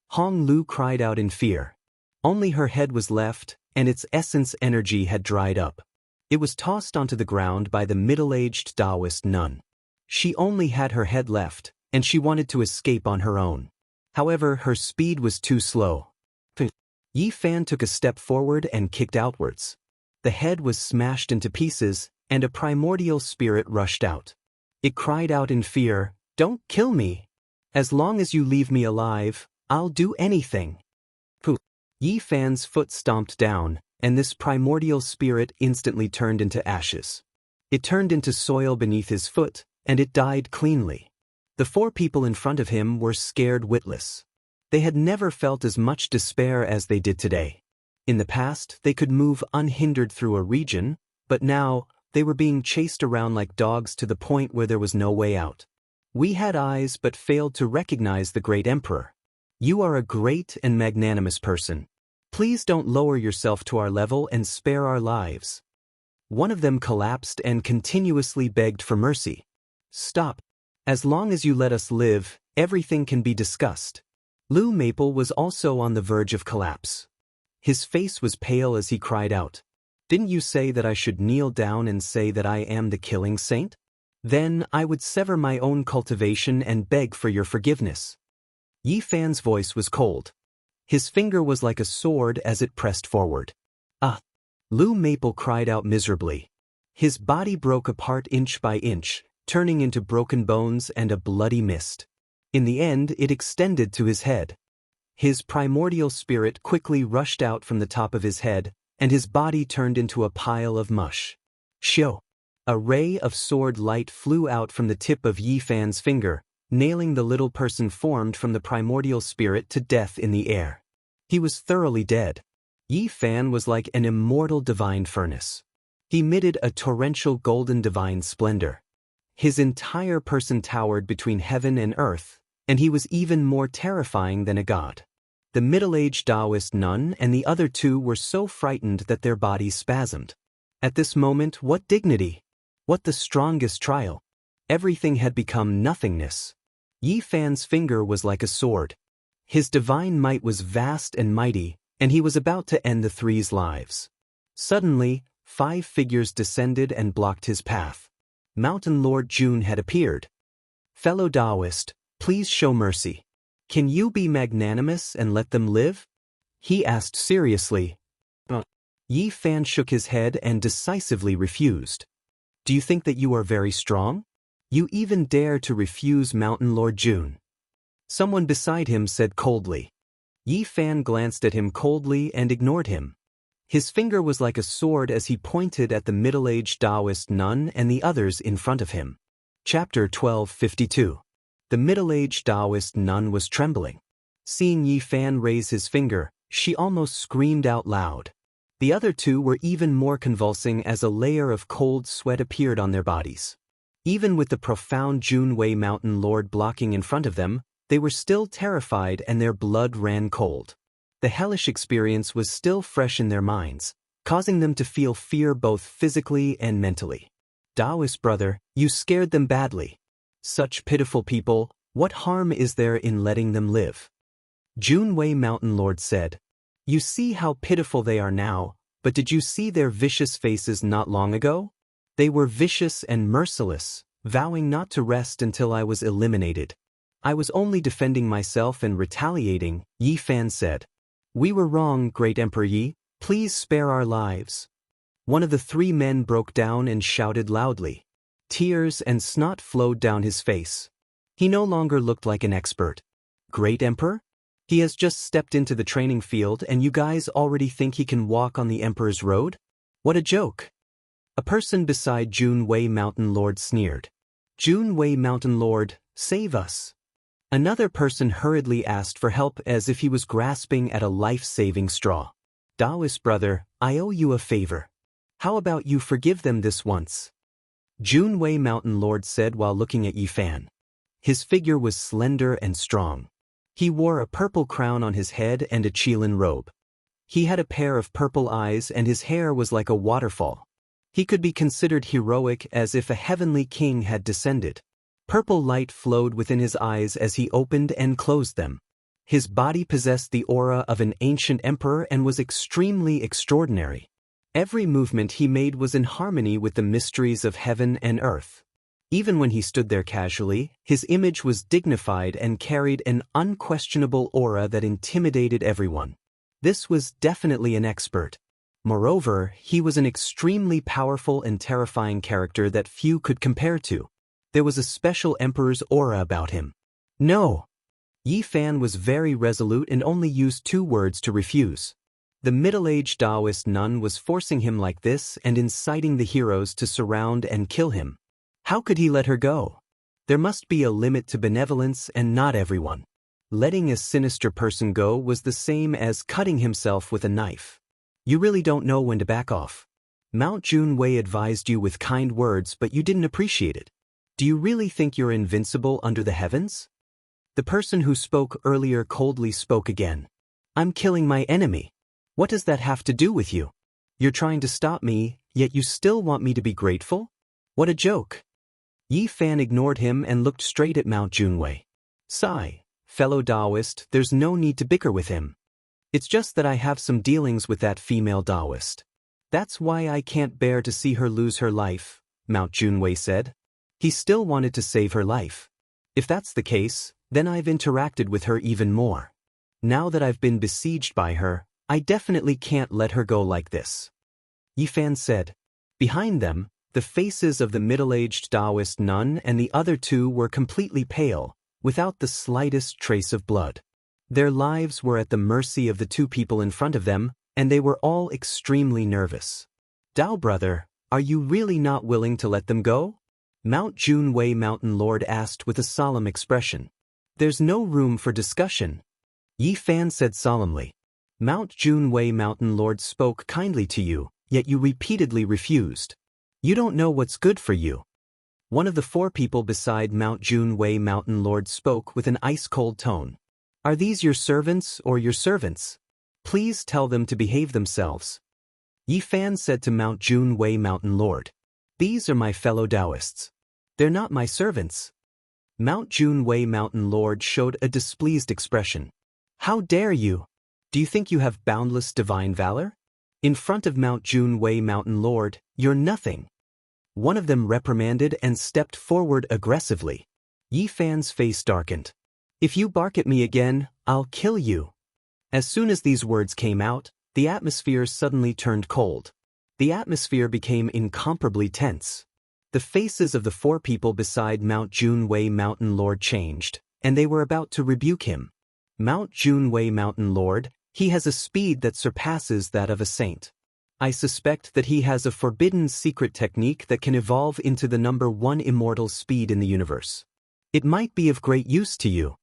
Hong Lu cried out in fear. Only her head was left, and its essence energy had dried up. It was tossed onto the ground by the middle-aged Taoist nun. She only had her head left, and she wanted to escape on her own. However, her speed was too slow. Yi Fan took a step forward and kicked outwards. The head was smashed into pieces, and a primordial spirit rushed out. It cried out in fear, "Don't kill me! As long as you leave me alive, I'll do anything." Yi Fan's foot stomped down, and this primordial spirit instantly turned into ashes. It turned into soil beneath his foot, and it died cleanly. The 4 people in front of him were scared witless. They had never felt as much despair as they did today. In the past, they could move unhindered through a region, but now, they were being chased around like dogs to the point where there was no way out. We had eyes but failed to recognize the great emperor. You are a great and magnanimous person. Please don't lower yourself to our level and spare our lives. One of them collapsed and continuously begged for mercy. Stop. As long as you let us live, everything can be discussed. Lu Maple was also on the verge of collapse. His face was pale as he cried out. Didn't you say that I should kneel down and say that I am the killing saint? Then I would sever my own cultivation and beg for your forgiveness. Yi Fan's voice was cold. His finger was like a sword as it pressed forward. Ah! Lu Maple cried out miserably. His body broke apart inch by inch, turning into broken bones and a bloody mist. In the end, it extended to his head. His primordial spirit quickly rushed out from the top of his head, and his body turned into a pile of mush. Shio! A ray of sword light flew out from the tip of Yi Fan's finger, nailing the little person formed from the primordial spirit to death in the air. He was thoroughly dead. Yi Fan was like an immortal divine furnace. He emitted a torrential golden divine splendor. His entire person towered between heaven and earth, and he was even more terrifying than a god. The middle-aged Taoist nun and the other two were so frightened that their bodies spasmed. At this moment, what dignity? What the strongest trial? Everything had become nothingness. Yi Fan's finger was like a sword. His divine might was vast and mighty, and he was about to end the three's lives. Suddenly, 5 figures descended and blocked his path. Mountain Lord Jun had appeared. Fellow Taoist, please show mercy. Can you be magnanimous and let them live? He asked seriously. Yi Fan shook his head and decisively refused. Do you think that you are very strong? You even dare to refuse Mountain Lord Jun? Someone beside him said coldly. Yi Fan glanced at him coldly and ignored him. His finger was like a sword as he pointed at the middle-aged Taoist nun and the others in front of him. Chapter 1252. The middle-aged Taoist nun was trembling. Seeing Yi Fan raise his finger, she almost screamed out loud. The other two were even more convulsing as a layer of cold sweat appeared on their bodies. Even with the profound Junwei Mountain Lord blocking in front of them, they were still terrified and their blood ran cold. The hellish experience was still fresh in their minds, causing them to feel fear both physically and mentally. Taoist brother, you scared them badly. Such pitiful people, what harm is there in letting them live? Junwei Mountain Lord said. You see how pitiful they are now, but did you see their vicious faces not long ago? They were vicious and merciless, vowing not to rest until I was eliminated. I was only defending myself and retaliating, Yi Fan said. We were wrong, Great Emperor Yi, please spare our lives. One of the 3 men broke down and shouted loudly. Tears and snot flowed down his face. He no longer looked like an expert. Great Emperor? He has just stepped into the training field and you guys already think he can walk on the Emperor's road? What a joke. A person beside Junwei Mountain Lord sneered. Junwei Mountain Lord, save us. Another person hurriedly asked for help as if he was grasping at a life-saving straw. Taoist brother, I owe you a favor. How about you forgive them this once? Junwei Mountain Lord said while looking at Yi Fan. His figure was slender and strong. He wore a purple crown on his head and a Qilin robe. He had a pair of purple eyes and his hair was like a waterfall. He could be considered heroic as if a heavenly king had descended. Purple light flowed within his eyes as he opened and closed them. His body possessed the aura of an ancient emperor and was extremely extraordinary. Every movement he made was in harmony with the mysteries of heaven and earth. Even when he stood there casually, his image was dignified and carried an unquestionable aura that intimidated everyone. This was definitely an expert. Moreover, he was an extremely powerful and terrifying character that few could compare to. There was a special emperor's aura about him. No! Yi Fan was very resolute and only used 2 words to refuse. The middle-aged Taoist nun was forcing him like this and inciting the heroes to surround and kill him. How could he let her go? There must be a limit to benevolence and not everyone. Letting a sinister person go was the same as cutting himself with a knife. You really don't know when to back off. Mount Junwei advised you with kind words, but you didn't appreciate it. Do you really think you're invincible under the heavens? The person who spoke earlier coldly spoke again. I'm killing my enemy. What does that have to do with you? You're trying to stop me, yet you still want me to be grateful? What a joke. Yi Fan ignored him and looked straight at Mount Junwei. Sigh, fellow Taoist, there's no need to bicker with him. It's just that I have some dealings with that female Taoist. That's why I can't bear to see her lose her life, Mount Junwei said. He still wanted to save her life. If that's the case, then I've interacted with her even more. Now that I've been besieged by her, I definitely can't let her go like this. Yi Fan said. Behind them, the faces of the middle-aged Taoist nun and the other two were completely pale, without the slightest trace of blood. Their lives were at the mercy of the two people in front of them, and they were all extremely nervous. Dao brother, are you really not willing to let them go? Mount Junwei Mountain Lord asked with a solemn expression. There's no room for discussion. Yi Fan said solemnly. Mount Junwei Mountain Lord spoke kindly to you, yet you repeatedly refused. You don't know what's good for you. One of the four people beside Mount Junwei Mountain Lord spoke with an ice-cold tone. Are these your servants or your servants? Please tell them to behave themselves. Yi Fan said to Mount Junwei Mountain Lord. These are my fellow Taoists. They're not my servants. Mount Junwei Mountain Lord showed a displeased expression. How dare you? Do you think you have boundless divine valor? In front of Mount Junwei Mountain Lord, you're nothing. One of them reprimanded and stepped forward aggressively. Yi Fan's face darkened. If you bark at me again, I'll kill you. As soon as these words came out, the atmosphere suddenly turned cold. The atmosphere became incomparably tense. The faces of the four people beside Mount Junwei Mountain Lord changed, and they were about to rebuke him. Mount Junwei Mountain Lord, he has a speed that surpasses that of a saint. I suspect that he has a forbidden secret technique that can evolve into the #1 immortal speed in the universe. It might be of great use to you.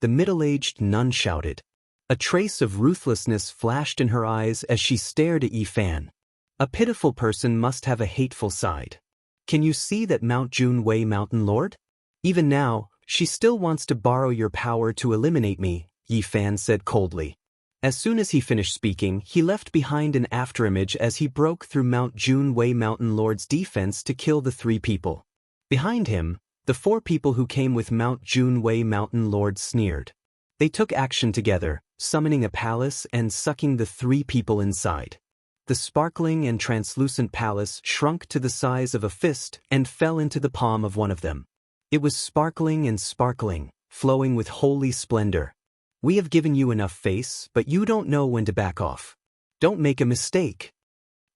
The middle-aged nun shouted. A trace of ruthlessness flashed in her eyes as she stared at Yi Fan. A pitiful person must have a hateful side. Can you see that Mount Junwei Mountain Lord? Even now, she still wants to borrow your power to eliminate me, Yi Fan said coldly. As soon as he finished speaking, he left behind an afterimage as he broke through Mount Junwei Mountain Lord's defense to kill the three people. Behind him, the four people who came with Mount Junwei Mountain Lord sneered. They took action together, summoning a palace and sucking the three people inside. The sparkling and translucent palace shrunk to the size of a fist and fell into the palm of one of them. It was sparkling and sparkling, flowing with holy splendor. We have given you enough face, but you don't know when to back off. Don't make a mistake.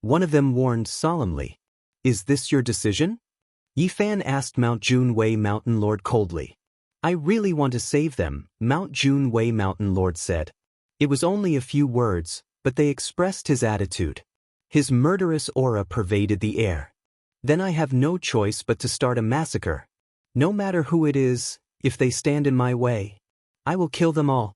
One of them warned solemnly. Is this your decision? Yi Fan asked Mount Junwei Mountain Lord coldly. I really want to save them, Mount Junwei Mountain Lord said. It was only a few words, but they expressed his attitude. His murderous aura pervaded the air. Then I have no choice but to start a massacre. No matter who it is, if they stand in my way, I will kill them all.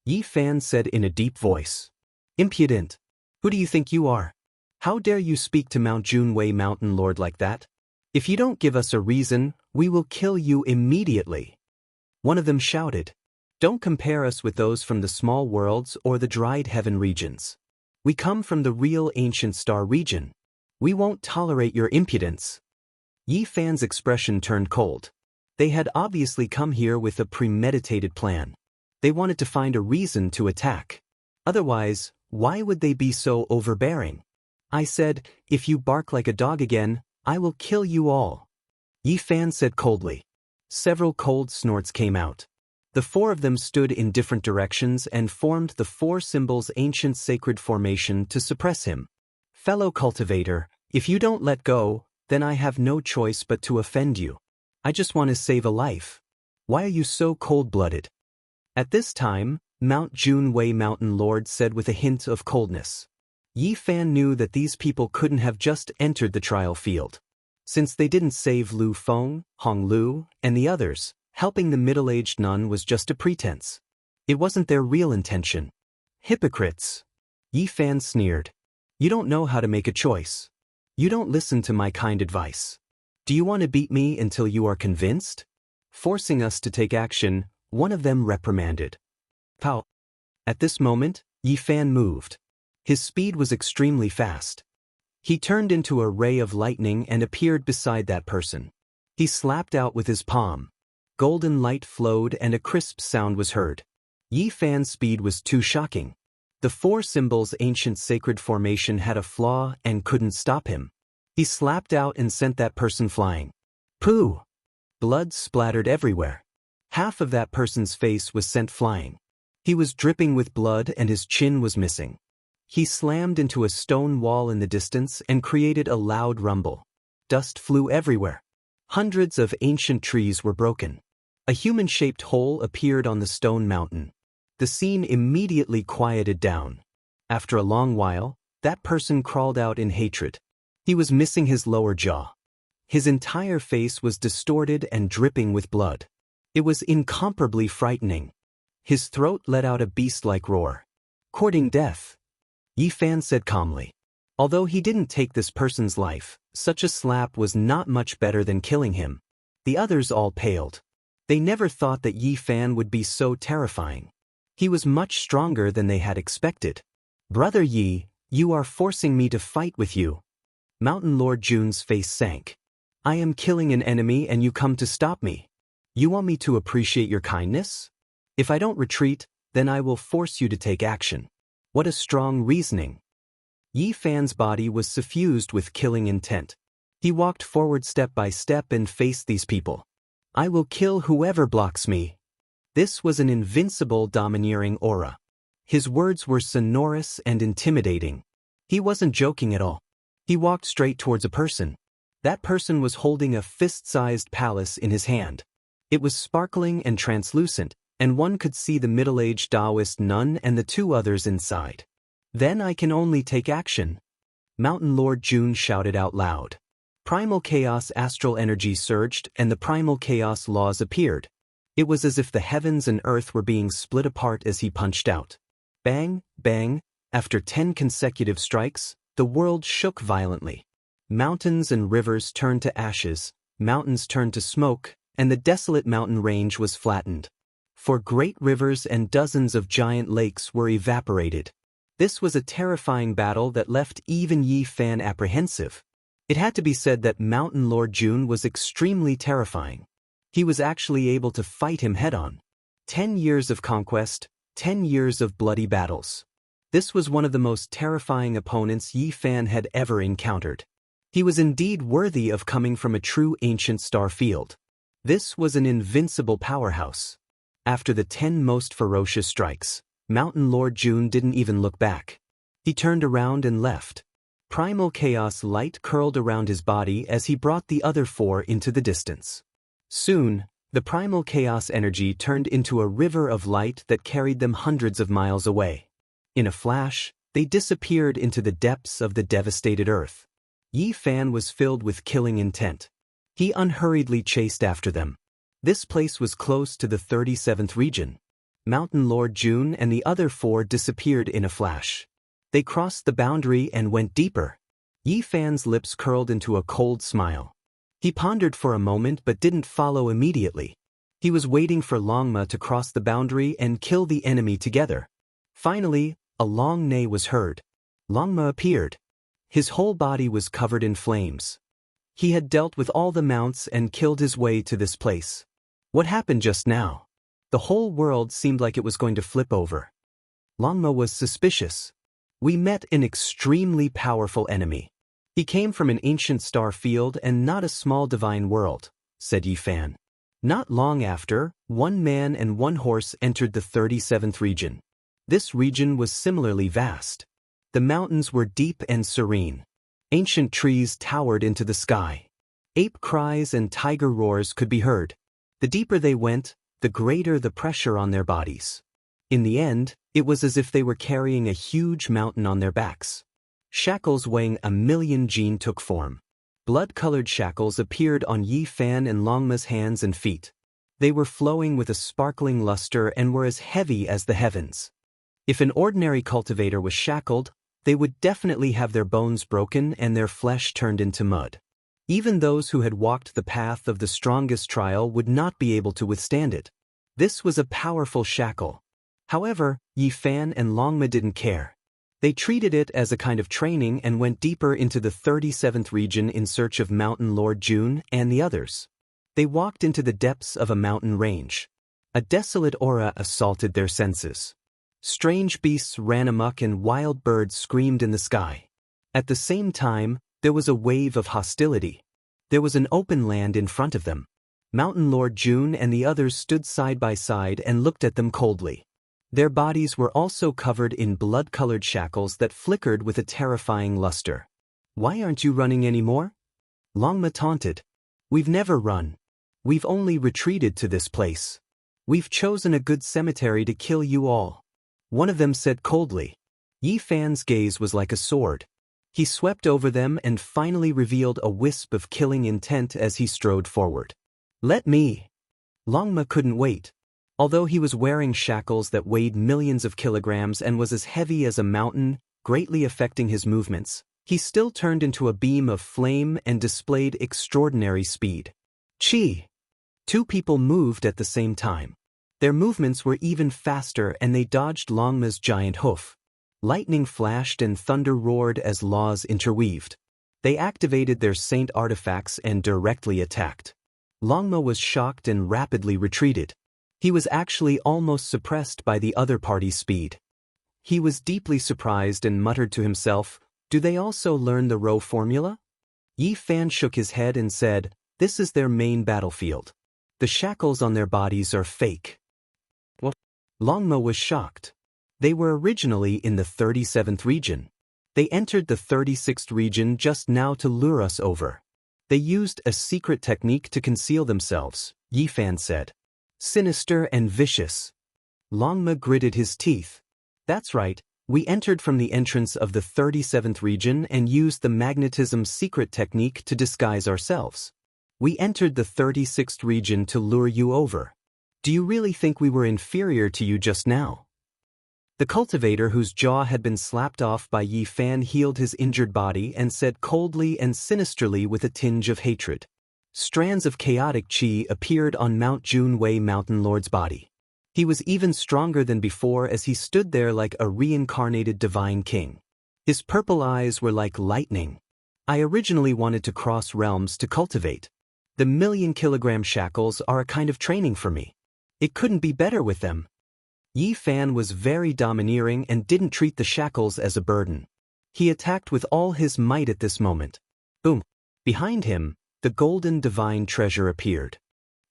Yi Fan said in a deep voice. Impudent. Who do you think you are? How dare you speak to Mount Junwei Mountain Lord like that? If you don't give us a reason, we will kill you immediately. One of them shouted. Don't compare us with those from the small worlds or the dried heaven regions. We come from the real ancient star region. We won't tolerate your impudence. Yi Fan's expression turned cold. They had obviously come here with a premeditated plan. They wanted to find a reason to attack. Otherwise, why would they be so overbearing? I said, if you bark like a dog again, I will kill you all. Yi Fan said coldly. Several cold snorts came out. The four of them stood in different directions and formed the four symbols ancient sacred formation to suppress him. Fellow cultivator, if you don't let go, then I have no choice but to offend you. I just want to save a life. Why are you so cold-blooded? At this time, Mount Junwei Mountain Lord said with a hint of coldness. Yi Fan knew that these people couldn't have just entered the trial field. Since they didn't save Lu Feng, Hong Lu, and the others, helping the middle-aged nun was just a pretense. It wasn't their real intention. Hypocrites. Yi Fan sneered. You don't know how to make a choice. You don't listen to my kind advice. Do you want to beat me until you are convinced? Forcing us to take action, one of them reprimanded. Pow! At this moment, Yi Fan moved. His speed was extremely fast. He turned into a ray of lightning and appeared beside that person. He slapped out with his palm. Golden light flowed and a crisp sound was heard. Yi Fan's speed was too shocking. The four symbols' ancient sacred formation had a flaw and couldn't stop him. He slapped out and sent that person flying. Pooh! Blood splattered everywhere. Half of that person's face was sent flying. He was dripping with blood and his chin was missing. He slammed into a stone wall in the distance and created a loud rumble. Dust flew everywhere. Hundreds of ancient trees were broken. A human-shaped hole appeared on the stone mountain. The scene immediately quieted down. After a long while, that person crawled out in hatred. He was missing his lower jaw. His entire face was distorted and dripping with blood. It was incomparably frightening. His throat let out a beast-like roar. Courting death. Yi Fan said calmly. Although he didn't take this person's life, such a slap was not much better than killing him. The others all paled. They never thought that Yi Fan would be so terrifying. He was much stronger than they had expected. Brother Yi, you are forcing me to fight with you. Mountain Lord Jun's face sank. I am killing an enemy and you come to stop me. You want me to appreciate your kindness? If I don't retreat, then I will force you to take action. What a strong reasoning. Yi Fan's body was suffused with killing intent. He walked forward step by step and faced these people. I will kill whoever blocks me. This was an invincible domineering aura. His words were sonorous and intimidating. He wasn't joking at all. He walked straight towards a person. That person was holding a fist-sized palace in his hand. It was sparkling and translucent, and one could see the middle-aged Taoist nun and the two others inside. Then I can only take action. Mountain Lord Jun shouted out loud. Primal chaos astral energy surged and the primal chaos laws appeared. It was as if the heavens and earth were being split apart as he punched out. Bang, bang, after 10 consecutive strikes, the world shook violently. Mountains and rivers turned to ashes, mountains turned to smoke, and the desolate mountain range was flattened. For great rivers and dozens of giant lakes were evaporated. This was a terrifying battle that left even Yi Fan apprehensive. It had to be said that Mountain Lord Jun was extremely terrifying. He was actually able to fight him head-on. 10 years of conquest, 10 years of bloody battles. This was one of the most terrifying opponents Yi Fan had ever encountered. He was indeed worthy of coming from a true ancient star field. This was an invincible powerhouse. After the 10 most ferocious strikes, Mountain Lord Jun didn't even look back. He turned around and left. Primal chaos light curled around his body as he brought the other 4 into the distance. Soon, the primal chaos energy turned into a river of light that carried them hundreds of miles away. In a flash, they disappeared into the depths of the devastated earth. Yi Fan was filled with killing intent. He unhurriedly chased after them. This place was close to the 37th region. Mountain Lord Jun and the other 4 disappeared in a flash. They crossed the boundary and went deeper. Yi Fan's lips curled into a cold smile. He pondered for a moment but didn't follow immediately. He was waiting for Longma to cross the boundary and kill the enemy together. Finally, a long neigh was heard. Longma appeared. His whole body was covered in flames. He had dealt with all the mounts and killed his way to this place. What happened just now? The whole world seemed like it was going to flip over. Longma was suspicious. We met an extremely powerful enemy. He came from an ancient star field and not a small divine world, said Yi Fan. Not long after, 1 man and 1 horse entered the 37th region. This region was similarly vast. The mountains were deep and serene. Ancient trees towered into the sky. Ape cries and tiger roars could be heard. The deeper they went, the greater the pressure on their bodies. In the end, it was as if they were carrying a huge mountain on their backs. Shackles weighing 1,000,000 jin took form. Blood-colored shackles appeared on Yi Fan and Longma's hands and feet. They were flowing with a sparkling luster and were as heavy as the heavens. If an ordinary cultivator was shackled, they would definitely have their bones broken and their flesh turned into mud. Even those who had walked the path of the strongest trial would not be able to withstand it. This was a powerful shackle. However, Yi Fan and Longma didn't care. They treated it as a kind of training and went deeper into the 37th region in search of Mountain Lord Jun and the others. They walked into the depths of a mountain range. A desolate aura assaulted their senses. Strange beasts ran amok and wild birds screamed in the sky. At the same time, there was a wave of hostility. There was an open land in front of them. Mountain Lord Jun and the others stood side by side and looked at them coldly. Their bodies were also covered in blood-colored shackles that flickered with a terrifying luster. "Why aren't you running anymore?" Longma taunted. "We've never run. We've only retreated to this place. We've chosen a good cemetery to kill you all," one of them said coldly. Yi Fan's gaze was like a sword. He swept over them and finally revealed a wisp of killing intent as he strode forward. "Let me." Longma couldn't wait. Although he was wearing shackles that weighed millions of kilograms and was as heavy as a mountain, greatly affecting his movements, he still turned into a beam of flame and displayed extraordinary speed. Chi! Two people moved at the same time. Their movements were even faster and they dodged Longma's giant hoof. Lightning flashed and thunder roared as laws interweaved. They activated their saint artifacts and directly attacked. Longma was shocked and rapidly retreated. He was actually almost suppressed by the other party's speed. He was deeply surprised and muttered to himself, "Do they also learn the row formula?" Yi Fan shook his head and said, "This is their main battlefield. The shackles on their bodies are fake." What? Longma was shocked. They were originally in the 37th region. They entered the 36th region just now to lure us over. They used a secret technique to conceal themselves, Yi Fan said. "Sinister and vicious." Longma gritted his teeth. "That's right, we entered from the entrance of the 37th region and used the magnetism secret technique to disguise ourselves. We entered the 36th region to lure you over. Do you really think we were inferior to you just now?" The cultivator whose jaw had been slapped off by Yi Fan healed his injured body and said coldly and sinisterly with a tinge of hatred. Strands of chaotic chi appeared on Mount Junwei Mountain Lord's body. He was even stronger than before as he stood there like a reincarnated divine king. His purple eyes were like lightning. "I originally wanted to cross realms to cultivate. The million-kilogram shackles are a kind of training for me. It couldn't be better with them." Yi Fan was very domineering and didn't treat the shackles as a burden. He attacked with all his might at this moment. Boom! Behind him, the golden divine treasure appeared.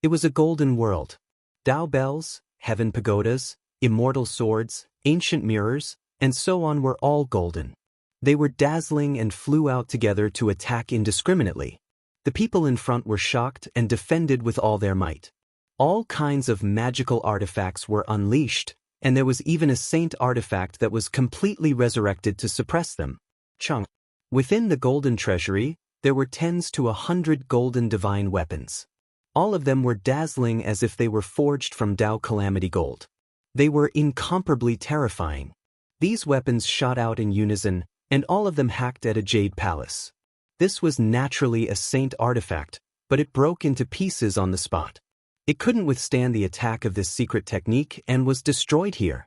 It was a golden world. Tao bells, heaven pagodas, immortal swords, ancient mirrors, and so on were all golden. They were dazzling and flew out together to attack indiscriminately. The people in front were shocked and defended with all their might. All kinds of magical artifacts were unleashed, and there was even a saint artifact that was completely resurrected to suppress them. Chung. Within the golden treasury, there were tens to 100 golden divine weapons. All of them were dazzling as if they were forged from Tao Calamity Gold. They were incomparably terrifying. These weapons shot out in unison, and all of them hacked at a jade palace. This was naturally a saint artifact, but it broke into pieces on the spot. It couldn't withstand the attack of this secret technique and was destroyed here.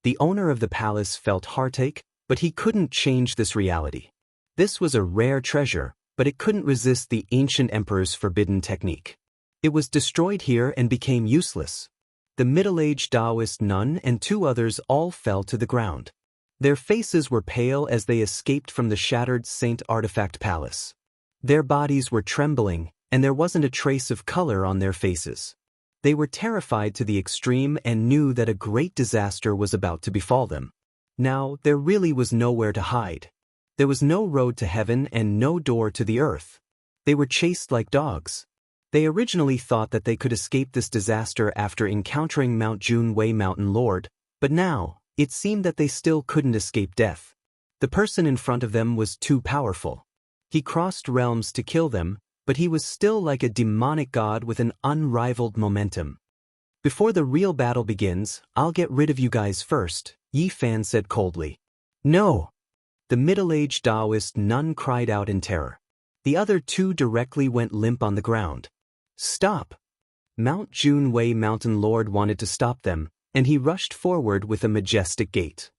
The owner of the palace felt heartache, but he couldn't change this reality. This was a rare treasure, but it couldn't resist the ancient emperor's forbidden technique. It was destroyed here and became useless. The middle-aged Taoist nun and two others all fell to the ground. Their faces were pale as they escaped from the shattered Saint Artifact Palace. Their bodies were trembling, and there wasn't a trace of color on their faces. They were terrified to the extreme and knew that a great disaster was about to befall them. Now, there really was nowhere to hide. There was no road to heaven and no door to the earth. They were chased like dogs. They originally thought that they could escape this disaster after encountering Mount Junwei Mountain Lord, but now, it seemed that they still couldn't escape death. The person in front of them was too powerful. He crossed realms to kill them, but he was still like a demonic god with an unrivaled momentum. "Before the real battle begins, I'll get rid of you guys first," Yi Fan said coldly. No! The middle-aged Taoist nun cried out in terror. The other two directly went limp on the ground. Stop! Mount Junwei Mountain Lord wanted to stop them, and he rushed forward with a majestic gait.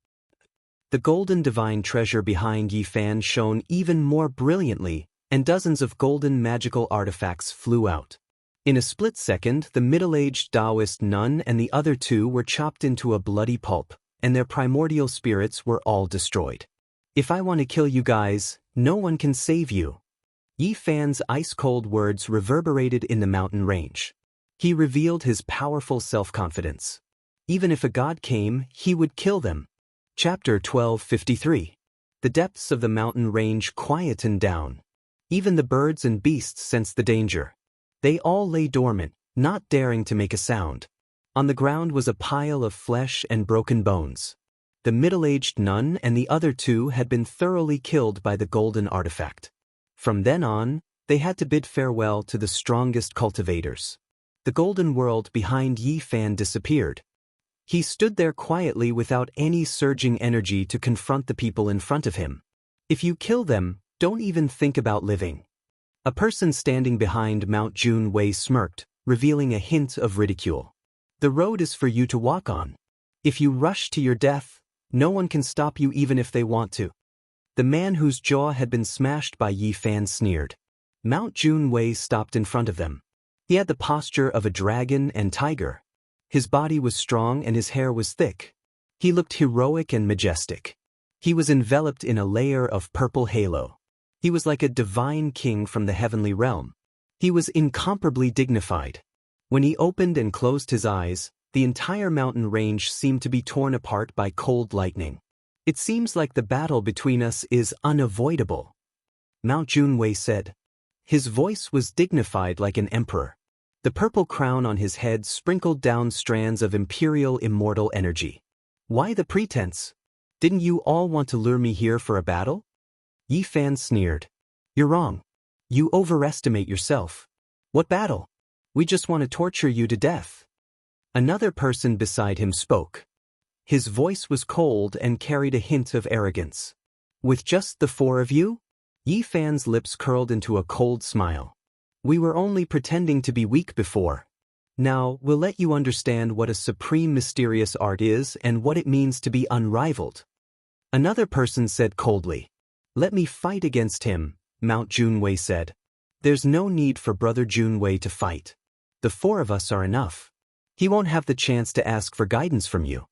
The golden divine treasure behind Yi Fan shone even more brilliantly, and dozens of golden magical artifacts flew out. In a split second, the middle-aged Taoist nun and the other two were chopped into a bloody pulp, and their primordial spirits were all destroyed. If I want to kill you guys, no one can save you. Yi Fan's ice-cold words reverberated in the mountain range. He revealed his powerful self-confidence. Even if a god came, he would kill them. Chapter 1253. The depths of the mountain range quietened down. Even the birds and beasts sensed the danger. They all lay dormant, not daring to make a sound. On the ground was a pile of flesh and broken bones. The middle-aged nun and the other two had been thoroughly killed by the golden artifact. From then on, they had to bid farewell to the strongest cultivators. The golden world behind Yi Fan disappeared. He stood there quietly without any surging energy to confront the people in front of him. If you kill them, don't even think about living. A person standing behind Mount Junwei smirked, revealing a hint of ridicule. The road is for you to walk on. If you rush to your death, no one can stop you even if they want to. The man whose jaw had been smashed by Yi Fan sneered. Mount Junwei stopped in front of them. He had the posture of a dragon and tiger. His body was strong and his hair was thick. He looked heroic and majestic. He was enveloped in a layer of purple halo. He was like a divine king from the heavenly realm. He was incomparably dignified. When he opened and closed his eyes, the entire mountain range seemed to be torn apart by cold lightning. It seems like the battle between us is unavoidable, Mount Junwei said. His voice was dignified like an emperor. The purple crown on his head sprinkled down strands of imperial immortal energy. Why the pretense? Didn't you all want to lure me here for a battle? Yi Fan sneered. You're wrong. You overestimate yourself. What battle? We just want to torture you to death. Another person beside him spoke. His voice was cold and carried a hint of arrogance. With just the four of you? Yi Fan's lips curled into a cold smile. We were only pretending to be weak before. Now, we'll let you understand what a supreme mysterious art is and what it means to be unrivaled. Another person said coldly. Let me fight against him, Mount Junwei said. There's no need for Brother Junwei to fight. The four of us are enough. He won't have the chance to ask for guidance from you.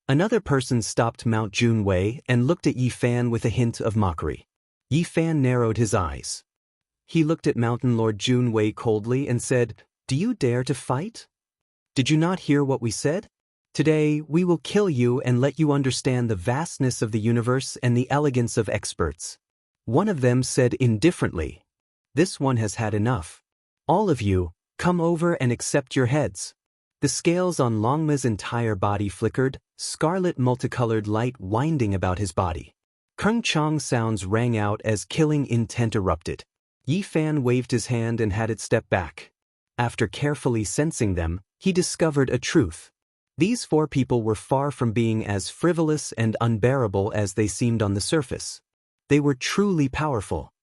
Another person stopped Mount Junwei and looked at Yi Fan with a hint of mockery. Yi Fan narrowed his eyes. He looked at Mountain Lord Junwei coldly and said, Do you dare to fight? Did you not hear what we said? Today, we will kill you and let you understand the vastness of the universe and the elegance of experts. One of them said indifferently, This one has had enough. All of you, come over and accept your heads. The scales on Longma's entire body flickered, scarlet multicolored light winding about his body. Kung Chong sounds rang out as killing intent erupted. Yi Fan waved his hand and had it step back. After carefully sensing them, he discovered a truth. These four people were far from being as frivolous and unbearable as they seemed on the surface. They were truly powerful.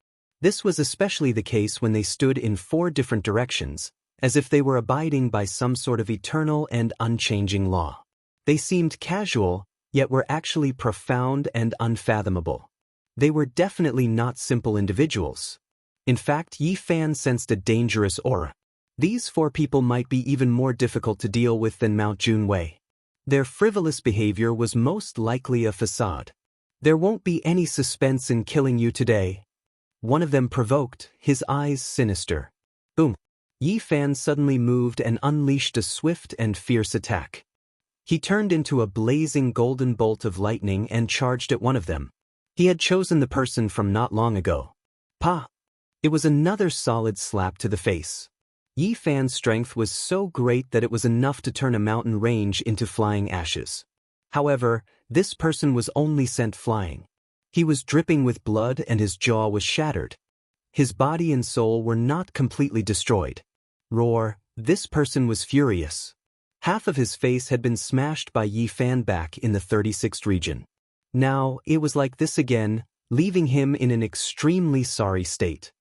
This was especially the case when they stood in four different directions, as if they were abiding by some sort of eternal and unchanging law. They seemed casual, yet were actually profound and unfathomable. They were definitely not simple individuals. In fact, Yi Fan sensed a dangerous aura. These four people might be even more difficult to deal with than Mount Junwei. Their frivolous behavior was most likely a facade. There won't be any suspense in killing you today. One of them provoked, his eyes sinister. Boom! Yi Fan suddenly moved and unleashed a swift and fierce attack. He turned into a blazing golden bolt of lightning and charged at one of them. He had chosen the person from not long ago. Pa! It was another solid slap to the face. Yi Fan's strength was so great that it was enough to turn a mountain range into flying ashes. However, this person was only sent flying. He was dripping with blood and his jaw was shattered. His body and soul were not completely destroyed. Roar, this person was furious. Half of his face had been smashed by Yi Fan back in the 36th region. Now, it was like this again, leaving him in an extremely sorry state.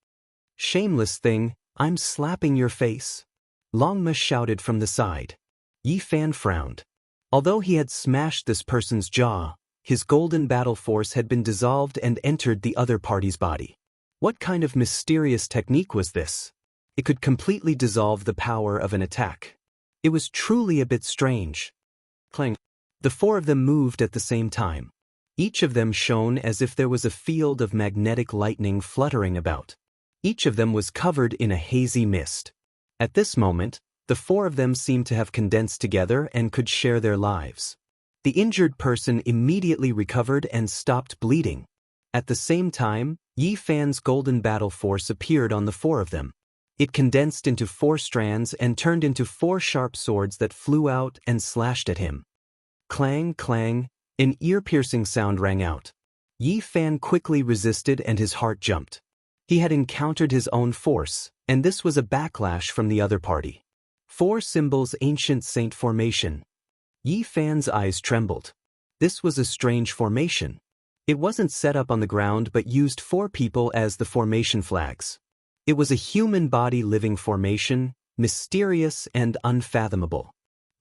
"Shameless thing, I'm slapping your face," Longma shouted from the side. Yi Fan frowned. Although he had smashed this person's jaw, his golden battle force had been dissolved and entered the other party's body. What kind of mysterious technique was this? It could completely dissolve the power of an attack. It was truly a bit strange. Clang. The four of them moved at the same time. Each of them shone as if there was a field of magnetic lightning fluttering about. Each of them was covered in a hazy mist. At this moment, the four of them seemed to have condensed together and could share their lives. The injured person immediately recovered and stopped bleeding. At the same time, Yi Fan's golden battle force appeared on the four of them. It condensed into 4 strands and turned into 4 sharp swords that flew out and slashed at him. Clang, clang, an ear-piercing sound rang out. Yi Fan quickly resisted and his heart jumped. He had encountered his own force, and this was a backlash from the other party. 4 symbols ancient saint formation. Yi Fan's eyes trembled. This was a strange formation. It wasn't set up on the ground but used 4 people as the formation flags. It was a human body living formation, mysterious and unfathomable.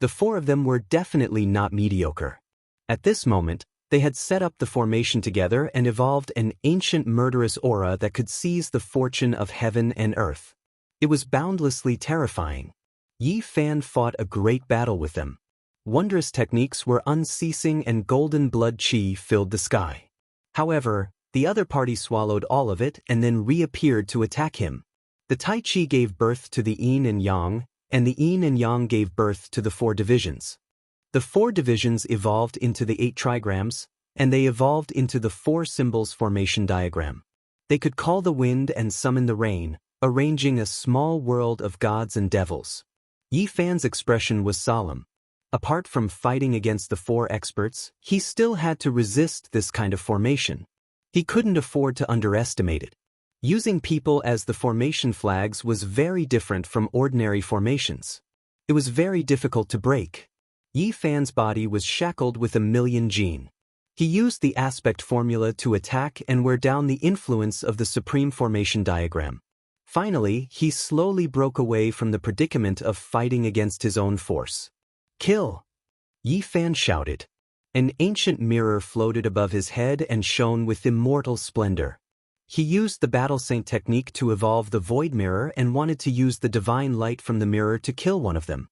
The 4 of them were definitely not mediocre. At this moment, they had set up the formation together and evolved an ancient murderous aura that could seize the fortune of heaven and earth. It was boundlessly terrifying. Yi Fan fought a great battle with them. Wondrous techniques were unceasing and golden blood qi filled the sky. However, the other party swallowed all of it and then reappeared to attack him. The Tai Chi gave birth to the Yin and Yang, and the Yin and Yang gave birth to the 4 divisions. The 4 divisions evolved into the 8 trigrams, and they evolved into the 4 symbols formation diagram. They could call the wind and summon the rain, arranging a small world of gods and devils. Yi Fan's expression was solemn. Apart from fighting against the 4 experts, he still had to resist this kind of formation. He couldn't afford to underestimate it. Using people as the formation flags was very different from ordinary formations. It was very difficult to break. Yi Fan's body was shackled with 1,000,000 gene. He used the aspect formula to attack and wear down the influence of the supreme formation diagram. Finally, he slowly broke away from the predicament of fighting against his own force. "Kill!" Yi Fan shouted. An ancient mirror floated above his head and shone with immortal splendor. He used the Battle Saint technique to evolve the Void Mirror and wanted to use the divine light from the mirror to kill one of them.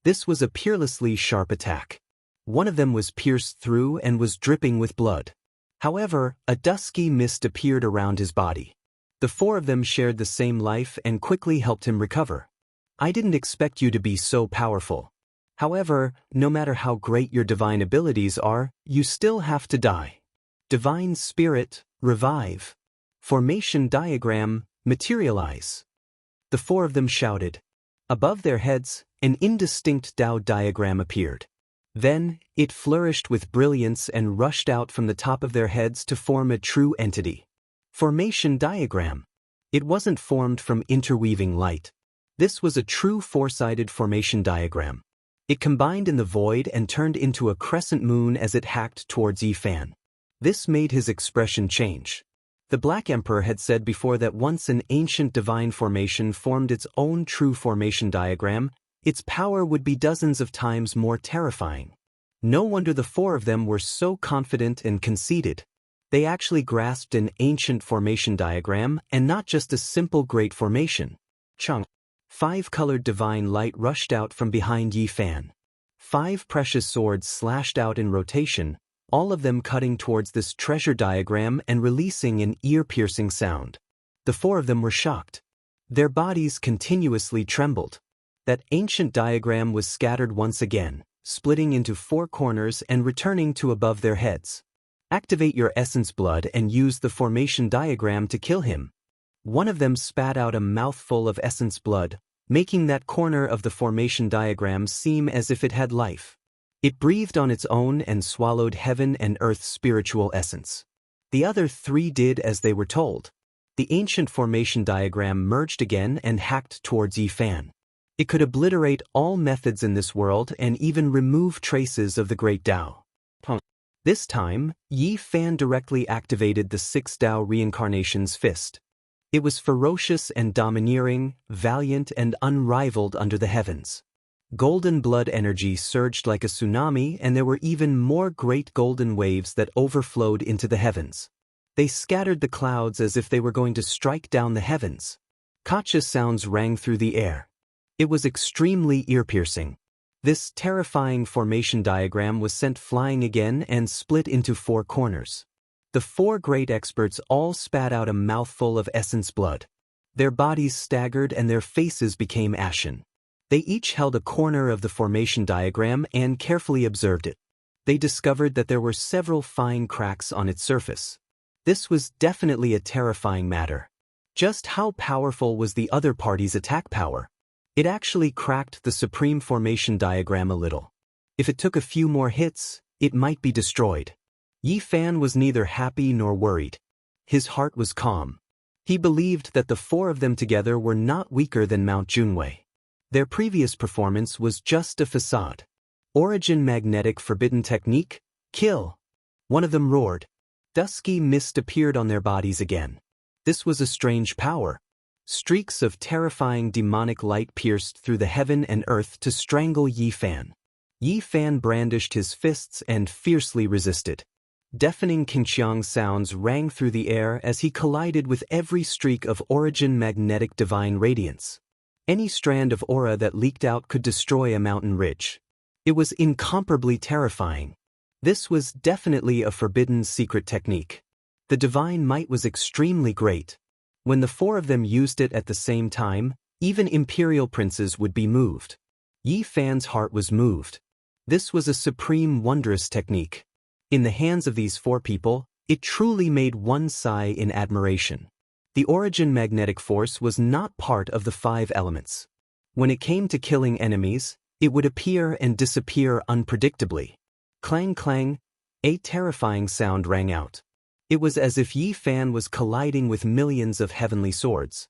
This was a peerlessly sharp attack. One of them was pierced through and was dripping with blood. However, a dusky mist appeared around his body. The 4 of them shared the same life and quickly helped him recover. "I didn't expect you to be so powerful. However, no matter how great your divine abilities are, you still have to die. Divine Spirit, revive. Formation diagram, materialize." The 4 of them shouted. Above their heads, an indistinct Tao diagram appeared. Then, it flourished with brilliance and rushed out from the top of their heads to form a true entity. Formation diagram. It wasn't formed from interweaving light. This was a true 4-sided formation diagram. It combined in the void and turned into a crescent moon as it hacked towards Yi Fan. This made his expression change. The Black Emperor had said before that once an ancient divine formation formed its own true formation diagram, its power would be dozens of times more terrifying. No wonder the 4 of them were so confident and conceited. They actually grasped an ancient formation diagram and not just a simple great formation. Chung. 5-colored divine light rushed out from behind Yi Fan. 5 precious swords slashed out in rotation, all of them cutting towards this treasure diagram and releasing an ear-piercing sound. The 4 of them were shocked. Their bodies continuously trembled. That ancient diagram was scattered once again, splitting into 4 corners and returning to above their heads. "Activate your essence blood and use the formation diagram to kill him." One of them spat out a mouthful of essence blood, making that corner of the formation diagram seem as if it had life. It breathed on its own and swallowed heaven and earth's spiritual essence. The other 3 did as they were told. The ancient formation diagram merged again and hacked towards Yi Fan. It could obliterate all methods in this world and even remove traces of the great Tao. This time, Yi Fan directly activated the Six Dao Reincarnation's fist. It was ferocious and domineering, valiant and unrivaled under the heavens. Golden blood energy surged like a tsunami, and there were even more great golden waves that overflowed into the heavens. They scattered the clouds as if they were going to strike down the heavens. Gotcha sounds rang through the air. It was extremely ear-piercing. This terrifying formation diagram was sent flying again and split into 4 corners. The 4 great experts all spat out a mouthful of essence blood. Their bodies staggered and their faces became ashen. They each held a corner of the formation diagram and carefully observed it. They discovered that there were several fine cracks on its surface. This was definitely a terrifying matter. Just how powerful was the other party's attack power? It actually cracked the supreme formation diagram a little. If it took a few more hits, it might be destroyed. Yi Fan was neither happy nor worried. His heart was calm. He believed that the 4 of them together were not weaker than Mount Junwei. Their previous performance was just a facade. Origin magnetic forbidden technique? Kill! One of them roared. Dusky mist appeared on their bodies again. This was a strange power. Streaks of terrifying demonic light pierced through the heaven and earth to strangle Yi Fan. Yi Fan brandished his fists and fiercely resisted. Deafening Qingqiang sounds rang through the air as he collided with every streak of origin magnetic divine radiance. Any strand of aura that leaked out could destroy a mountain ridge. It was incomparably terrifying. This was definitely a forbidden secret technique. The divine might was extremely great. When the 4 of them used it at the same time, even imperial princes would be moved. Yi Fan's heart was moved. This was a supreme wondrous technique. In the hands of these 4 people, it truly made one sigh in admiration. The origin magnetic force was not part of the 5 elements. When it came to killing enemies, it would appear and disappear unpredictably. Clang clang, a terrifying sound rang out. It was as if Yi Fan was colliding with millions of heavenly swords.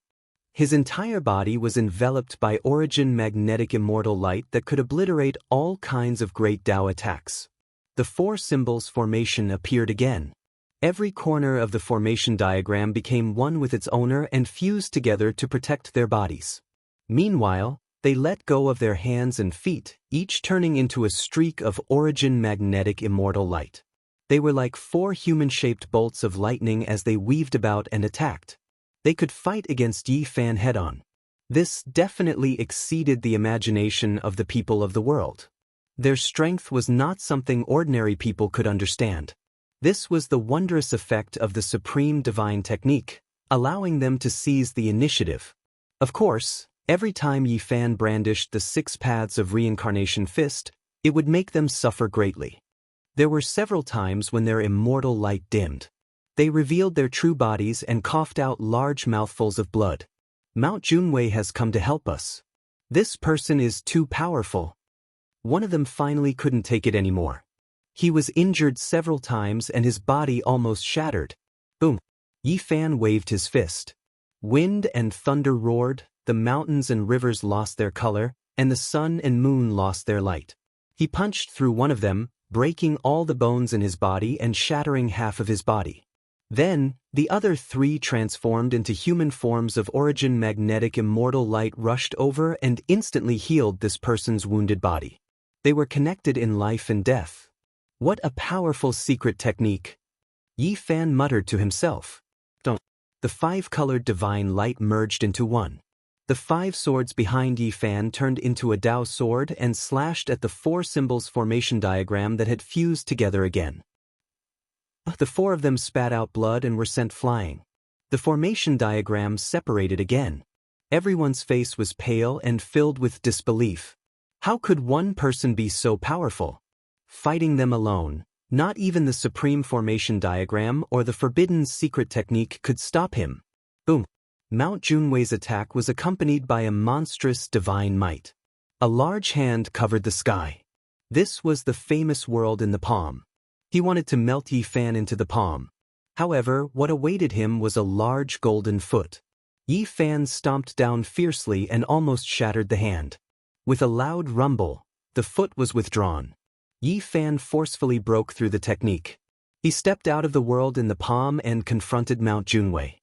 His entire body was enveloped by origin magnetic immortal light that could obliterate all kinds of great Dao attacks. The 4 symbols formation appeared again. Every corner of the formation diagram became one with its owner and fused together to protect their bodies. Meanwhile, they let go of their hands and feet, each turning into a streak of origin magnetic immortal light. They were like 4 human-shaped bolts of lightning as they weaved about and attacked. They could fight against Yi Fan head-on. This definitely exceeded the imagination of the people of the world. Their strength was not something ordinary people could understand. This was the wondrous effect of the supreme divine technique, allowing them to seize the initiative. Of course, every time Yi Fan brandished the 6 paths of reincarnation fist, it would make them suffer greatly. There were several times when their immortal light dimmed. They revealed their true bodies and coughed out large mouthfuls of blood. Mount Junwei has come to help us. This person is too powerful. One of them finally couldn't take it anymore. He was injured several times and his body almost shattered. Boom! Yi Fan waved his fist. Wind and thunder roared, the mountains and rivers lost their color, and the sun and moon lost their light. He punched through one of them, breaking all the bones in his body and shattering half of his body. Then, the other 3 transformed into human forms of origin magnetic immortal light rushed over and instantly healed this person's wounded body. They were connected in life and death. What a powerful secret technique! Yi Fan muttered to himself. Don't. The 5-colored divine light merged into one. The 5 swords behind Yi Fan turned into a Dao sword and slashed at the 4 symbols formation diagram that had fused together again. The 4 of them spat out blood and were sent flying. The formation diagram separated again. Everyone's face was pale and filled with disbelief. How could one person be so powerful? Fighting them alone, not even the supreme formation diagram or the forbidden secret technique could stop him. Boom! Mount Junwei's attack was accompanied by a monstrous divine might. A large hand covered the sky. This was the famous world in the palm. He wanted to melt Yi Fan into the palm. However, what awaited him was a large golden foot. Yi Fan stomped down fiercely and almost shattered the hand. With a loud rumble, the foot was withdrawn. Yi Fan forcefully broke through the technique. He stepped out of the world in the palm and confronted Mount Junwei.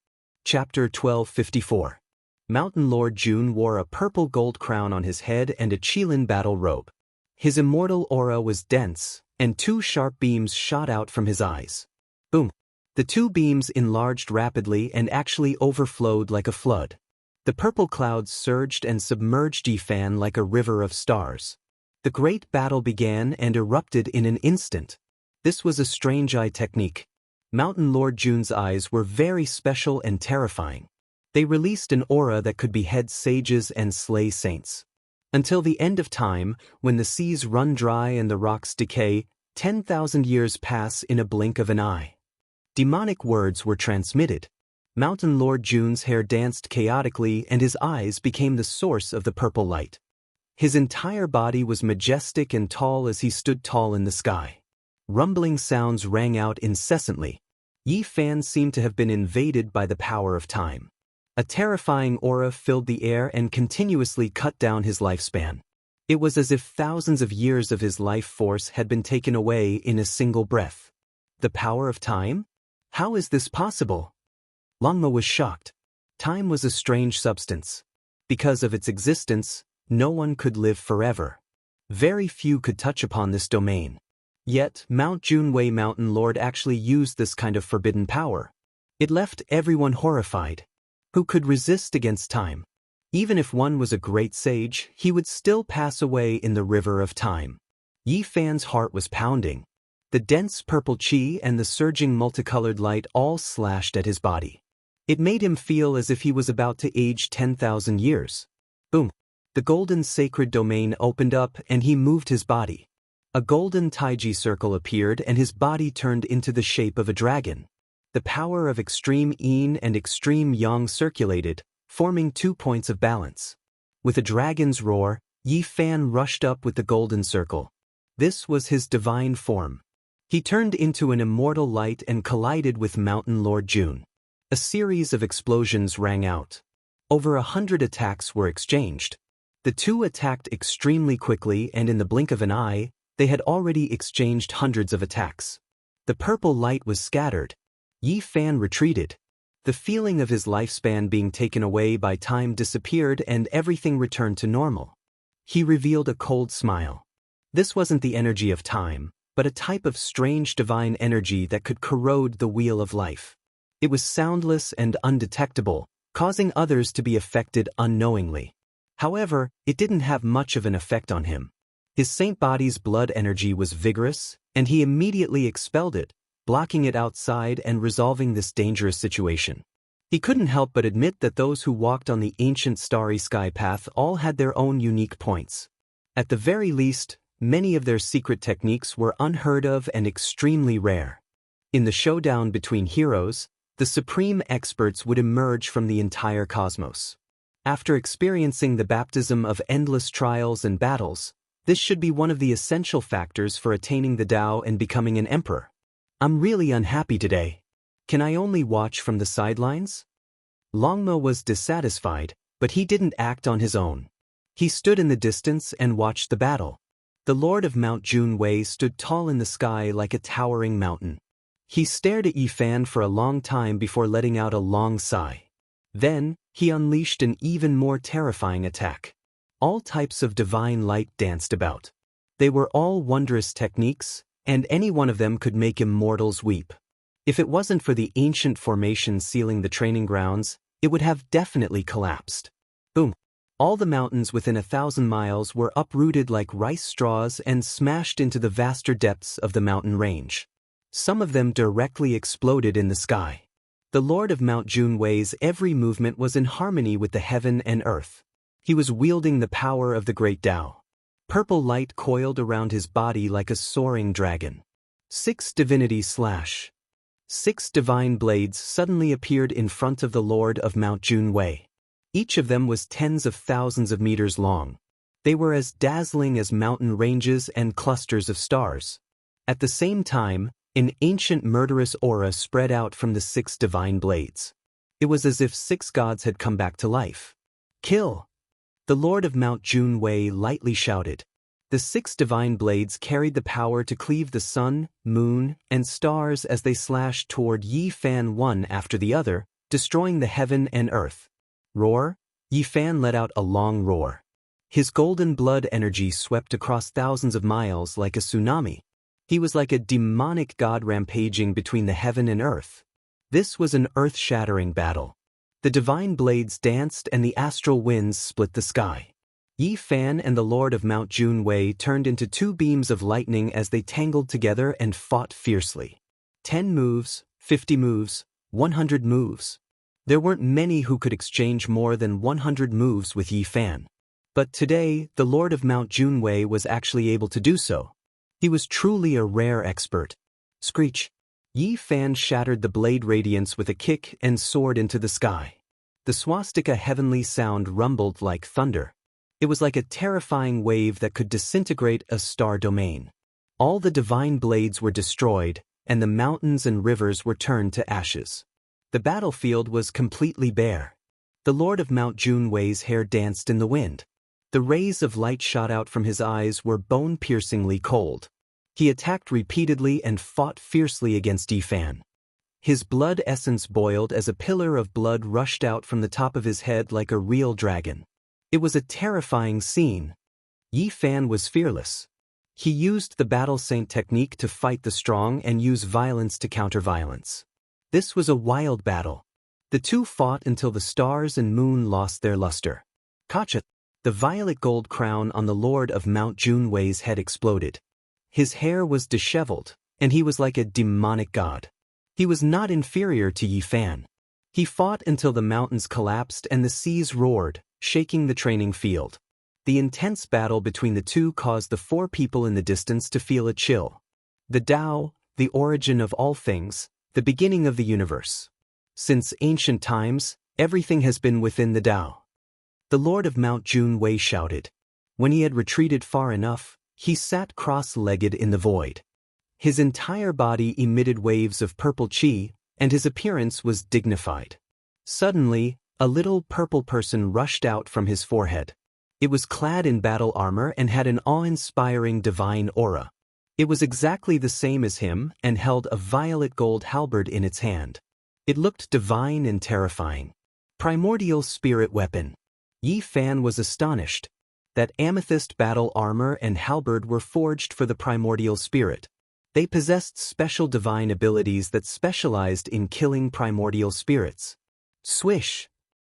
Chapter 1254. Mountain Lord Jun wore a purple gold crown on his head and a Qilin battle robe. His immortal aura was dense, and two sharp beams shot out from his eyes. Boom! The two beams enlarged rapidly and actually overflowed like a flood. The purple clouds surged and submerged Yi Fan like a river of stars. The great battle began and erupted in an instant. This was a strange eye technique. Mountain Lord Jun's eyes were very special and terrifying. They released an aura that could behead sages and slay saints. Until the end of time, when the seas run dry and the rocks decay, 10,000 years pass in a blink of an eye. Demonic words were transmitted. Mountain Lord Jun's hair danced chaotically and his eyes became the source of the purple light. His entire body was majestic and tall as he stood tall in the sky. Rumbling sounds rang out incessantly. Yi Fan seemed to have been invaded by the power of time. A terrifying aura filled the air and continuously cut down his lifespan. It was as if thousands of years of his life force had been taken away in a single breath. The power of time? How is this possible? Longmo was shocked. Time was a strange substance. Because of its existence, no one could live forever. Very few could touch upon this domain. Yet, Mount Junwei Mountain Lord actually used this kind of forbidden power. It left everyone horrified. Who could resist against time? Even if one was a great sage, he would still pass away in the river of time. Yi Fan's heart was pounding. The dense purple qi and the surging multicolored light all slashed at his body. It made him feel as if he was about to age 10,000 years. Boom! The golden sacred domain opened up and he moved his body. A golden taiji circle appeared and his body turned into the shape of a dragon. The power of extreme yin and extreme yang circulated, forming 2 points of balance. With a dragon's roar, Yi Fan rushed up with the golden circle. This was his divine form. He turned into an immortal light and collided with Mountain Lord Jun. A series of explosions rang out. Over 100 attacks were exchanged. The two attacked extremely quickly and in the blink of an eye, they had already exchanged hundreds of attacks. The purple light was scattered. Yi Fan retreated. The feeling of his lifespan being taken away by time disappeared and everything returned to normal. He revealed a cold smile. This wasn't the energy of time, but a type of strange divine energy that could corrode the wheel of life. It was soundless and undetectable, causing others to be affected unknowingly. However, it didn't have much of an effect on him. His saint body's blood energy was vigorous, and he immediately expelled it, blocking it outside and resolving this dangerous situation. He couldn't help but admit that those who walked on the ancient starry sky path all had their own unique points. At the very least, many of their secret techniques were unheard of and extremely rare. In the showdown between heroes, the supreme experts would emerge from the entire cosmos. After experiencing the baptism of endless trials and battles, this should be one of the essential factors for attaining the Tao and becoming an emperor. I'm really unhappy today. Can I only watch from the sidelines? Longmo was dissatisfied, but he didn't act on his own. He stood in the distance and watched the battle. The Lord of Mount Junwei stood tall in the sky like a towering mountain. He stared at Yi Fan for a long time before letting out a long sigh. Then, he unleashed an even more terrifying attack. All types of divine light danced about. They were all wondrous techniques, and any one of them could make immortals weep. If it wasn't for the ancient formation sealing the training grounds, it would have definitely collapsed. Boom! All the mountains within 1,000 miles were uprooted like rice straws and smashed into the vaster depths of the mountain range. Some of them directly exploded in the sky. The Lord of Mount Junwei's every movement was in harmony with the heaven and earth. He was wielding the power of the great Tao. Purple light coiled around his body like a soaring dragon. 6 divinities slash. 6 divine blades suddenly appeared in front of the Lord of Mount Junwei. Each of them was tens of thousands of meters long. They were as dazzling as mountain ranges and clusters of stars. At the same time, an ancient murderous aura spread out from the 6 divine blades. It was as if 6 gods had come back to life. Kill! The Lord of Mount Junwei lightly shouted. The 6 divine blades carried the power to cleave the sun, moon, and stars as they slashed toward Yi Fan one after the other, destroying the heaven and earth. Roar! Yi Fan let out a long roar. His golden blood energy swept across thousands of miles like a tsunami. He was like a demonic god rampaging between the heaven and earth. This was an earth-shattering battle. The divine blades danced and the astral winds split the sky. Yi Fan and the Lord of Mount Junwei turned into 2 beams of lightning as they tangled together and fought fiercely. 10 moves, 50 moves, 100 moves. There weren't many who could exchange more than 100 moves with Yi Fan. But today, the Lord of Mount Junwei was actually able to do so. He was truly a rare expert. Screech! Yi Fan shattered the blade radiance with a kick and soared into the sky. The swastika heavenly sound rumbled like thunder. It was like a terrifying wave that could disintegrate a star domain. All the divine blades were destroyed, and the mountains and rivers were turned to ashes. The battlefield was completely bare. The Lord of Mount Junwei's hair danced in the wind. The rays of light shot out from his eyes were bone-piercingly cold. He attacked repeatedly and fought fiercely against Yi Fan. His blood essence boiled as a pillar of blood rushed out from the top of his head like a real dragon. It was a terrifying scene. Yi Fan was fearless. He used the battle saint technique to fight the strong and use violence to counter violence. This was a wild battle. The 2 fought until the stars and moon lost their luster. Kacha! The violet gold crown on the Lord of Mount Junwei's head exploded. His hair was disheveled, and he was like a demonic god. He was not inferior to Yi Fan. He fought until the mountains collapsed and the seas roared, shaking the training field. The intense battle between the 2 caused the 4 people in the distance to feel a chill. The Tao, the origin of all things, the beginning of the universe. Since ancient times, everything has been within the Tao. The Lord of Mount Junwei shouted. When he had retreated far enough, he sat cross-legged in the void. His entire body emitted waves of purple chi, and his appearance was dignified. Suddenly, a little purple person rushed out from his forehead. It was clad in battle armor and had an awe-inspiring divine aura. It was exactly the same as him and held a violet gold halberd in its hand. It looked divine and terrifying. Primordial spirit weapon. Yi Fan was astonished. That amethyst battle armor and halberd were forged for the primordial spirit. They possessed special divine abilities that specialized in killing primordial spirits. Swish!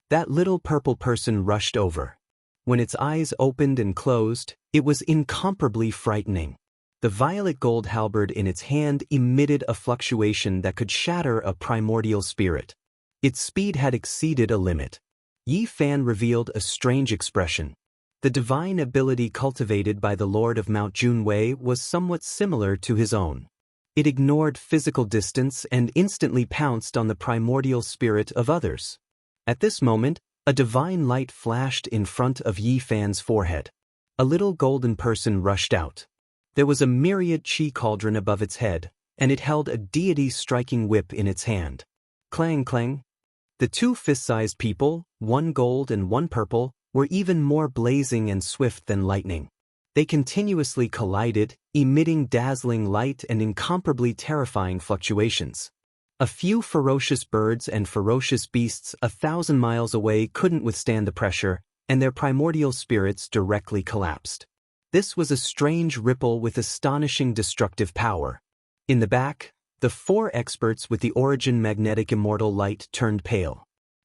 That little purple person rushed over. When its eyes opened and closed, it was incomparably frightening. The violet gold halberd in its hand emitted a fluctuation that could shatter a primordial spirit. Its speed had exceeded a limit. Yi Fan revealed a strange expression. The divine ability cultivated by the Lord of Mount Junwei was somewhat similar to his own. It ignored physical distance and instantly pounced on the primordial spirit of others. At this moment, a divine light flashed in front of Yi Fan's forehead. A little golden person rushed out. There was a myriad chi cauldron above its head, and it held a deity striking whip in its hand. Clang clang. The 2 fist-sized people, 1 gold and 1 purple, were even more blazing and swift than lightning. They continuously collided, emitting dazzling light and incomparably terrifying fluctuations. A few ferocious birds and ferocious beasts 1,000 miles away couldn't withstand the pressure, and their primordial spirits directly collapsed. This was a strange ripple with astonishing destructive power. In the back, the 4 experts with the origin magnetic immortal light turned pale.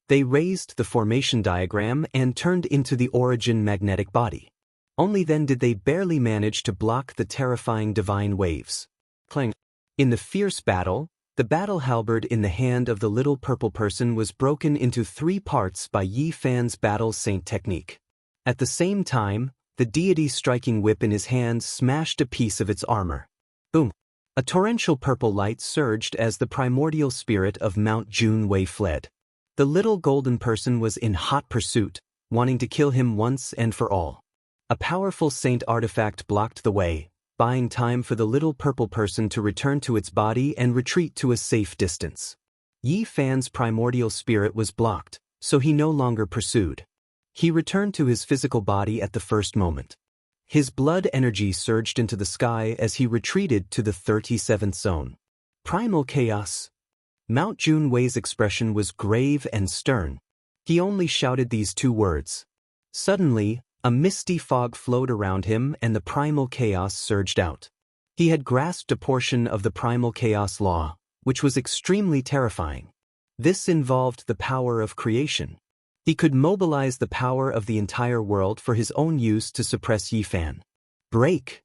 They raised the formation diagram and turned into the origin magnetic body. Only then did they barely manage to block the terrifying divine waves. Clang! In the fierce battle, the battle halberd in the hand of the little purple person was broken into 3 parts by Yi Fan's battle saint technique. At the same time, the deity striking whip in his hand smashed a piece of its armor. Boom! A torrential purple light surged as the primordial spirit of Mount Junwei fled. The little golden person was in hot pursuit, wanting to kill him once and for all. A powerful saint artifact blocked the way, buying time for the little purple person to return to its body and retreat to a safe distance. Yi Fan's primordial spirit was blocked, so he no longer pursued. He returned to his physical body at the first moment. His blood energy surged into the sky as he retreated to the 37th zone. Primal chaos. Mount Junwei's expression was grave and stern. He only shouted these two words. Suddenly, a misty fog flowed around him and the primal chaos surged out. He had grasped a portion of the primal chaos law, which was extremely terrifying. This involved the power of creation. He could mobilize the power of the entire world for his own use to suppress Yi Fan. Break!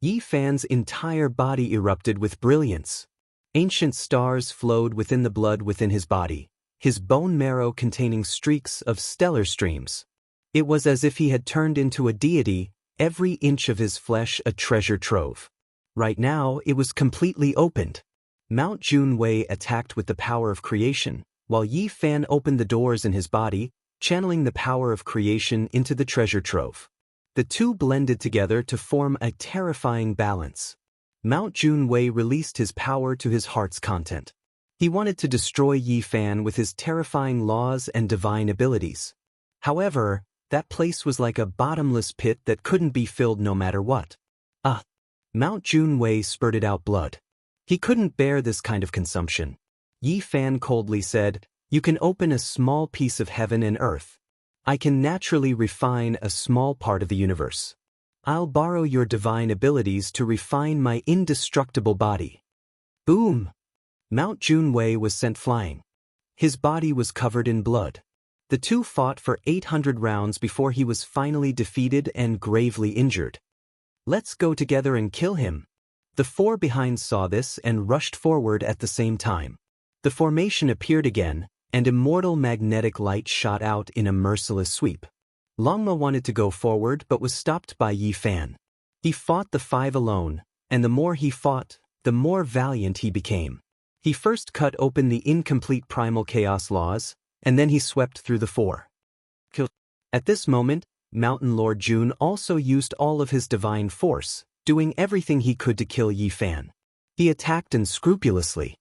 Yi Fan's entire body erupted with brilliance. Ancient stars flowed within the blood within his body, his bone marrow containing streaks of stellar streams. It was as if he had turned into a deity, every inch of his flesh a treasure trove. Right now, it was completely opened. Mount Junwei attacked with the power of creation, while Yi Fan opened the doors in his body, channeling the power of creation into the treasure trove. The two blended together to form a terrifying balance. Mount Junwei released his power to his heart's content. He wanted to destroy Yi Fan with his terrifying laws and divine abilities. However, that place was like a bottomless pit that couldn't be filled no matter what. Mount Junwei spurted out blood. He couldn't bear this kind of consumption. Yi Fan coldly said, "You can open a small piece of heaven and earth. I can naturally refine a small part of the universe. I'll borrow your divine abilities to refine my indestructible body." Boom! Mount Junwei was sent flying. His body was covered in blood. The two fought for 800 rounds before he was finally defeated and gravely injured. "Let's go together and kill him." The four behind saw this and rushed forward at the same time. The formation appeared again, and immortal magnetic light shot out in a merciless sweep. Longma wanted to go forward but was stopped by Yi Fan. He fought the five alone, and the more he fought, the more valiant he became. He first cut open the incomplete primal chaos laws, and then he swept through the four. At this moment, Mountain Lord Jun also used all of his divine force, doing everything he could to kill Yi Fan. He attacked unscrupulously.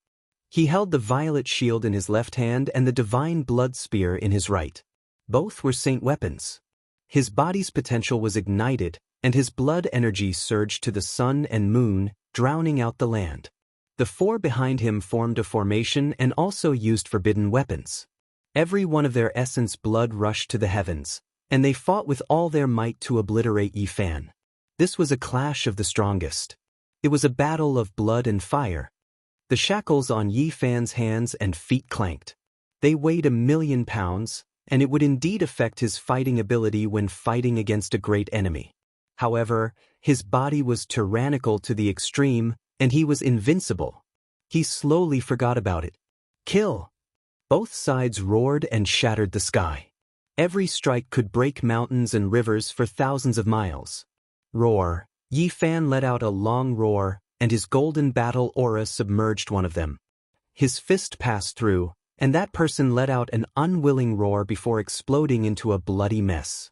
He held the violet shield in his left hand and the divine blood spear in his right. Both were saint weapons. His body's potential was ignited, and his blood energy surged to the sun and moon, drowning out the land. The four behind him formed a formation and also used forbidden weapons. Every one of their essence blood rushed to the heavens, and they fought with all their might to obliterate Yi Fan. This was a clash of the strongest. It was a battle of blood and fire. The shackles on Yi Fan's hands and feet clanked. They weighed 1,000,000 pounds, and it would indeed affect his fighting ability when fighting against a great enemy. However, his body was tyrannical to the extreme, and he was invincible. He slowly forgot about it. Kill! Both sides roared and shattered the sky. Every strike could break mountains and rivers for thousands of miles. Roar! Yi Fan let out a long roar, and his golden battle aura submerged one of them. His fist passed through, and that person let out an unwilling roar before exploding into a bloody mess.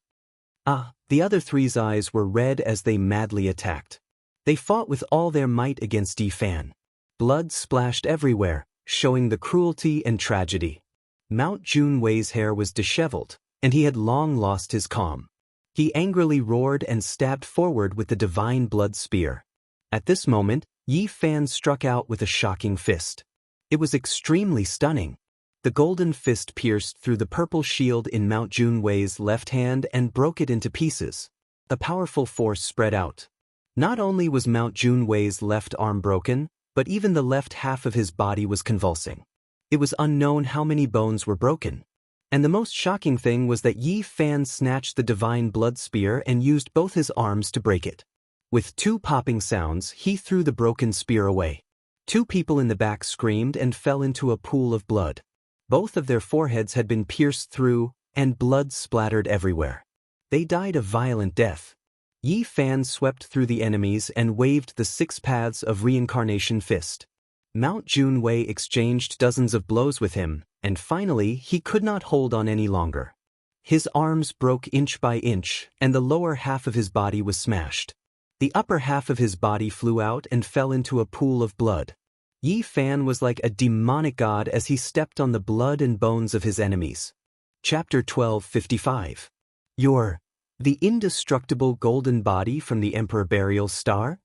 The other three's eyes were red as they madly attacked. They fought with all their might against Yi Fan. Blood splashed everywhere, showing the cruelty and tragedy. Mount Junwei's hair was disheveled, and he had long lost his calm. He angrily roared and stabbed forward with the divine blood spear. At this moment, Yi Fan struck out with a shocking fist. It was extremely stunning. The golden fist pierced through the purple shield in Mount Junwei's left hand and broke it into pieces. A powerful force spread out. Not only was Mount Junwei's left arm broken, but even the left half of his body was convulsing. It was unknown how many bones were broken. And the most shocking thing was that Yi Fan snatched the divine blood spear and used both his arms to break it. With two popping sounds, he threw the broken spear away. Two people in the back screamed and fell into a pool of blood. Both of their foreheads had been pierced through, and blood splattered everywhere. They died a violent death. Yi Fan swept through the enemies and waved the 6 paths of reincarnation fist. Mount Junwei exchanged dozens of blows with him, and finally he could not hold on any longer. His arms broke inch by inch, and the lower half of his body was smashed. The upper half of his body flew out and fell into a pool of blood. Yi Fan was like a demonic god as he stepped on the blood and bones of his enemies. Chapter 12:55. You're The indestructible golden body from the Emperor Burial Star?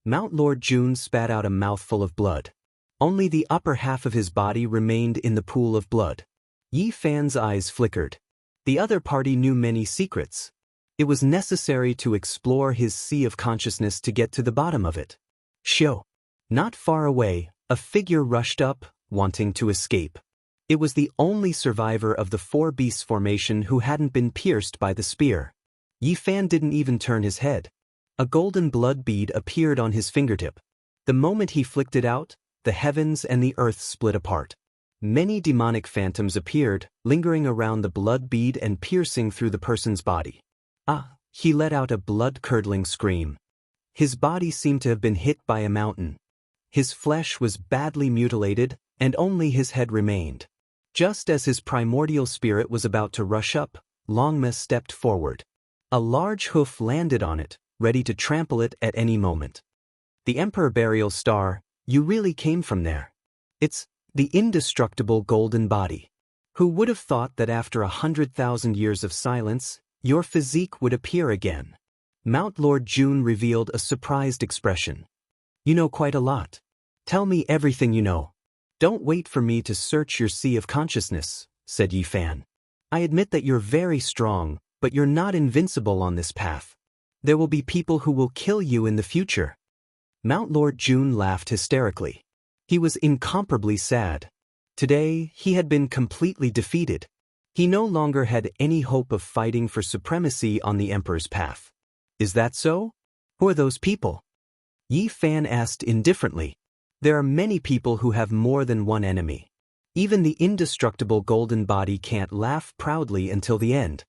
Mount Lord Jun spat out a mouthful of blood. Only the upper half of his body remained in the pool of blood. Yi Fan's eyes flickered. The other party knew many secrets. It was necessary to explore his sea of consciousness to get to the bottom of it. Shio. Not far away, a figure rushed up, wanting to escape. It was the only survivor of the four beasts formation who hadn't been pierced by the spear. Yi Fan didn't even turn his head. A golden blood bead appeared on his fingertip. The moment he flicked it out, the heavens and the earth split apart. Many demonic phantoms appeared, lingering around the blood bead and piercing through the person's body. He let out a blood-curdling scream. His body seemed to have been hit by a mountain. His flesh was badly mutilated, and only his head remained. Just as his primordial spirit was about to rush up, Longma stepped forward. A large hoof landed on it, ready to trample it at any moment. The Emperor Burial Star, you really came from there. It's the indestructible golden body. Who would have thought that after 100,000 years of silence, your physique would appear again? Mount Lord Jun revealed a surprised expression. You know quite a lot. Tell me everything you know. Don't wait for me to search your sea of consciousness, said Yi Fan. I admit that you're very strong, but you're not invincible on this path. There will be people who will kill you in the future. Mount Lord Jun laughed hysterically. He was incomparably sad. Today, he had been completely defeated. He no longer had any hope of fighting for supremacy on the Emperor's path. Is that so? Who are those people? Yi Fan asked indifferently. There are many people who have more than one enemy. Even the indestructible golden body can't laugh proudly until the end.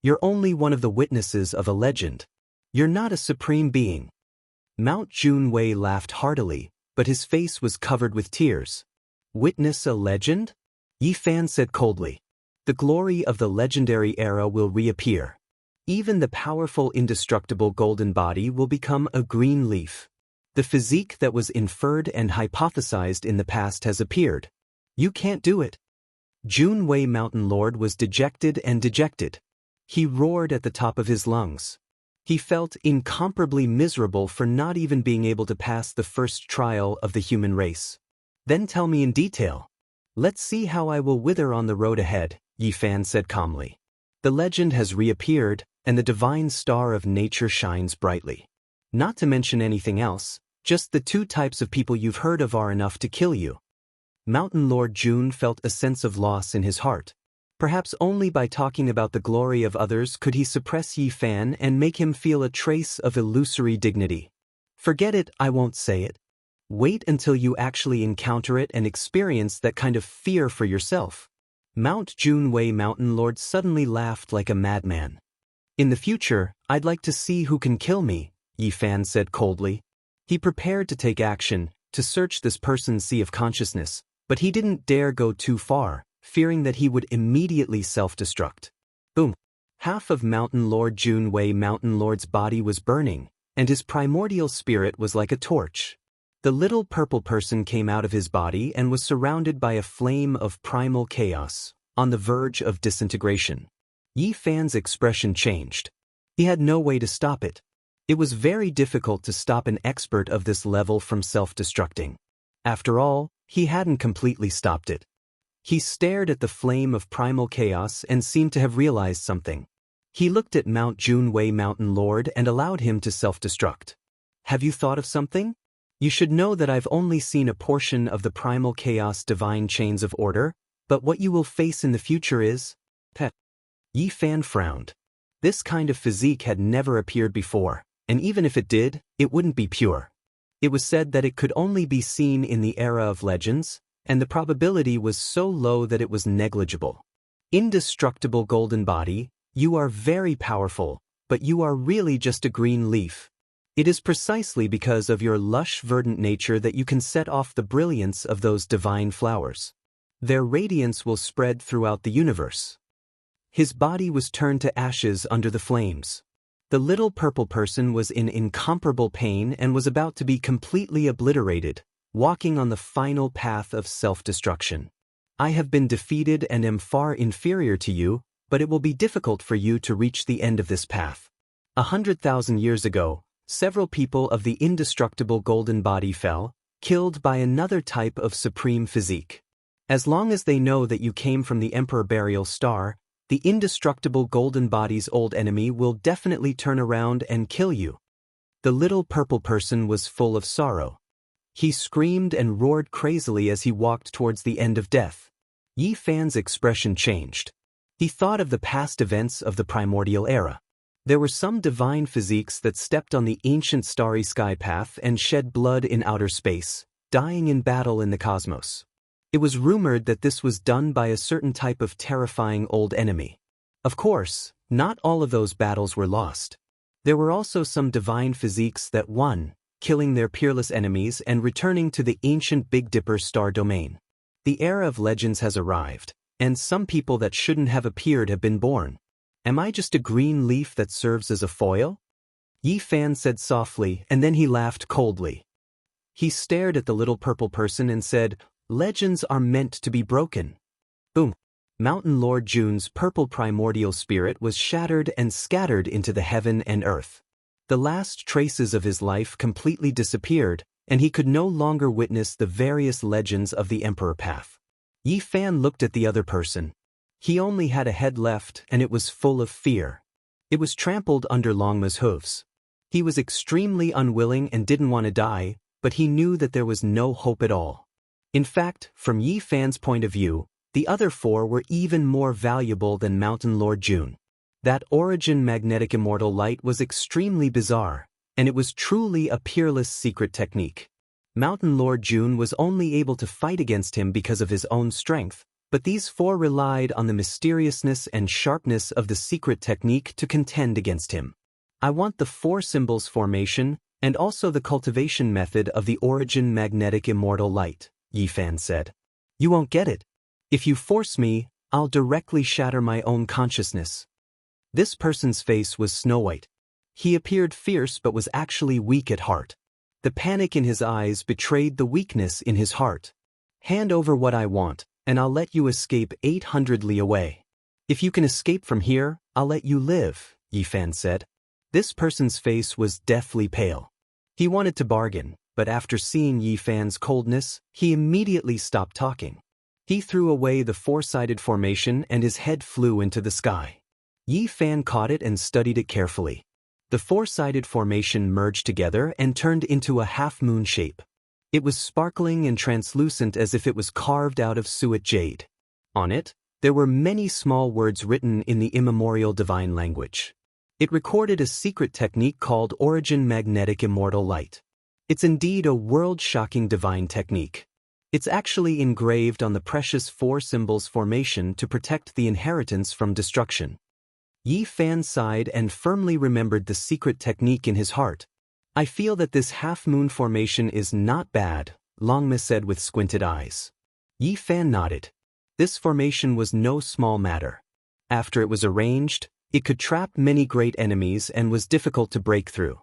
You're only one of the witnesses of a legend. You're not a supreme being. Mount Junwei laughed heartily, but his face was covered with tears. Witness a legend? Yi Fan said coldly. The glory of the legendary era will reappear. Even the powerful indestructible golden body will become a green leaf. The physique that was inferred and hypothesized in the past has appeared. You can't do it. Junwei Mountain Lord was dejected and dejected. He roared at the top of his lungs. He felt incomparably miserable for not even being able to pass the first trial of the human race. Then tell me in detail. Let's see how I will wither on the road ahead, Yi Fan said calmly. The legend has reappeared, and the divine star of nature shines brightly. Not to mention anything else, just the two types of people you've heard of are enough to kill you. Mountain Lord Jun felt a sense of loss in his heart. Perhaps only by talking about the glory of others could he suppress Yi Fan and make him feel a trace of illusory dignity. Forget it, I won't say it. Wait until you actually encounter it and experience that kind of fear for yourself. Mount Junwei Mountain Lord suddenly laughed like a madman. In the future, I'd like to see who can kill me, Yi Fan said coldly. He prepared to take action, to search this person's sea of consciousness, but he didn't dare go too far, fearing that he would immediately self-destruct. Boom! Half of Mountain Lord Junwei Mountain Lord's body was burning, and his primordial spirit was like a torch. The little purple person came out of his body and was surrounded by a flame of primal chaos, on the verge of disintegration. Yi Fan's expression changed. He had no way to stop it. It was very difficult to stop an expert of this level from self-destructing. After all, he hadn't completely stopped it. He stared at the flame of primal chaos and seemed to have realized something. He looked at Mount Junwei Mountain Lord and allowed him to self-destruct. Have you thought of something? You should know that I've only seen a portion of the primal chaos divine chains of order, but what you will face in the future is... Pet. Yi Fan frowned. This kind of physique had never appeared before, and even if it did, it wouldn't be pure. It was said that it could only be seen in the era of legends, and the probability was so low that it was negligible. Indestructible golden body, you are very powerful, but you are really just a green leaf. It is precisely because of your lush verdant nature that you can set off the brilliance of those divine flowers. Their radiance will spread throughout the universe. His body was turned to ashes under the flames. The little purple person was in incomparable pain and was about to be completely obliterated, walking on the final path of self-destruction. I have been defeated and am far inferior to you, but it will be difficult for you to reach the end of this path. 100,000 years ago, several people of the indestructible golden body fell, killed by another type of supreme physique. As long as they know that you came from the Emperor Burial Star, the indestructible golden body's old enemy will definitely turn around and kill you. The little purple person was full of sorrow. He screamed and roared crazily as he walked towards the end of death. Yi Fan's expression changed. He thought of the past events of the primordial era. There were some divine physiques that stepped on the ancient starry sky path and shed blood in outer space, dying in battle in the cosmos. It was rumored that this was done by a certain type of terrifying old enemy. Of course, not all of those battles were lost. There were also some divine physiques that won, killing their peerless enemies and returning to the ancient Big Dipper star domain. The era of legends has arrived, and some people that shouldn't have appeared have been born. Am I just a green leaf that serves as a foil? Yi Fan said softly, and then he laughed coldly. He stared at the little purple person and said, "Legends are meant to be broken." Boom! Mountain Lord Jun's purple primordial spirit was shattered and scattered into the heaven and earth. The last traces of his life completely disappeared, and he could no longer witness the various legends of the Emperor Path. Yi Fan looked at the other person. He only had a head left, and it was full of fear. It was trampled under Longma's hooves. He was extremely unwilling and didn't want to die, but he knew that there was no hope at all. In fact, from Yi Fan's point of view, the other four were even more valuable than Mountain Lord Jun. That origin magnetic immortal light was extremely bizarre, and it was truly a peerless secret technique. Mountain Lord Jun was only able to fight against him because of his own strength, but these four relied on the mysteriousness and sharpness of the secret technique to contend against him. I want the four symbols formation, and also the cultivation method of the origin magnetic immortal light, Yi Fan said. You won't get it. If you force me, I'll directly shatter my own consciousness. This person's face was snow white. He appeared fierce but was actually weak at heart. The panic in his eyes betrayed the weakness in his heart. Hand over what I want, and I'll let you escape 800 li away. If you can escape from here, I'll let you live, Yi Fan said. This person's face was deathly pale. He wanted to bargain, but after seeing Yi Fan's coldness, he immediately stopped talking. He threw away the four-sided formation and his head flew into the sky. Yi Fan caught it and studied it carefully. The four-sided formation merged together and turned into a half-moon shape. It was sparkling and translucent as if it was carved out of suet jade. On it, there were many small words written in the immemorial divine language. It recorded a secret technique called Origin Magnetic Immortal Light. It's indeed a world-shocking divine technique. It's actually engraved on the precious four symbols formation to protect the inheritance from destruction. Yi Fan sighed and firmly remembered the secret technique in his heart. I feel that this half-moon formation is not bad, Longma said with squinted eyes. Yi Fan nodded. This formation was no small matter. After it was arranged, it could trap many great enemies and was difficult to break through.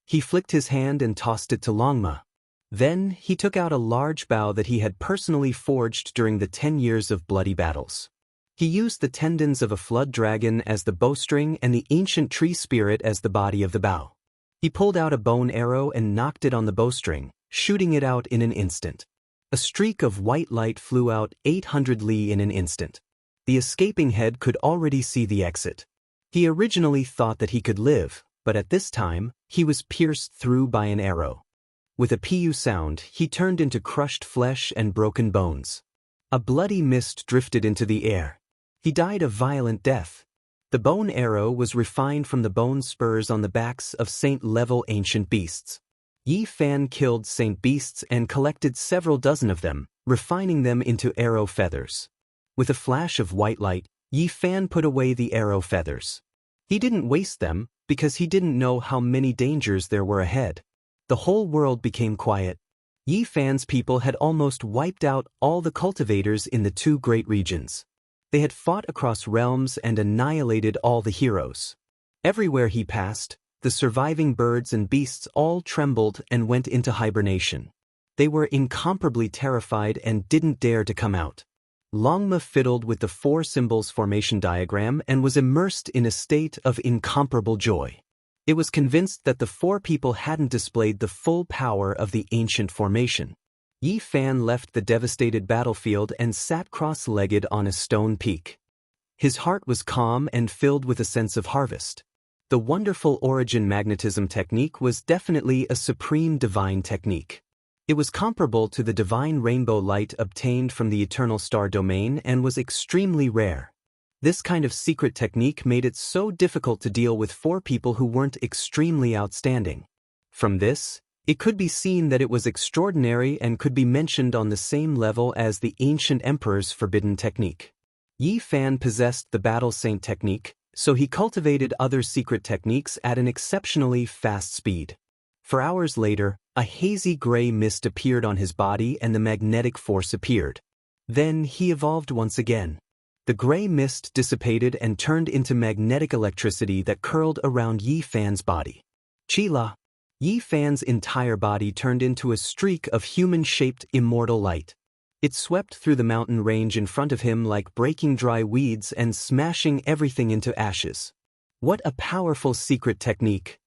He flicked his hand and tossed it to Longma. Then, he took out a large bow that he had personally forged during the 10 years of bloody battles. He used the tendons of a flood dragon as the bowstring and the ancient tree spirit as the body of the bow. He pulled out a bone arrow and knocked it on the bowstring, shooting it out in an instant. A streak of white light flew out 800 li in an instant. The escaping head could already see the exit. He originally thought that he could live, but at this time, he was pierced through by an arrow. With a pu sound, he turned into crushed flesh and broken bones. A bloody mist drifted into the air. He died a violent death. The bone arrow was refined from the bone spurs on the backs of saint-level ancient beasts. Yi Fan killed saint beasts and collected several dozen of them, refining them into arrow feathers. With a flash of white light, Yi Fan put away the arrow feathers. He didn't waste them, because he didn't know how many dangers there were ahead. The whole world became quiet. Yi Fan's people had almost wiped out all the cultivators in the two great regions. They had fought across realms and annihilated all the heroes. Everywhere he passed, the surviving birds and beasts all trembled and went into hibernation. They were incomparably terrified and didn't dare to come out. Longma fiddled with the four symbols formation diagram and was immersed in a state of incomparable joy. It was convinced that the four people hadn't displayed the full power of the ancient formation. Yi Fan left the devastated battlefield and sat cross-legged on a stone peak. His heart was calm and filled with a sense of harvest. The wonderful origin magnetism technique was definitely a supreme divine technique. It was comparable to the divine rainbow light obtained from the eternal star domain and was extremely rare. This kind of secret technique made it so difficult to deal with four people who weren't extremely outstanding. From this, it could be seen that it was extraordinary and could be mentioned on the same level as the ancient emperor's forbidden technique. Yi Fan possessed the battle saint technique, so he cultivated other secret techniques at an exceptionally fast speed. For hours later, a hazy gray mist appeared on his body and the magnetic force appeared. Then he evolved once again. The gray mist dissipated and turned into magnetic electricity that curled around Yi Fan's body. Chila! Yi Fan's entire body turned into a streak of human-shaped immortal light. It swept through the mountain range in front of him like breaking dry weeds and smashing everything into ashes. What a powerful secret technique!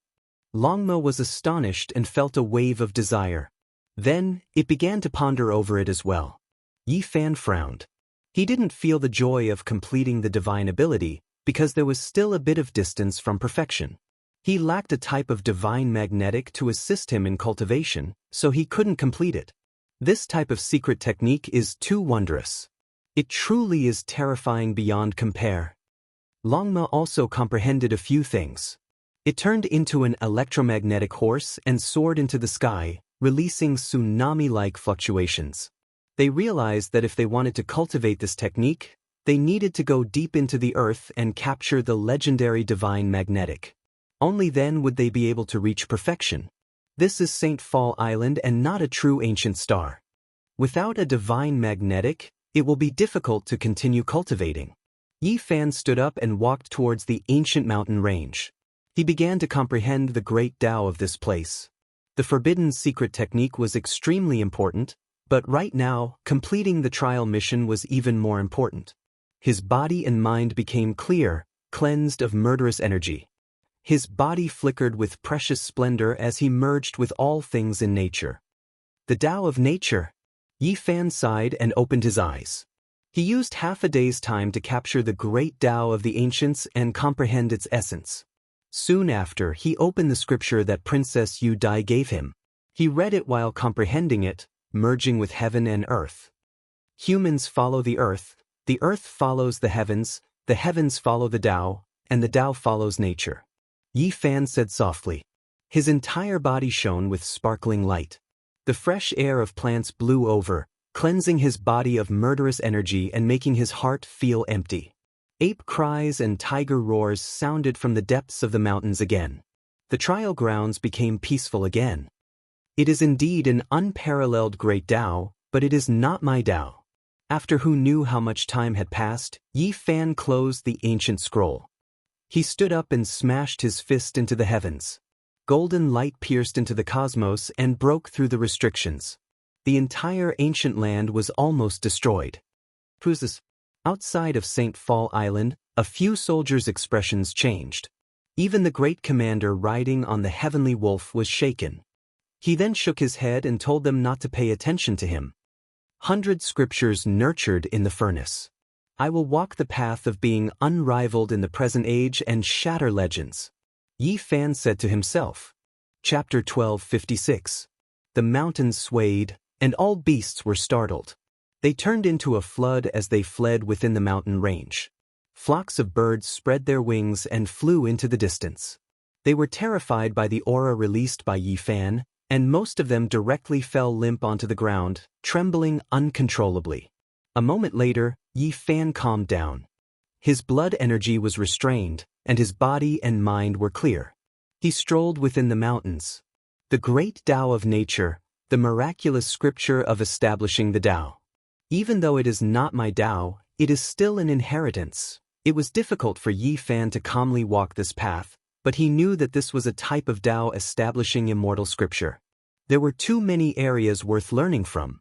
Longma was astonished and felt a wave of desire. Then, it began to ponder over it as well. Yi Fan frowned. He didn't feel the joy of completing the divine ability, because there was still a bit of distance from perfection. He lacked a type of divine magnetic to assist him in cultivation, so he couldn't complete it. This type of secret technique is too wondrous. It truly is terrifying beyond compare. Longma also comprehended a few things. It turned into an electromagnetic horse and soared into the sky, releasing tsunami-like fluctuations. They realized that if they wanted to cultivate this technique, they needed to go deep into the earth and capture the legendary divine magnetic. Only then would they be able to reach perfection. This is St. Fall Island and not a true ancient star. Without a divine magnetic, it will be difficult to continue cultivating. Yi Fan stood up and walked towards the ancient mountain range. He began to comprehend the great Tao of this place. The forbidden secret technique was extremely important, but right now, completing the trial mission was even more important. His body and mind became clear, cleansed of murderous energy. His body flickered with precious splendor as he merged with all things in nature. The Tao of nature. Yi Fan sighed and opened his eyes. He used half a day's time to capture the great Tao of the ancients and comprehend its essence. Soon after, he opened the scripture that Princess Yu Dai gave him. He read it while comprehending it, merging with heaven and earth. Humans follow the earth follows the heavens follow the Tao, and the Tao follows nature. Yi Fan said softly. His entire body shone with sparkling light. The fresh air of plants blew over, cleansing his body of murderous energy and making his heart feel empty. Ape cries and tiger roars sounded from the depths of the mountains again. The trial grounds became peaceful again. It is indeed an unparalleled great Tao, but it is not my Tao. After who knew how much time had passed, Yi Fan closed the ancient scroll. He stood up and smashed his fist into the heavens. Golden light pierced into the cosmos and broke through the restrictions. The entire ancient land was almost destroyed. Outside of St. Fall Island, a few soldiers' expressions changed. Even the great commander riding on the heavenly wolf was shaken. He then shook his head and told them not to pay attention to him. 100 scriptures nurtured in the furnace. I will walk the path of being unrivaled in the present age and shatter legends. Yi Fan said to himself. Chapter 12:56. The mountains swayed, and all beasts were startled. They turned into a flood as they fled within the mountain range. Flocks of birds spread their wings and flew into the distance. They were terrified by the aura released by Yi Fan, and most of them directly fell limp onto the ground, trembling uncontrollably. A moment later, Yi Fan calmed down. His blood energy was restrained, and his body and mind were clear. He strolled within the mountains. The great Tao of nature, the miraculous scripture of establishing the Tao. Even though it is not my Tao, it is still an inheritance. It was difficult for Yi Fan to calmly walk this path, but he knew that this was a type of Tao establishing immortal scripture. There were too many areas worth learning from.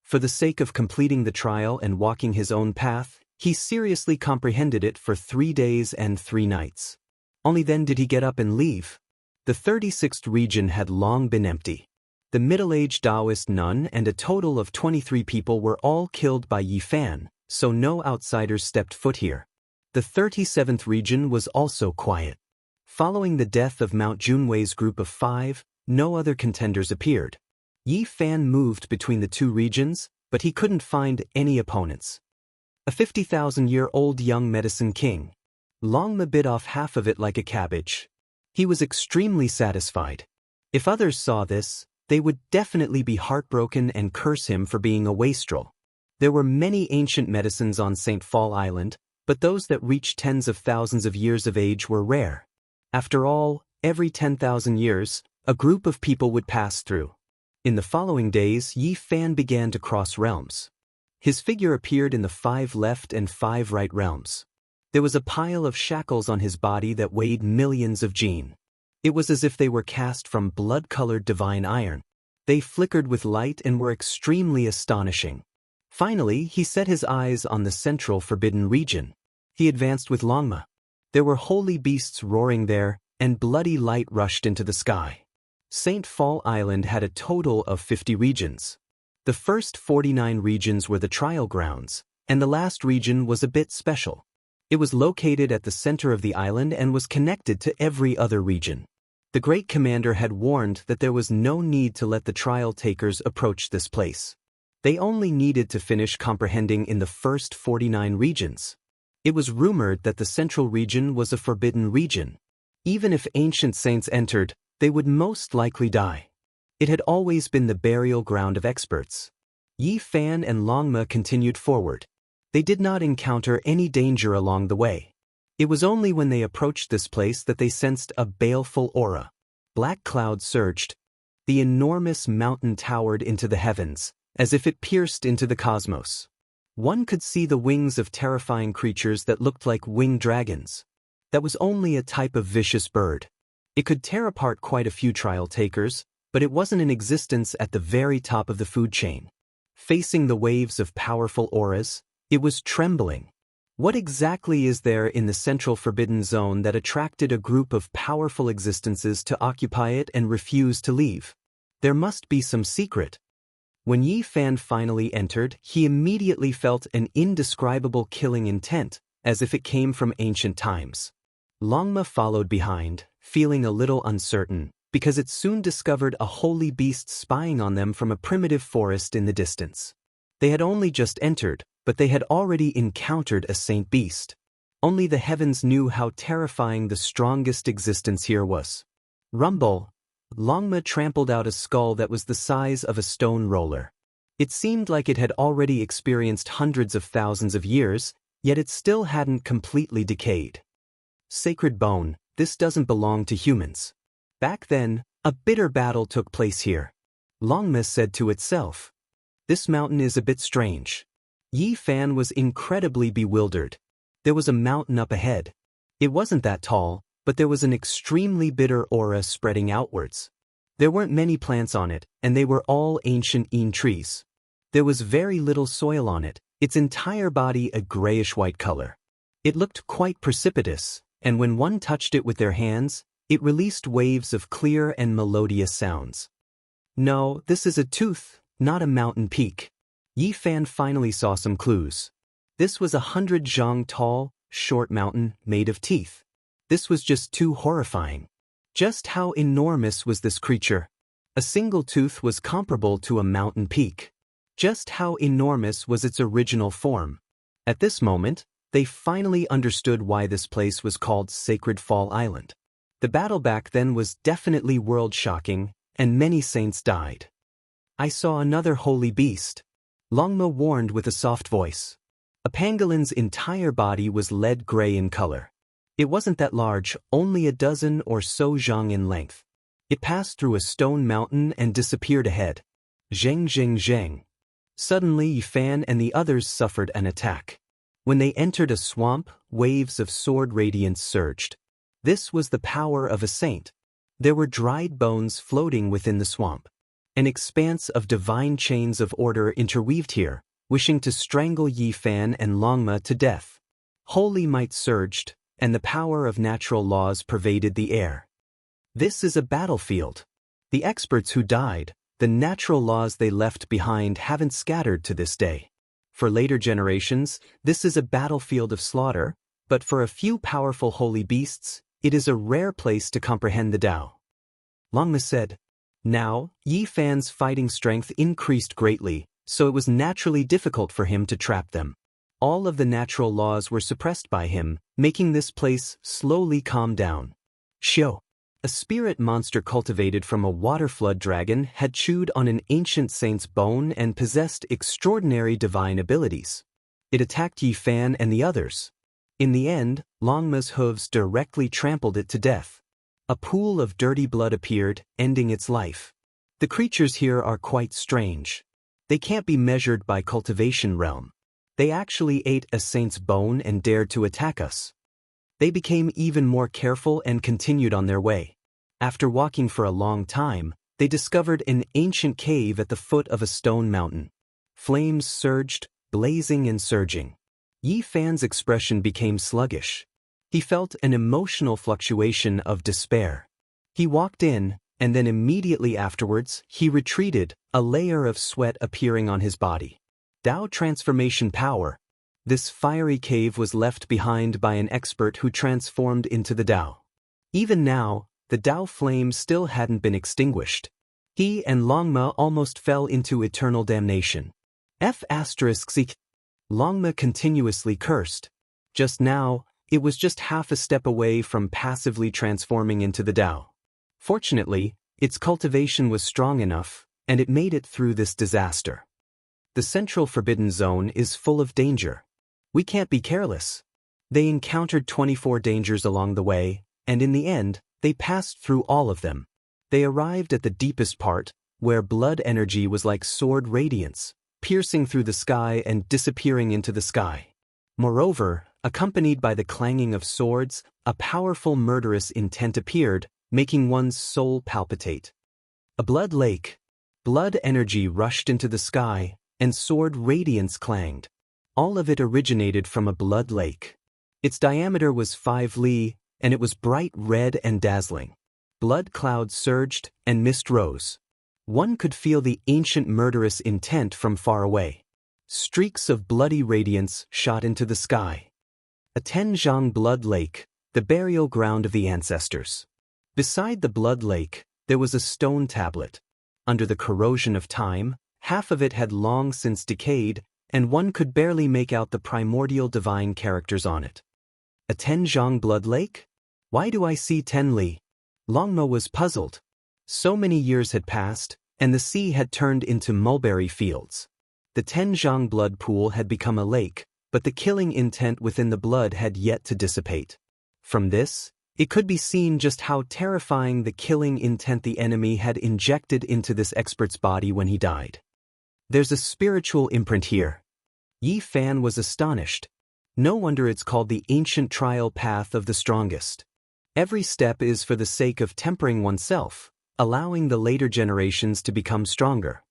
For the sake of completing the trial and walking his own path, he seriously comprehended it for 3 days and 3 nights. Only then did he get up and leave. The 36th region had long been empty. The middle-aged Taoist nun and a total of 23 people were all killed by Yi Fan, so no outsiders stepped foot here. The 37th region was also quiet. Following the death of Mount Junwei's group of 5, no other contenders appeared. Yi Fan moved between the 2 regions, but he couldn't find any opponents. A 50,000-year-old young medicine king. Longma bit off half of it like a cabbage. He was extremely satisfied. If others saw this, they would definitely be heartbroken and curse him for being a wastrel. There were many ancient medicines on St. Fall Island, but those that reached tens of thousands of years of age were rare. After all, every 10,000 years, a group of people would pass through. In the following days, Yi Fan began to cross realms. His figure appeared in the 5 left and 5 right realms. There was a pile of shackles on his body that weighed millions of jin. It was as if they were cast from blood-colored divine iron. They flickered with light and were extremely astonishing. Finally, he set his eyes on the central forbidden region. He advanced with Longma. There were holy beasts roaring there, and bloody light rushed into the sky. St. Fall Island had a total of 50 regions. The first 49 regions were the trial grounds, and the last region was a bit special. It was located at the center of the island and was connected to every other region. The great commander had warned that there was no need to let the trial takers approach this place. They only needed to finish comprehending in the first 49 regions. It was rumored that the central region was a forbidden region. Even if ancient saints entered, they would most likely die. It had always been the burial ground of experts. Yi Fan and Longma continued forward. They did not encounter any danger along the way. It was only when they approached this place that they sensed a baleful aura. Black clouds surged. The enormous mountain towered into the heavens, as if it pierced into the cosmos. One could see the wings of terrifying creatures that looked like winged dragons. That was only a type of vicious bird. It could tear apart quite a few trial takers, but it wasn't in existence at the very top of the food chain. Facing the waves of powerful auras, it was trembling. What exactly is there in the central forbidden zone that attracted a group of powerful existences to occupy it and refuse to leave? There must be some secret. When Yi Fan finally entered, he immediately felt an indescribable killing intent, as if it came from ancient times. Longma followed behind, feeling a little uncertain, because it soon discovered a holy beast spying on them from a primitive forest in the distance. They had only just entered, but they had already encountered a saint beast. Only the heavens knew how terrifying the strongest existence here was. Rumble! Longma trampled out a skull that was the size of a stone roller. It seemed like it had already experienced hundreds of thousands of years, yet it still hadn't completely decayed. Sacred bone, this doesn't belong to humans. Back then, a bitter battle took place here. Longma said to itself. This mountain is a bit strange. Yi Fan was incredibly bewildered. There was a mountain up ahead. It wasn't that tall, but there was an extremely bitter aura spreading outwards. There weren't many plants on it, and they were all ancient Yin trees. There was very little soil on it, its entire body a grayish-white color. It looked quite precipitous, and when one touched it with their hands, it released waves of clear and melodious sounds. No, this is a tooth, not a mountain peak. Yi Fan finally saw some clues. This was 100 zhang tall, short mountain made of teeth. This was just too horrifying. Just how enormous was this creature? A single tooth was comparable to a mountain peak. Just how enormous was its original form? At this moment, they finally understood why this place was called Sacred Fall Island. The battle back then was definitely world-shocking, and many saints died. I saw another holy beast. Longma warned with a soft voice. A pangolin's entire body was lead gray in color. It wasn't that large, only a dozen or so zhang in length. It passed through a stone mountain and disappeared ahead. Zheng zheng zheng. Suddenly Yi Fan and the others suffered an attack. When they entered a swamp, waves of sword radiance surged. This was the power of a saint. There were dried bones floating within the swamp. an expanse of divine chains of order interweaved here, wishing to strangle Yi Fan and Longma to death. Holy might surged, and the power of natural laws pervaded the air. This is a battlefield. The experts who died, the natural laws they left behind haven't scattered to this day. For later generations, this is a battlefield of slaughter, but for a few powerful holy beasts, it is a rare place to comprehend the Tao. Longma said. Now, Yi Fan's fighting strength increased greatly, so it was naturally difficult for him to trap them. All of the natural laws were suppressed by him, making this place slowly calm down. Xiao, a spirit monster cultivated from a waterflood dragon, had chewed on an ancient saint's bone and possessed extraordinary divine abilities. It attacked Yi Fan and the others. In the end, Longma's hooves directly trampled it to death. A pool of dirty blood appeared, ending its life. The creatures here are quite strange. They can't be measured by cultivation realm. They actually ate a saint's bone and dared to attack us. They became even more careful and continued on their way. After walking for a long time, they discovered an ancient cave at the foot of a stone mountain. Flames surged, blazing and surging. Yi Fan's expression became sluggish. He felt an emotional fluctuation of despair. He walked in, and then immediately afterwards, he retreated, a layer of sweat appearing on his body. Tao transformation power. This fiery cave was left behind by an expert who transformed into the Tao. Even now, the Tao flame still hadn't been extinguished. He and Longma almost fell into eternal damnation. Longma continuously cursed. Just now, it was just half a step away from passively transforming into the Tao. Fortunately, its cultivation was strong enough, and it made it through this disaster. The central forbidden zone is full of danger. We can't be careless. They encountered 24 dangers along the way, and in the end, they passed through all of them. They arrived at the deepest part, where blood energy was like sword radiance, piercing through the sky and disappearing into the sky. Moreover, accompanied by the clanging of swords, a powerful murderous intent appeared, making one's soul palpitate. A blood lake. Blood energy rushed into the sky, and sword radiance clanged. All of it originated from a blood lake. Its diameter was 5 li, and it was bright red and dazzling. Blood clouds surged, and mist rose. One could feel the ancient murderous intent from far away. Streaks of bloody radiance shot into the sky. A Tenjiang blood lake, the burial ground of the ancestors. Beside the blood lake, there was a stone tablet. Under the corrosion of time, half of it had long since decayed, and one could barely make out the primordial divine characters on it. A Tenjiang blood lake? Why do I see Tenli? Longma was puzzled. So many years had passed, and the sea had turned into mulberry fields. The Tenjiang blood pool had become a lake, but the killing intent within the blood had yet to dissipate. From this, it could be seen just how terrifying the killing intent the enemy had injected into this expert's body when he died. There's a spiritual imprint here. Yi Fan was astonished. No wonder it's called the ancient trial path of the strongest. Every step is for the sake of tempering oneself, allowing the later generations to become stronger.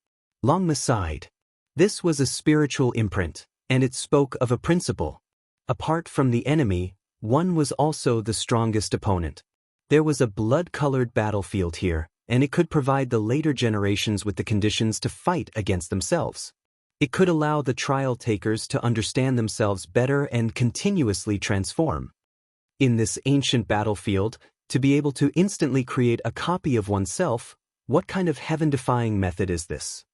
Longma sighed. This was a spiritual imprint, and it spoke of a principle. Apart from the enemy, one was also the strongest opponent. There was a blood-colored battlefield here, and it could provide the later generations with the conditions to fight against themselves. It could allow the trial takers to understand themselves better and continuously transform. In this ancient battlefield, to be able to instantly create a copy of oneself, what kind of heaven-defying method is this?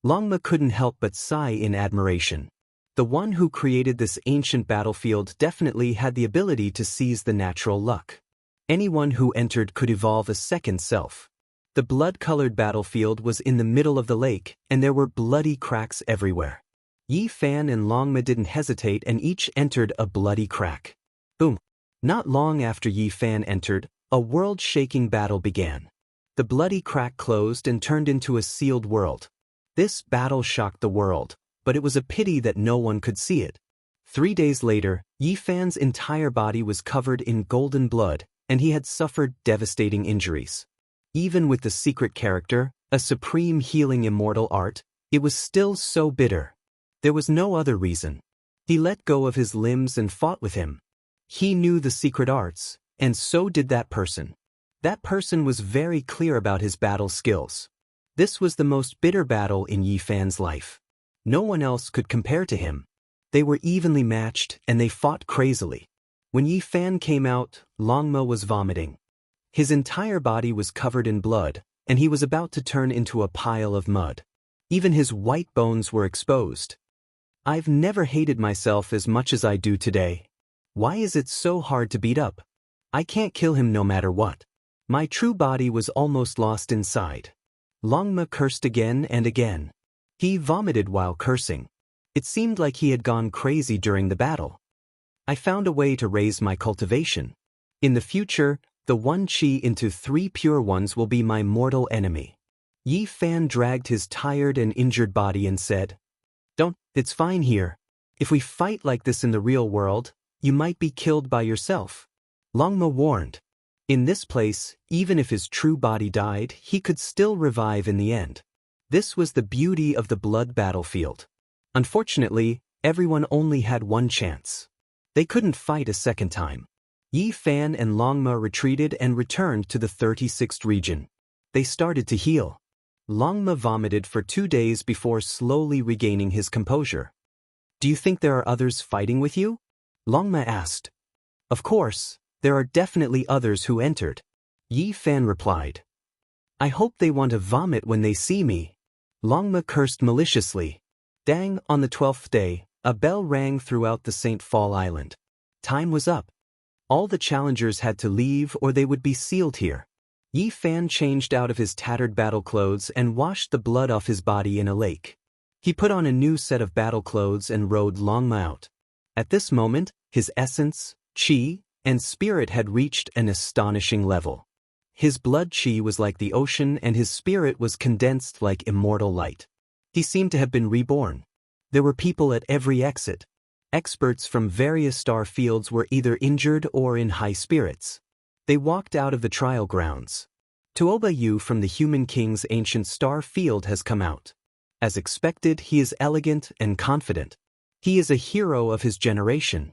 Longma couldn't help but sigh in admiration. The one who created this ancient battlefield definitely had the ability to seize the natural luck. Anyone who entered could evolve a second self. The blood-colored battlefield was in the middle of the lake, and there were bloody cracks everywhere. Yi Fan and Longma didn't hesitate and each entered a bloody crack. Boom! Not long after Yi Fan entered, a world-shaking battle began. The bloody crack closed and turned into a sealed world. This battle shocked the world, but it was a pity that no one could see it. 3 days later, Yi Fan's entire body was covered in golden blood, and he had suffered devastating injuries. Even with the secret character, A supreme healing immortal art, it was still so bitter. There was no other reason. He let go of his limbs and fought with him. He knew the secret arts, and so did that person. That person was very clear about his battle skills. This was the most bitter battle in Yi Fan's life. No one else could compare to him. They were evenly matched and they fought crazily. When Yi Fan came out, Longma was vomiting. His entire body was covered in blood, and he was about to turn into a pile of mud. Even his white bones were exposed. I've never hated myself as much as I do today. Why is it so hard to beat up? I can't kill him no matter what. My true body was almost lost inside. Longma cursed again and again. He vomited while cursing. It seemed like he had gone crazy during the battle. I found a way to raise my cultivation. In the future, the 1 chi into 3 pure ones will be my mortal enemy. Yi Fan dragged his tired and injured body and said, "Don't, it's fine here. If we fight like this in the real world, you might be killed by yourself." Longma warned. In this place, even if his true body died, he could still revive in the end. This was the beauty of the blood battlefield. Unfortunately, everyone only had one chance. They couldn't fight a second time. Yi Fan and Longma retreated and returned to the 36th region. They started to heal. Longma vomited for 2 days before slowly regaining his composure. "Do you think there are others fighting with you?" Longma asked. "Of course, there are definitely others who entered," Yi Fan replied. "I hope they want to vomit when they see me." Longma cursed maliciously. Dang, on the 12th day, a bell rang throughout the St. Fall Island. Time was up. All the challengers had to leave or they would be sealed here. Yi Fan changed out of his tattered battle clothes and washed the blood off his body in a lake. He put on a new set of battle clothes and rode Longma out. At this moment, his essence, chi, and spirit had reached an astonishing level. His blood chi was like the ocean and his spirit was condensed like immortal light. He seemed to have been reborn. There were people at every exit. Experts from various star fields were either injured or in high spirits. They walked out of the trial grounds. Tuoba Yu from the Human King's ancient star field has come out. As expected, he is elegant and confident. He is a hero of his generation.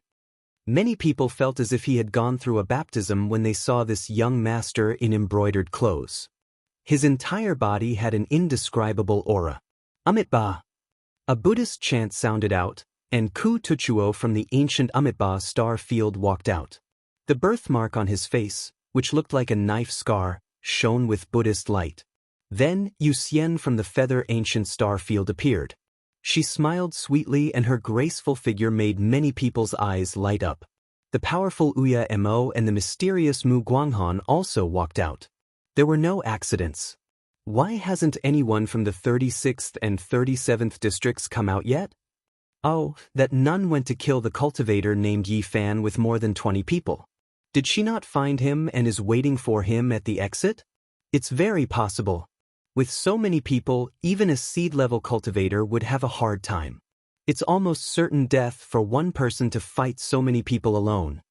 Many people felt as if he had gone through a baptism when they saw this young master in embroidered clothes. His entire body had an indescribable aura. Amitba! A Buddhist chant sounded out, and Ku Tuchuo from the ancient Amitba star field walked out. The birthmark on his face, which looked like a knife scar, shone with Buddhist light. Then Yuxian from the feather ancient star field appeared. She smiled sweetly and her graceful figure made many people's eyes light up. The powerful Uya Mo and the mysterious Mu Guanghan also walked out. There were no accidents. Why hasn't anyone from the 36th and 37th districts come out yet? Oh, that nun went to kill the cultivator named Yi Fan with more than 20 people. Did she not find him and is waiting for him at the exit? It's very possible. With so many people, even a seed-level cultivator would have a hard time. It's almost certain death for one person to fight so many people alone.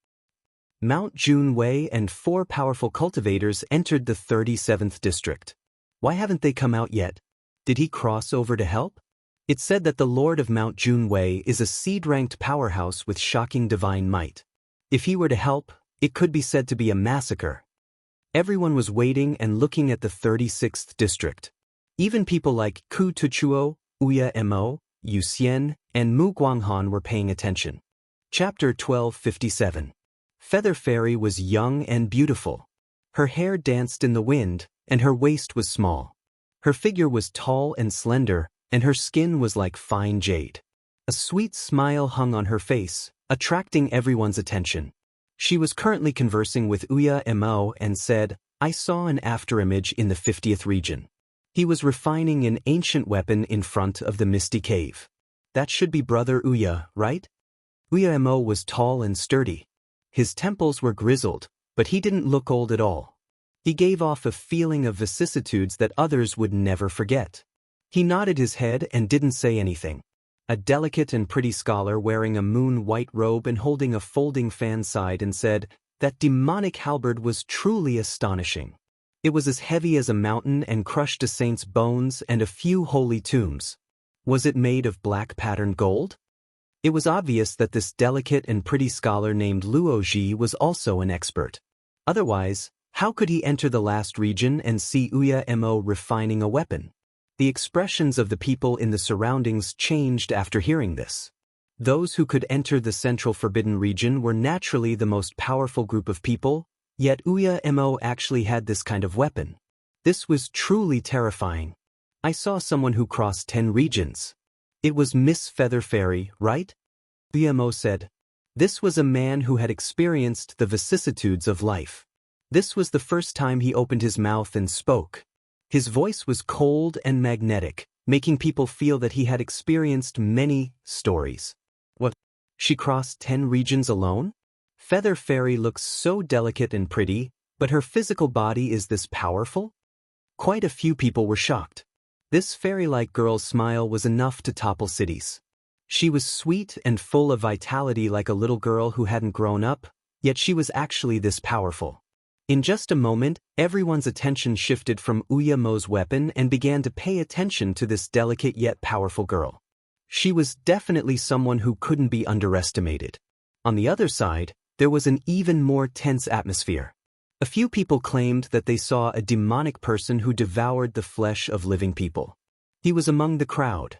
Mount Junwei and 4 powerful cultivators entered the 37th district. Why haven't they come out yet? Did he cross over to help? It's said that the Lord of Mount Junwei is a seed-ranked powerhouse with shocking divine might. If he were to help, it could be said to be a massacre. Everyone was waiting and looking at the 36th district. Even people like Ku Tuchuo, Uya Mo, Yu Xian, and Mu Guanghan were paying attention. Chapter 1257. Feather Fairy was young and beautiful. Her hair danced in the wind, and her waist was small. Her figure was tall and slender, and her skin was like fine jade. A sweet smile hung on her face, attracting everyone's attention. She was currently conversing with Uya Mo and said, "I saw an afterimage in the 50th region. He was refining an ancient weapon in front of the misty cave. That should be Brother Uya, right?" Uya Mo was tall and sturdy. His temples were grizzled, but he didn't look old at all. He gave off a feeling of vicissitudes that others would never forget. He nodded his head and didn't say anything. A delicate and pretty scholar wearing a moon-white robe and holding a folding fan sighed and said, "That demonic halberd was truly astonishing. It was as heavy as a mountain and crushed a saint's bones and a few holy tombs. Was it made of black patterned gold? It was obvious that this delicate and pretty scholar named Luoji was also an expert. Otherwise, how could he enter the last region and see Wuxia Mo refining a weapon? The expressions of the people in the surroundings changed after hearing this. Those who could enter the central forbidden region were naturally the most powerful group of people, yet Wuxia Mo actually had this kind of weapon. This was truly terrifying. I saw someone who crossed 10 regions. It was Miss Feather Fairy, right? Wuxia Mo said. This was a man who had experienced the vicissitudes of life. This was the first time he opened his mouth and spoke. His voice was cold and magnetic, making people feel that he had experienced many stories. What? She crossed 10 regions alone? Feather Fairy looks so delicate and pretty, but her physical body is this powerful? Quite a few people were shocked. This fairy-like girl's smile was enough to topple cities. She was sweet and full of vitality like a little girl who hadn't grown up, yet she was actually this powerful. In just a moment, everyone's attention shifted from Wuxia Mo's weapon and began to pay attention to this delicate yet powerful girl. She was definitely someone who couldn't be underestimated. On the other side, there was an even more tense atmosphere. A few people claimed that they saw a demonic person who devoured the flesh of living people. He was among the crowd.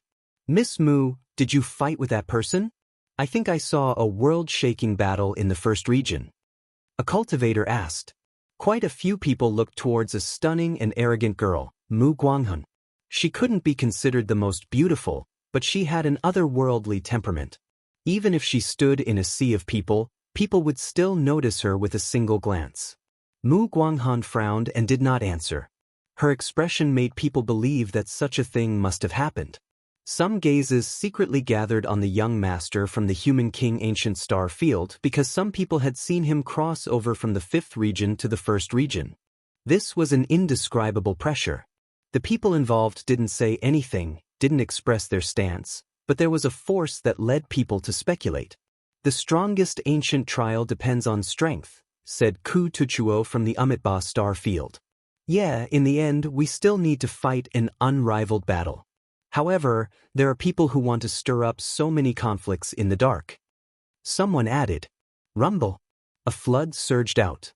Miss Mu, did you fight with that person? I think I saw a world-shaking battle in the first region. A cultivator asked. Quite a few people looked towards a stunning and arrogant girl, Mu Guanghun. She couldn't be considered the most beautiful, but she had an otherworldly temperament. Even if she stood in a sea of people, people would still notice her with a single glance. Mu Guanghan frowned and did not answer. Her expression made people believe that such a thing must have happened. Some gazes secretly gathered on the young master from the Human King Ancient Star Field because some people had seen him cross over from the 5th region to the 1st region. This was an indescribable pressure. The people involved didn't say anything, didn't express their stance, but there was a force that led people to speculate. The strongest ancient trial depends on strength, said Ku Tuchuo from the Amitabha Star Field. Yeah, in the end, we still need to fight an unrivaled battle. However, there are people who want to stir up so many conflicts in the dark. Someone added, rumble. A flood surged out.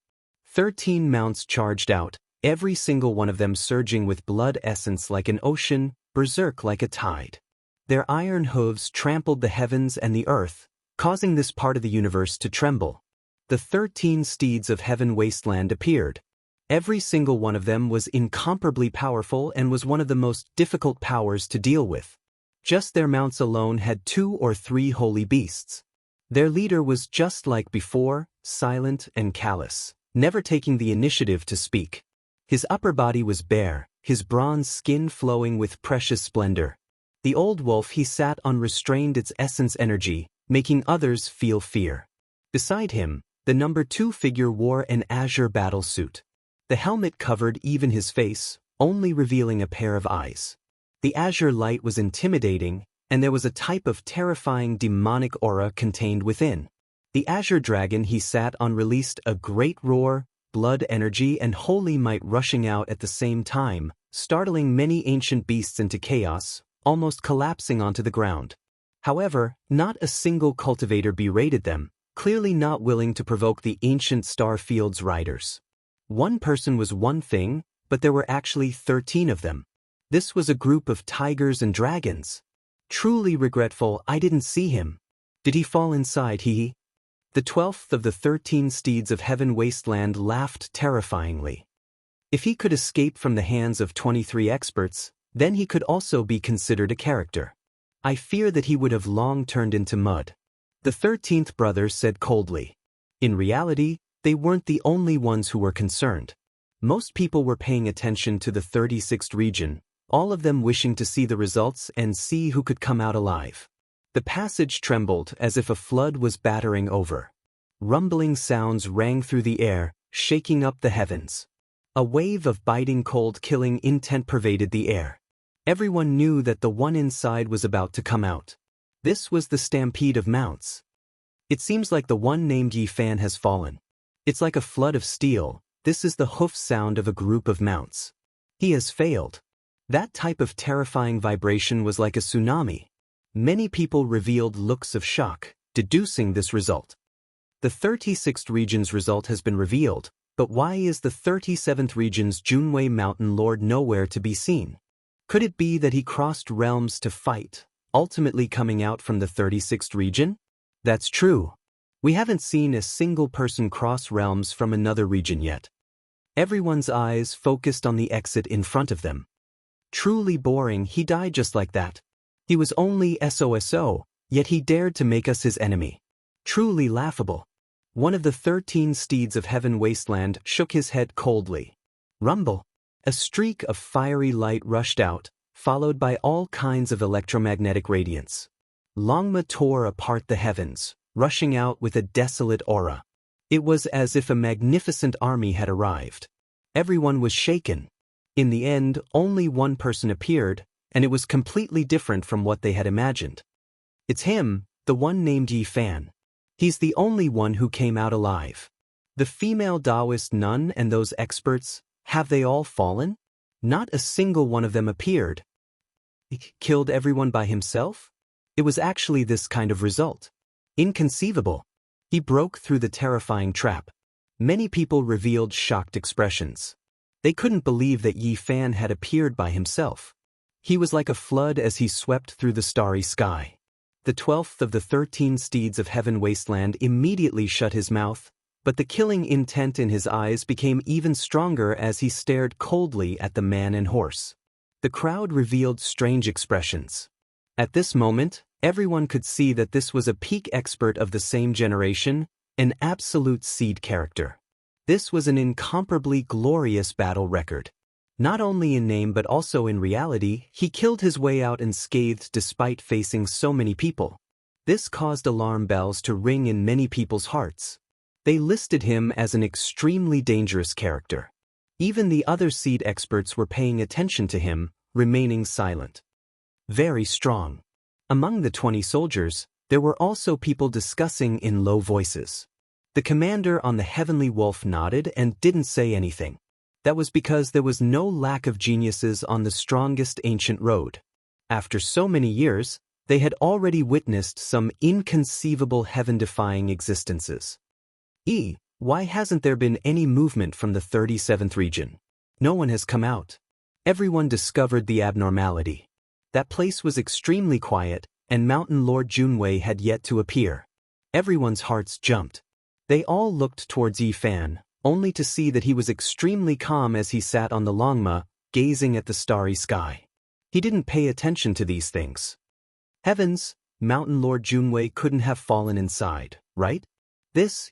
13 mounts charged out, every single one of them surging with blood essence like an ocean, berserk like a tide. Their iron hooves trampled the heavens and the earth, causing this part of the universe to tremble. The 13 steeds of heaven wasteland appeared. Every single one of them was incomparably powerful and was one of the most difficult powers to deal with. Just their mounts alone had 2 or 3 holy beasts. Their leader was just like before, silent and callous, never taking the initiative to speak. His upper body was bare, his bronze skin flowing with precious splendor. The old wolf he sat on restrained its essence energy, making others feel fear. Beside him, the number 2 figure wore an azure battle suit. The helmet covered even his face, only revealing a pair of eyes. The azure light was intimidating, and there was a type of terrifying demonic aura contained within. The azure dragon he sat on released a great roar, blood energy and holy might rushing out at the same time, startling many ancient beasts into chaos, almost collapsing onto the ground. However, not a single cultivator berated them, clearly not willing to provoke the ancient star field's riders. One person was one thing, but there were actually 13 of them. This was a group of tigers and dragons. Truly regretful I didn't see him. Did he fall inside, hee? The 12th of the 13 steeds of heaven wasteland laughed terrifyingly. If he could escape from the hands of 23 experts, then he could also be considered a character. I fear that he would have long turned into mud. The 13th brother said coldly. In reality, they weren't the only ones who were concerned. Most people were paying attention to the 36th region, all of them wishing to see the results and see who could come out alive. The passage trembled as if a flood was battering over. Rumbling sounds rang through the air, shaking up the heavens. A wave of biting cold killing intent pervaded the air. Everyone knew that the one inside was about to come out. This was the stampede of mounts. It seems like the one named Yi Fan has fallen. It's like a flood of steel, This is the hoof sound of a group of mounts. He has failed. That type of terrifying vibration was like a tsunami. Many people revealed looks of shock, deducing this result. The 36th region's result has been revealed, but why is the 37th region's Junwei Mountain Lord nowhere to be seen? Could it be that he crossed realms to fight, ultimately coming out from the 36th region? That's true. We haven't seen a single person cross realms from another region yet. Everyone's eyes focused on the exit in front of them. Truly boring, he died just like that. He was only SOSO, yet he dared to make us his enemy. Truly laughable. One of the 13 steeds of Heaven Wasteland shook his head coldly. Rumble. A streak of fiery light rushed out, followed by all kinds of electromagnetic radiance. Longma tore apart the heavens, rushing out with a desolate aura. It was as if a magnificent army had arrived. Everyone was shaken. In the end, only one person appeared, and it was completely different from what they had imagined. It's him, the one named Yi Fan. He's the only one who came out alive. The female Taoist nun and those experts, have they all fallen? Not a single one of them appeared. He killed everyone by himself? It was actually this kind of result. Inconceivable. He broke through the terrifying trap. Many people revealed shocked expressions. They couldn't believe that Yi Fan had appeared by himself. He was like a flood as he swept through the starry sky. The 12th of the 13 steeds of Heaven Wasteland immediately shut his mouth, but the killing intent in his eyes became even stronger as he stared coldly at the man and horse. The crowd revealed strange expressions. At this moment, everyone could see that this was a peak expert of the same generation, an absolute seed character. This was an incomparably glorious battle record. Not only in name but also in reality, he killed his way out unscathed despite facing so many people. This caused alarm bells to ring in many people's hearts. They listed him as an extremely dangerous character. Even the other seed experts were paying attention to him, remaining silent. Very strong. Among the 20 soldiers, there were also people discussing in low voices. The commander on the Heavenly Wolf nodded and didn't say anything. That was because there was no lack of geniuses on the strongest ancient road. After so many years, they had already witnessed some inconceivable heaven-defying existences. Why hasn't there been any movement from the 37th region? No one has come out. Everyone discovered the abnormality. That place was extremely quiet, and Mountain Lord Junwei had yet to appear. Everyone's hearts jumped. They all looked towards Yi Fan, only to see that he was extremely calm as he sat on the Longma, gazing at the starry sky. He didn't pay attention to these things. Heavens, Mountain Lord Junwei couldn't have fallen inside, right?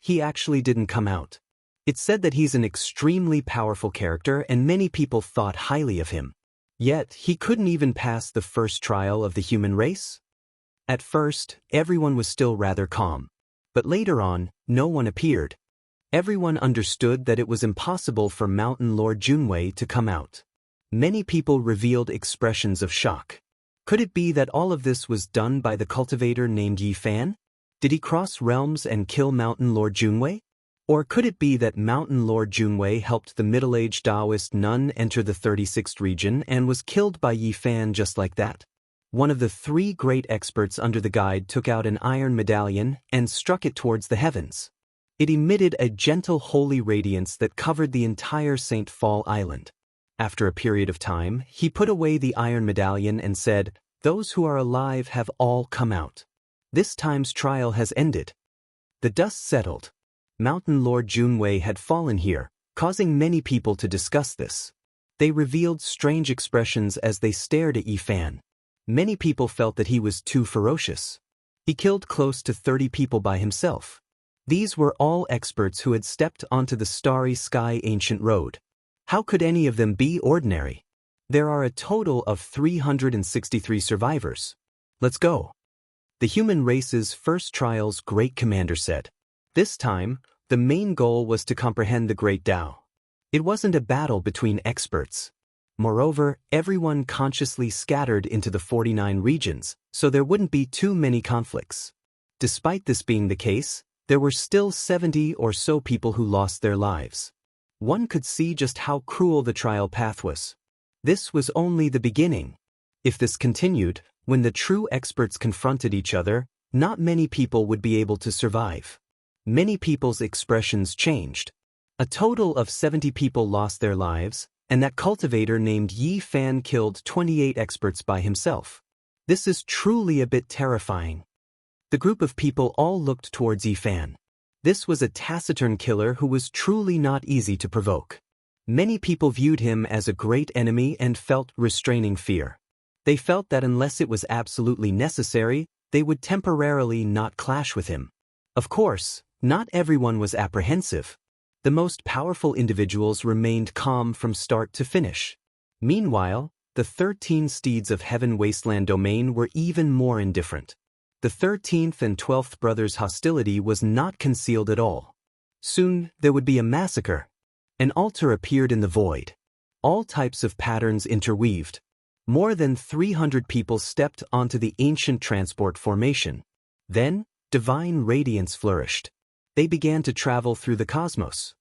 He actually didn't come out. It's said that he's an extremely powerful character and many people thought highly of him. Yet, he couldn't even pass the first trial of the human race? At first, everyone was still rather calm. But later on, no one appeared. Everyone understood that it was impossible for Mountain Lord Junwei to come out. Many people revealed expressions of shock. Could it be that all of this was done by the cultivator named Yi Fan? Did he cross realms and kill Mountain Lord Junwei? Or could it be that Mountain Lord Junwei helped the middle-aged Taoist nun enter the 36th region and was killed by Yi Fan just like that? One of the 3 great experts under the guide took out an iron medallion and struck it towards the heavens. It emitted a gentle holy radiance that covered the entire St. Fall Island. After a period of time, he put away the iron medallion and said, "Those who are alive have all come out. This time's trial has ended." The dust settled. Mountain Lord Junwei had fallen here, causing many people to discuss this. They revealed strange expressions as they stared at Yi Fan. Many people felt that he was too ferocious. He killed close to 30 people by himself. These were all experts who had stepped onto the starry sky ancient road. How could any of them be ordinary? There are a total of 363 survivors. Let's go. The human race's first trial's great commander said. This time, the main goal was to comprehend the Great Tao. It wasn't a battle between experts. Moreover, everyone consciously scattered into the 49 regions, so there wouldn't be too many conflicts. Despite this being the case, there were still 70 or so people who lost their lives. One could see just how cruel the trial path was. This was only the beginning. If this continued, when the true experts confronted each other, not many people would be able to survive. Many people's expressions changed. A total of 70 people lost their lives, and that cultivator named Yi Fan killed 28 experts by himself. This is truly a bit terrifying. The group of people all looked towards Yi Fan. This was a taciturn killer who was truly not easy to provoke. Many people viewed him as a great enemy and felt restraining fear. They felt that unless it was absolutely necessary, they would temporarily not clash with him. Of course, not everyone was apprehensive. The most powerful individuals remained calm from start to finish. Meanwhile, the 13 steeds of Heaven Wasteland domain were even more indifferent. The 13th and 12th brothers' hostility was not concealed at all. Soon, there would be a massacre. An altar appeared in the void. All types of patterns interweaved. More than 300 people stepped onto the ancient transport formation. Then, divine radiance flourished. They began to travel through the cosmos.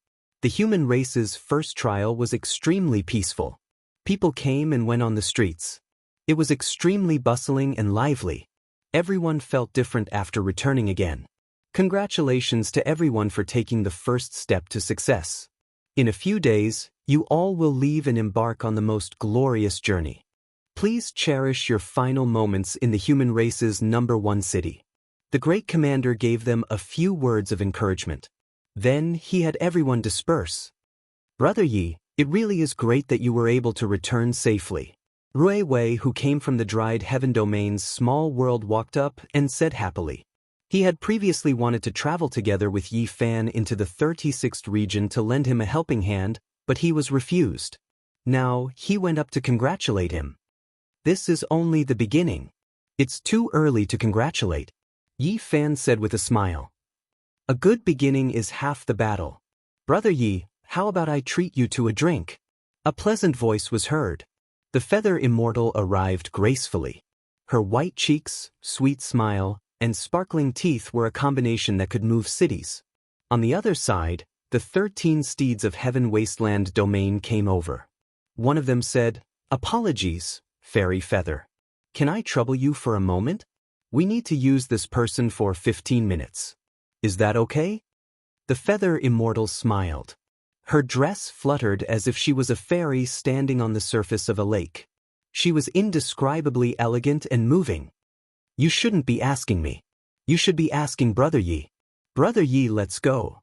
The human race's first trial was extremely peaceful. People came and went on the streets. It was extremely bustling and lively. Everyone felt different after returning again. Congratulations to everyone for taking the first step to success. In a few days, you all will leave and embark on the most glorious journey. Please cherish your final moments in the human race's #1 city. The great commander gave them a few words of encouragement. Then he had everyone disperse. Brother Yi, it really is great that you were able to return safely. Rui Wei, who came from the Dried Heaven Domain's small world, walked up and said happily. He had previously wanted to travel together with Yi Fan into the 36th region to lend him a helping hand, but he was refused. Now, he went up to congratulate him. This is only the beginning. It's too early to congratulate, Yi Fan said with a smile. A good beginning is half the battle. Brother Yi, how about I treat you to a drink? A pleasant voice was heard. The feather Immortal arrived gracefully. Her white cheeks, sweet smile, and sparkling teeth were a combination that could move cities. On the other side, the 13 steeds of Heaven Wasteland domain came over. One of them said, "Apologies, Fairy Feather. Can I trouble you for a moment? We need to use this person for 15 minutes. Is that okay?" The feather Immortal smiled. Her dress fluttered as if she was a fairy standing on the surface of a lake. She was indescribably elegant and moving. You shouldn't be asking me. You should be asking Brother Yi. Brother Yi, let's go.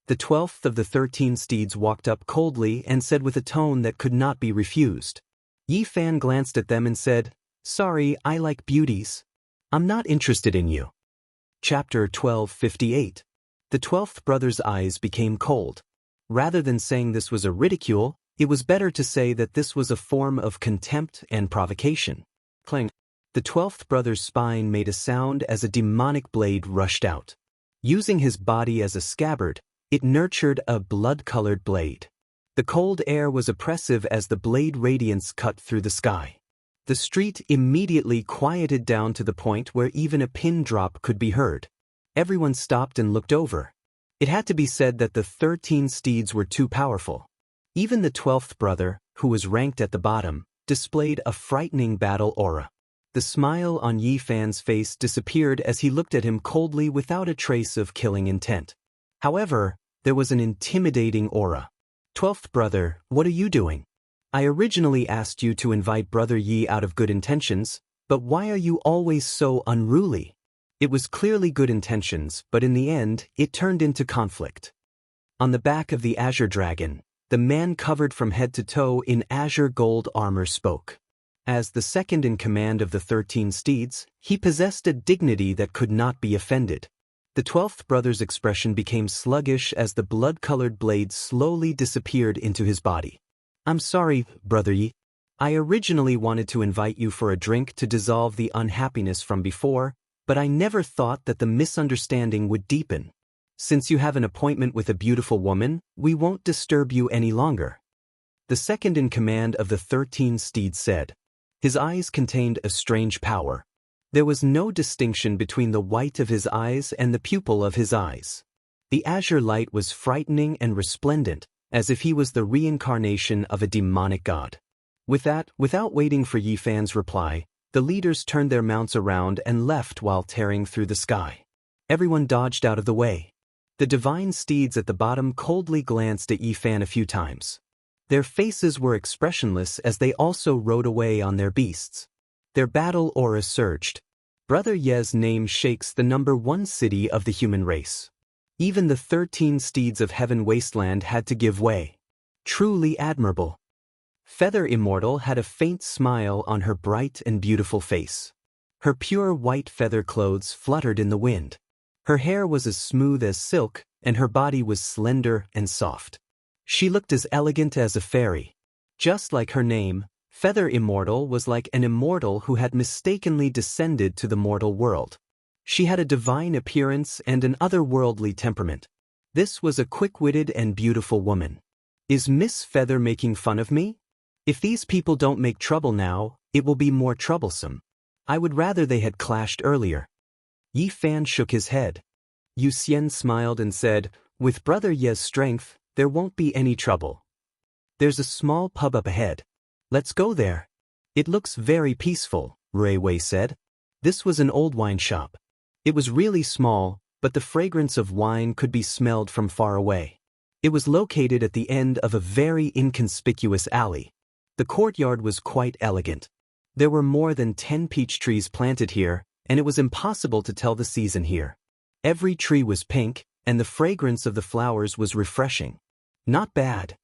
The 12th of the 13 steeds walked up coldly and said with a tone that could not be refused. Yi Fan glanced at them and said, "Sorry, I like beauties. I'm not interested in you." Chapter 1258. The 12th brother's eyes became cold. Rather than saying this was a ridicule, it was better to say that this was a form of contempt and provocation. Clang. The 12th brother's spine made a sound as a demonic blade rushed out. Using his body as a scabbard, it nurtured a blood-colored blade. The cold air was oppressive as the blade radiance cut through the sky. The street immediately quieted down to the point where even a pin drop could be heard. Everyone stopped and looked over. It had to be said that the 13 steeds were too powerful. Even the 12th brother, who was ranked at the bottom, displayed a frightening battle aura. The smile on Yi Fan's face disappeared as he looked at him coldly without a trace of killing intent. However, there was an intimidating aura. 12th brother, what are you doing? I originally asked you to invite Brother Yi out of good intentions, but why are you always so unruly? It was clearly good intentions, but in the end, it turned into conflict. On the back of the Azure Dragon, the man covered from head to toe in azure gold armor spoke. As the second in command of the 13 steeds, he possessed a dignity that could not be offended. The 12th brother's expression became sluggish as the blood-colored blade slowly disappeared into his body. I'm sorry, Brother Yi. I originally wanted to invite you for a drink to dissolve the unhappiness from before, but I never thought that the misunderstanding would deepen. Since you have an appointment with a beautiful woman, we won't disturb you any longer. The second in command of the 13 steeds said. His eyes contained a strange power. There was no distinction between the white of his eyes and the pupil of his eyes. The azure light was frightening and resplendent, as if he was the reincarnation of a demonic god. With that, without waiting for Yi Fan's reply, the leaders turned their mounts around and left while tearing through the sky. Everyone dodged out of the way. The divine steeds at the bottom coldly glanced at Yi Fan a few times. Their faces were expressionless as they also rode away on their beasts. Their battle aura surged. Brother Ye's name shakes the #1 city of the human race. Even the 13 steeds of heaven wasteland had to give way. Truly admirable. Feather Immortal had a faint smile on her bright and beautiful face. Her pure white feather clothes fluttered in the wind. Her hair was as smooth as silk, and her body was slender and soft. She looked as elegant as a fairy. Just like her name, Feather Immortal was like an immortal who had mistakenly descended to the mortal world. She had a divine appearance and an otherworldly temperament. This was a quick-witted and beautiful woman. Is Miss Feather making fun of me? If these people don't make trouble now, it will be more troublesome. I would rather they had clashed earlier. Yi Fan shook his head. Yu Xian smiled and said, with Brother Ye's strength, there won't be any trouble. There's a small pub up ahead. Let's go there. It looks very peaceful, Rui Wei said. This was an old wine shop. It was really small, but the fragrance of wine could be smelled from far away. It was located at the end of a very inconspicuous alley. The courtyard was quite elegant. There were more than 10 peach trees planted here, and it was impossible to tell the season here. Every tree was pink, and the fragrance of the flowers was refreshing. Not bad.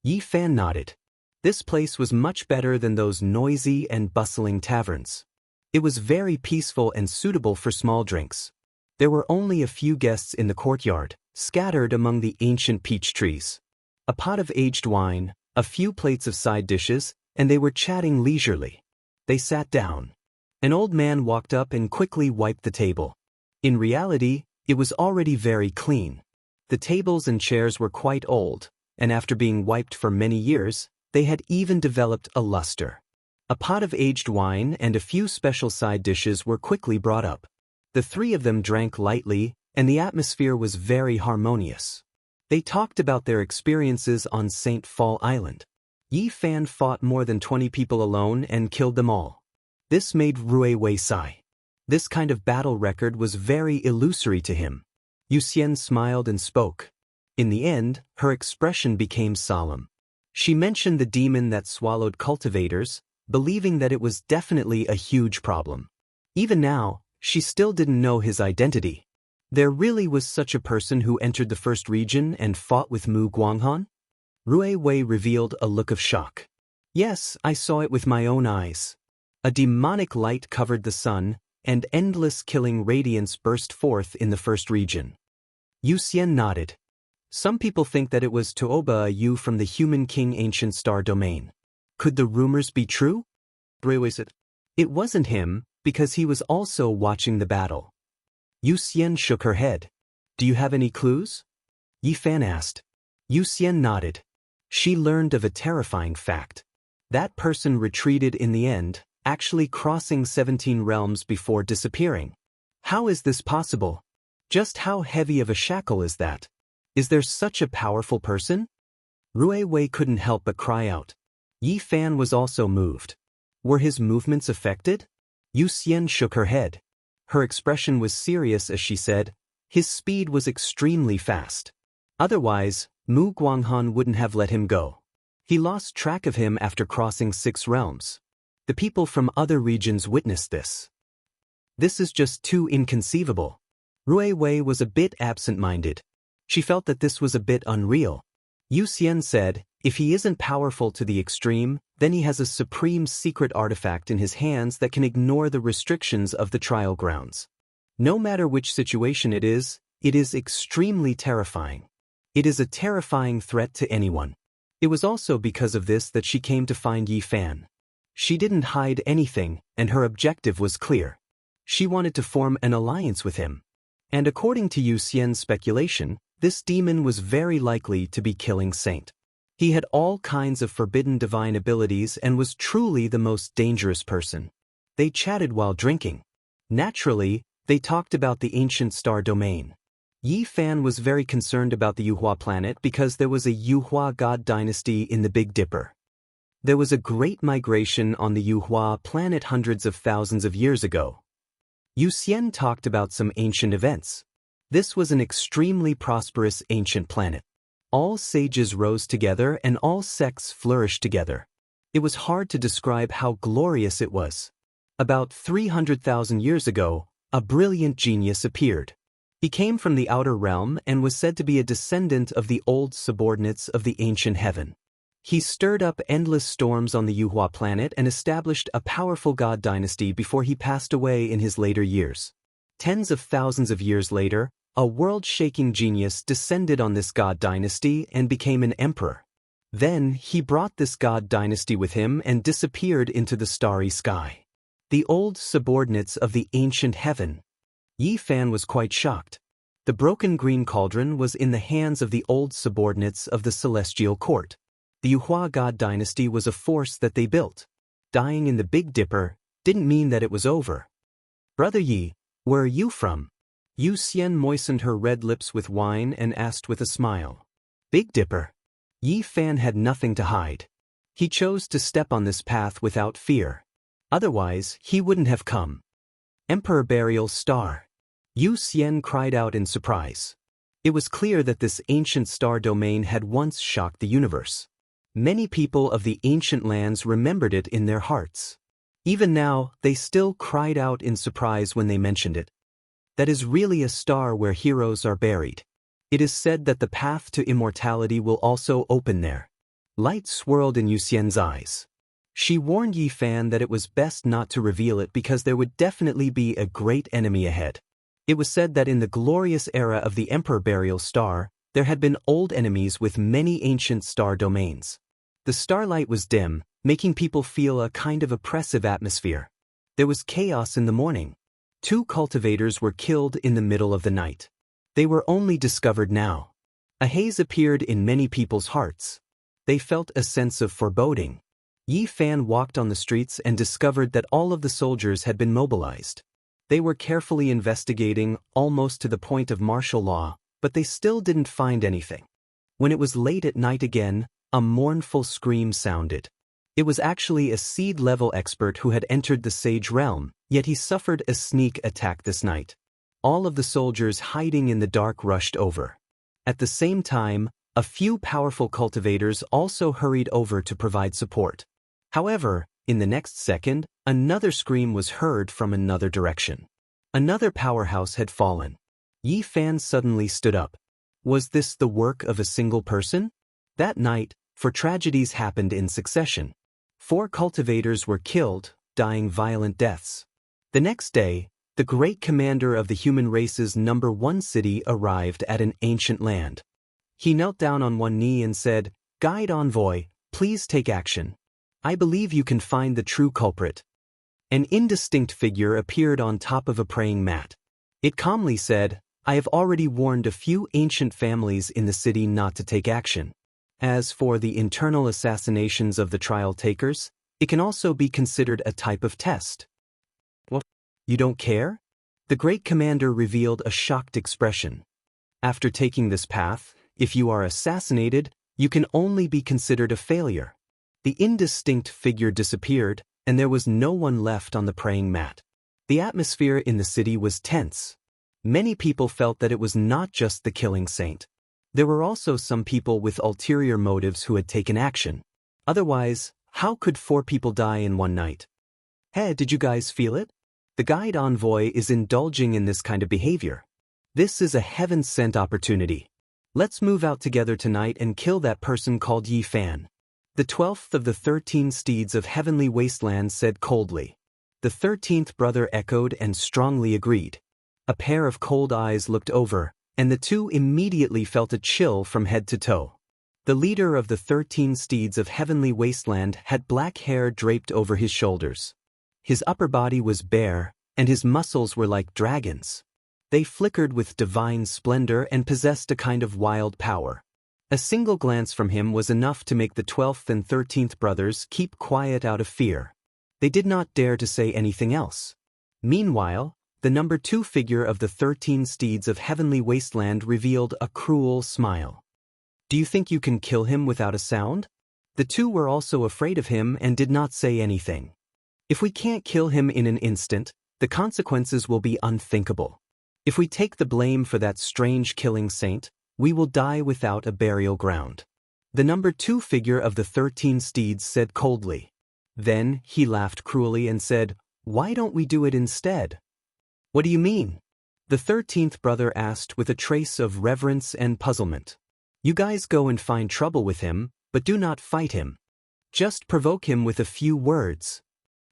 Yi Fan nodded. This place was much better than those noisy and bustling taverns. It was very peaceful and suitable for small drinks. There were only a few guests in the courtyard, scattered among the ancient peach trees. A pot of aged wine, a few plates of side dishes, and they were chatting leisurely. They sat down. An old man walked up and quickly wiped the table. In reality, it was already very clean. The tables and chairs were quite old, and after being wiped for many years, they had even developed a luster. A pot of aged wine and a few special side dishes were quickly brought up. The three of them drank lightly, and the atmosphere was very harmonious. They talked about their experiences on St. Fall Island. Yi Fan fought more than 20 people alone and killed them all. This made Rui Wei sigh. This kind of battle record was very illusory to him. Yu Xian smiled and spoke. In the end, her expression became solemn. She mentioned the demon that swallowed cultivators, believing that it was definitely a huge problem. Even now, she still didn't know his identity. There really was such a person who entered the first region and fought with Mu Guanghan? Rui Wei revealed a look of shock. Yes, I saw it with my own eyes. A demonic light covered the sun, and endless killing radiance burst forth in the first region. Yu Xian nodded. Some people think that it was Tuoba Yu from the Human King Ancient Star Domain. Could the rumors be true? Rui Wei said. It wasn't him, because he was also watching the battle. Yu Xian shook her head. Do you have any clues? Yi Fan asked. Yu Xian nodded. She learned of a terrifying fact. That person retreated in the end, actually crossing 17 realms before disappearing. How is this possible? Just how heavy of a shackle is that? Is there such a powerful person? Rui Wei couldn't help but cry out. Yi Fan was also moved. Were his movements affected? Yu Xian shook her head. Her expression was serious as she said, his speed was extremely fast. Otherwise, Mu Guanghan wouldn't have let him go. He lost track of him after crossing 6 realms. The people from other regions witnessed this. This is just too inconceivable. Rui Wei was a bit absent-minded. She felt that this was a bit unreal. Yu Xian said, if he isn't powerful to the extreme, then he has a supreme secret artifact in his hands that can ignore the restrictions of the trial grounds. No matter which situation it is extremely terrifying. It is a terrifying threat to anyone. It was also because of this that she came to find Yi Fan. She didn't hide anything, and her objective was clear. She wanted to form an alliance with him. And according to Yu Xian's speculation, this demon was very likely to be Killing Saint. He had all kinds of forbidden divine abilities and was truly the most dangerous person. They chatted while drinking. Naturally, they talked about the ancient star domain. Yi Fan was very concerned about the Yuhua planet because there was a Yuhua god dynasty in the Big Dipper. There was a great migration on the Yuhua planet hundreds of thousands of years ago. Yu Xian talked about some ancient events. This was an extremely prosperous ancient planet. All sages rose together and all sects flourished together. It was hard to describe how glorious it was. About 300,000 years ago, a brilliant genius appeared. He came from the outer realm and was said to be a descendant of the old subordinates of the ancient heaven. He stirred up endless storms on the Yuhua planet and established a powerful god dynasty before he passed away in his later years. Tens of thousands of years later, a world-shaking genius descended on this god dynasty and became an emperor. Then he brought this god dynasty with him and disappeared into the starry sky. The old subordinates of the ancient heaven. Yi Fan was quite shocked. The broken green cauldron was in the hands of the old subordinates of the celestial court. The Yuhua god dynasty was a force that they built. Dying in the Big Dipper didn't mean that it was over. Brother Yi, where are you from? Yu Xian moistened her red lips with wine and asked with a smile. Big Dipper. Yi Fan had nothing to hide. He chose to step on this path without fear. Otherwise, he wouldn't have come. Emperor Burial Star. Yu Xian cried out in surprise. It was clear that this ancient star domain had once shocked the universe. Many people of the ancient lands remembered it in their hearts. Even now, they still cried out in surprise when they mentioned it. That is really a star where heroes are buried. It is said that the path to immortality will also open there. Light swirled in Yu Xian's eyes. She warned Yi Fan that it was best not to reveal it because there would definitely be a great enemy ahead. It was said that in the glorious era of the Emperor Burial Star, there had been old enemies with many ancient star domains. The starlight was dim, making people feel a kind of oppressive atmosphere. There was chaos in the morning. 2 cultivators were killed in the middle of the night. They were only discovered now. A haze appeared in many people's hearts. They felt a sense of foreboding. Yi Fan walked on the streets and discovered that all of the soldiers had been mobilized. They were carefully investigating, almost to the point of martial law, but they still didn't find anything. When it was late at night again, a mournful scream sounded. It was actually a seed-level expert who had entered the sage realm, yet he suffered a sneak attack this night. All of the soldiers hiding in the dark rushed over. At the same time, a few powerful cultivators also hurried over to provide support. However, in the next second, another scream was heard from another direction. Another powerhouse had fallen. Yi Fan suddenly stood up. Was this the work of a single person? That night, 4 tragedies happened in succession. 4 cultivators were killed, dying violent deaths. The next day, the great commander of the human race's #1 city arrived at an ancient land. He knelt down on one knee and said, "Guide envoy, please take action. I believe you can find the true culprit." An indistinct figure appeared on top of a praying mat. It calmly said, "I have already warned a few ancient families in the city not to take action. As for the internal assassinations of the trial takers, it can also be considered a type of test." "What? You don't care?" The great commander revealed a shocked expression. "After taking this path, if you are assassinated, you can only be considered a failure." The indistinct figure disappeared, and there was no one left on the praying mat. The atmosphere in the city was tense. Many people felt that it was not just the killing saint. There were also some people with ulterior motives who had taken action. Otherwise, how could 4 people die in one night? Hey, did you guys feel it? The guide envoy is indulging in this kind of behavior. This is a heaven-sent opportunity. Let's move out together tonight and kill that person called Yi Fan. The 12th of the 13 steeds of heavenly wasteland said coldly. The 13th brother echoed and strongly agreed. A pair of cold eyes looked over, and the 2 immediately felt a chill from head to toe. The leader of the 13 steeds of heavenly wasteland had black hair draped over his shoulders. His upper body was bare, and his muscles were like dragons. They flickered with divine splendor and possessed a kind of wild power. A single glance from him was enough to make the 12th and 13th brothers keep quiet out of fear. They did not dare to say anything else. Meanwhile, the number 2 figure of the 13 steeds of heavenly wasteland revealed a cruel smile. Do you think you can kill him without a sound? The two were also afraid of him and did not say anything. If we can't kill him in an instant, the consequences will be unthinkable. If we take the blame for that strange killing saint, we will die without a burial ground. The number 2 figure of the 13 steeds said coldly. Then he laughed cruelly and said, "Why don't we do it instead?" "What do you mean?" the 13th brother asked with a trace of reverence and puzzlement. "You guys go and find trouble with him, but do not fight him. Just provoke him with a few words,"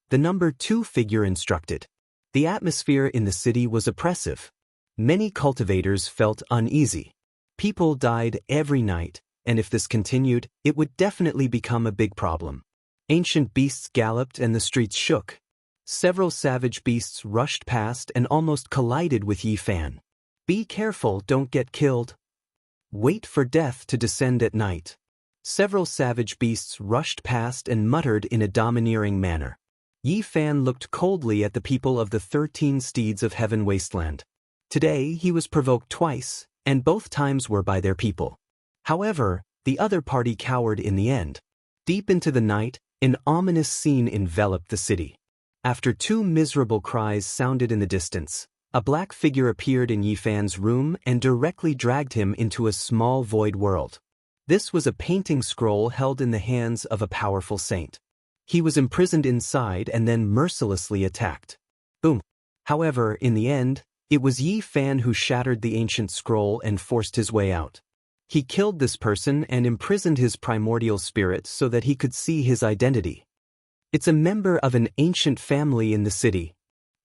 the number 2 figure instructed. The atmosphere in the city was oppressive. Many cultivators felt uneasy. People died every night, and if this continued, it would definitely become a big problem. Ancient beasts galloped and the streets shook. Several savage beasts rushed past and almost collided with Yi Fan. "Be careful, don't get killed. Wait for death to descend at night." Several savage beasts rushed past and muttered in a domineering manner. Yi Fan looked coldly at the people of the 13 steeds of heaven wasteland. Today he was provoked twice, and both times were by their people. However, the other party cowered in the end. Deep into the night, an ominous scene enveloped the city. After 2 miserable cries sounded in the distance, a black figure appeared in Yi Fan's room and directly dragged him into a small void world. This was a painting scroll held in the hands of a powerful saint. He was imprisoned inside and then mercilessly attacked. Boom. However, in the end, it was Yi Fan who shattered the ancient scroll and forced his way out. He killed this person and imprisoned his primordial spirit so that he could see his identity. It's a member of an ancient family in the city.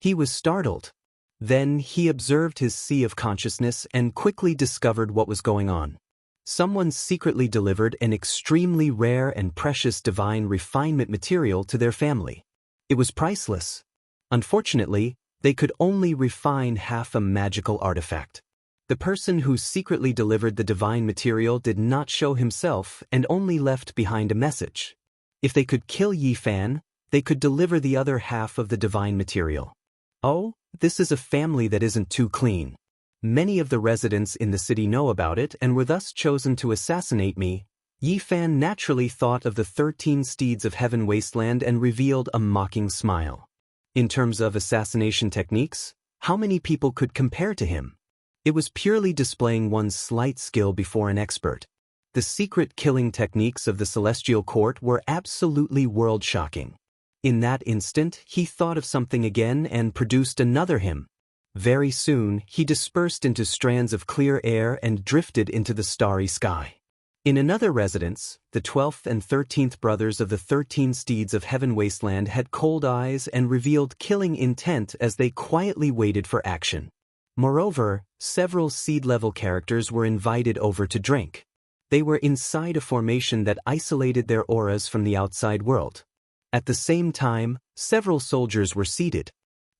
He was startled. Then he observed his sea of consciousness and quickly discovered what was going on. Someone secretly delivered an extremely rare and precious divine refinement material to their family. It was priceless. Unfortunately, they could only refine half a magical artifact. The person who secretly delivered the divine material did not show himself and only left behind a message. If they could kill Yi Fan, they could deliver the other half of the divine material. Oh, this is a family that isn't too clean. Many of the residents in the city know about it and were thus chosen to assassinate me. Yi Fan naturally thought of the 13 steeds of heaven wasteland and revealed a mocking smile. In terms of assassination techniques, how many people could compare to him? It was purely displaying one's slight skill before an expert. The secret killing techniques of the Celestial Court were absolutely world-shocking. In that instant, he thought of something again and produced another hymn. Very soon, he dispersed into strands of clear air and drifted into the starry sky. In another residence, the 12th and 13th brothers of the 13 steeds of heaven wasteland had cold eyes and revealed killing intent as they quietly waited for action. Moreover, several seed-level characters were invited over to drink. They were inside a formation that isolated their auras from the outside world. At the same time, several soldiers were seated.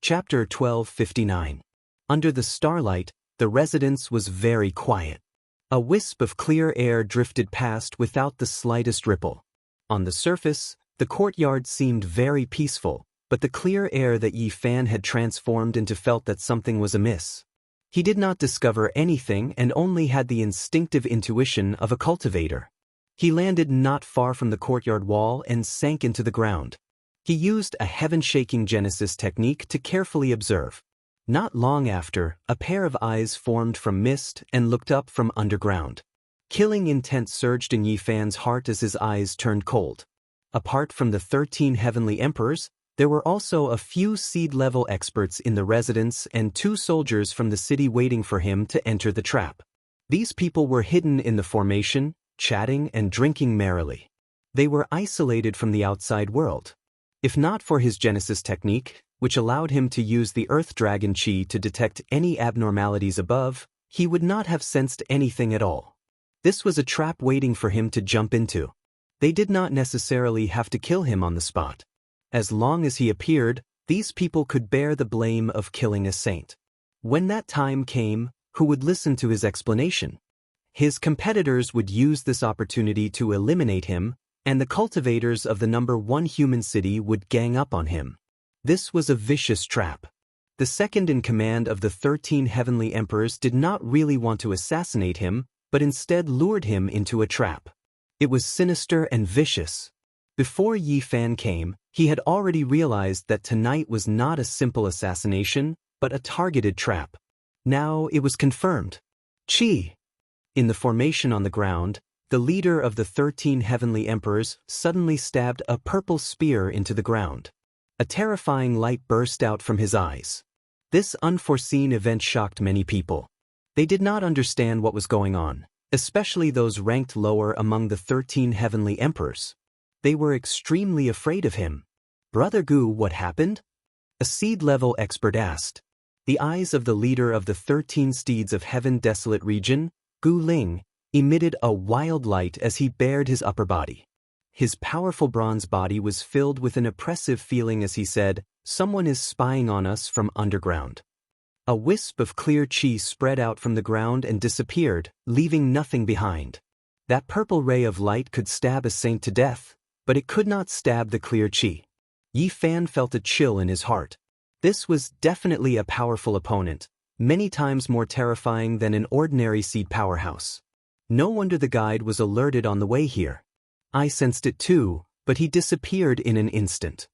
Chapter 1259. Under the starlight, the residence was very quiet. A wisp of clear air drifted past without the slightest ripple. On the surface, the courtyard seemed very peaceful, but the clear air that Yi Fan had transformed into felt that something was amiss. He did not discover anything and only had the instinctive intuition of a cultivator. He landed not far from the courtyard wall and sank into the ground. He used a heaven-shaking Genesis technique to carefully observe. Not long after, a pair of eyes formed from mist and looked up from underground. Killing intent surged in Yi Fan's heart as his eyes turned cold. Apart from the 13 heavenly emperors, there were also a few seed-level experts in the residence and 2 soldiers from the city waiting for him to enter the trap. These people were hidden in the formation, chatting and drinking merrily. They were isolated from the outside world. If not for his Genesis technique, which allowed him to use the Earth Dragon Chi to detect any abnormalities above, he would not have sensed anything at all. This was a trap waiting for him to jump into. They did not necessarily have to kill him on the spot. As long as he appeared, these people could bear the blame of killing a saint. When that time came, who would listen to his explanation? His competitors would use this opportunity to eliminate him, and the cultivators of the number 1 human city would gang up on him. This was a vicious trap. The second in command of the 13 heavenly emperors did not really want to assassinate him, but instead lured him into a trap. It was sinister and vicious. Before Yi Fan came, he had already realized that tonight was not a simple assassination, but a targeted trap. Now it was confirmed. Qi. In the formation on the ground, the leader of the 13 heavenly emperors suddenly stabbed a purple spear into the ground. A terrifying light burst out from his eyes. This unforeseen event shocked many people. They did not understand what was going on, especially those ranked lower among the 13 heavenly emperors. They were extremely afraid of him. Brother Gu, what happened? A seed-level expert asked. The eyes of the leader of the 13 steeds of heaven desolate region, Gu Ling, emitted a wild light as he bared his upper body. His powerful bronze body was filled with an oppressive feeling as he said, "Someone is spying on us from underground." A wisp of clear qi spread out from the ground and disappeared, leaving nothing behind. That purple ray of light could stab a saint to death, but it could not stab the clear qi. Yi Fan felt a chill in his heart. This was definitely a powerful opponent, many times more terrifying than an ordinary seed powerhouse. No wonder the guide was alerted on the way here. I sensed it too, but he disappeared in an instant.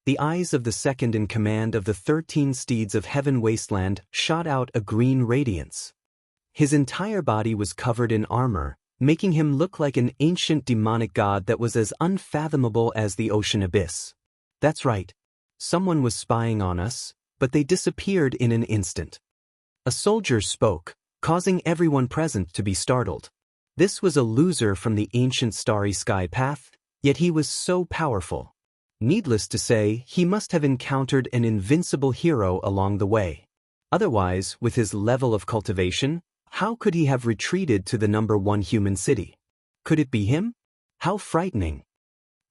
The eyes of the second in command of the 13 steeds of heaven wasteland shot out a green radiance. His entire body was covered in armor, making him look like an ancient demonic god that was as unfathomable as the ocean abyss. That's right. Someone was spying on us, but they disappeared in an instant. A soldier spoke, causing everyone present to be startled. This was a loser from the ancient starry sky path, yet he was so powerful. Needless to say, he must have encountered an invincible hero along the way. Otherwise, with his level of cultivation, how could he have retreated to the #1 human city? Could it be him? How frightening.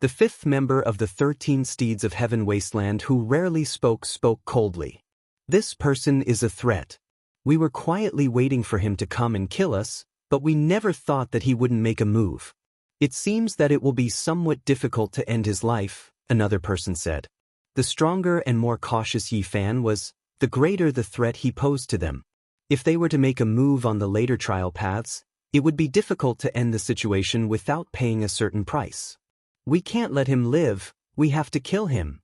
The fifth member of the 13 steeds of heaven wasteland who rarely spoke coldly. This person is a threat. We were quietly waiting for him to come and kill us, but we never thought that he wouldn't make a move. It seems that it will be somewhat difficult to end his life, another person said. The stronger and more cautious Yi Fan was, the greater the threat he posed to them. If they were to make a move on the later trial paths, it would be difficult to end the situation without paying a certain price. We can't let him live, we have to kill him.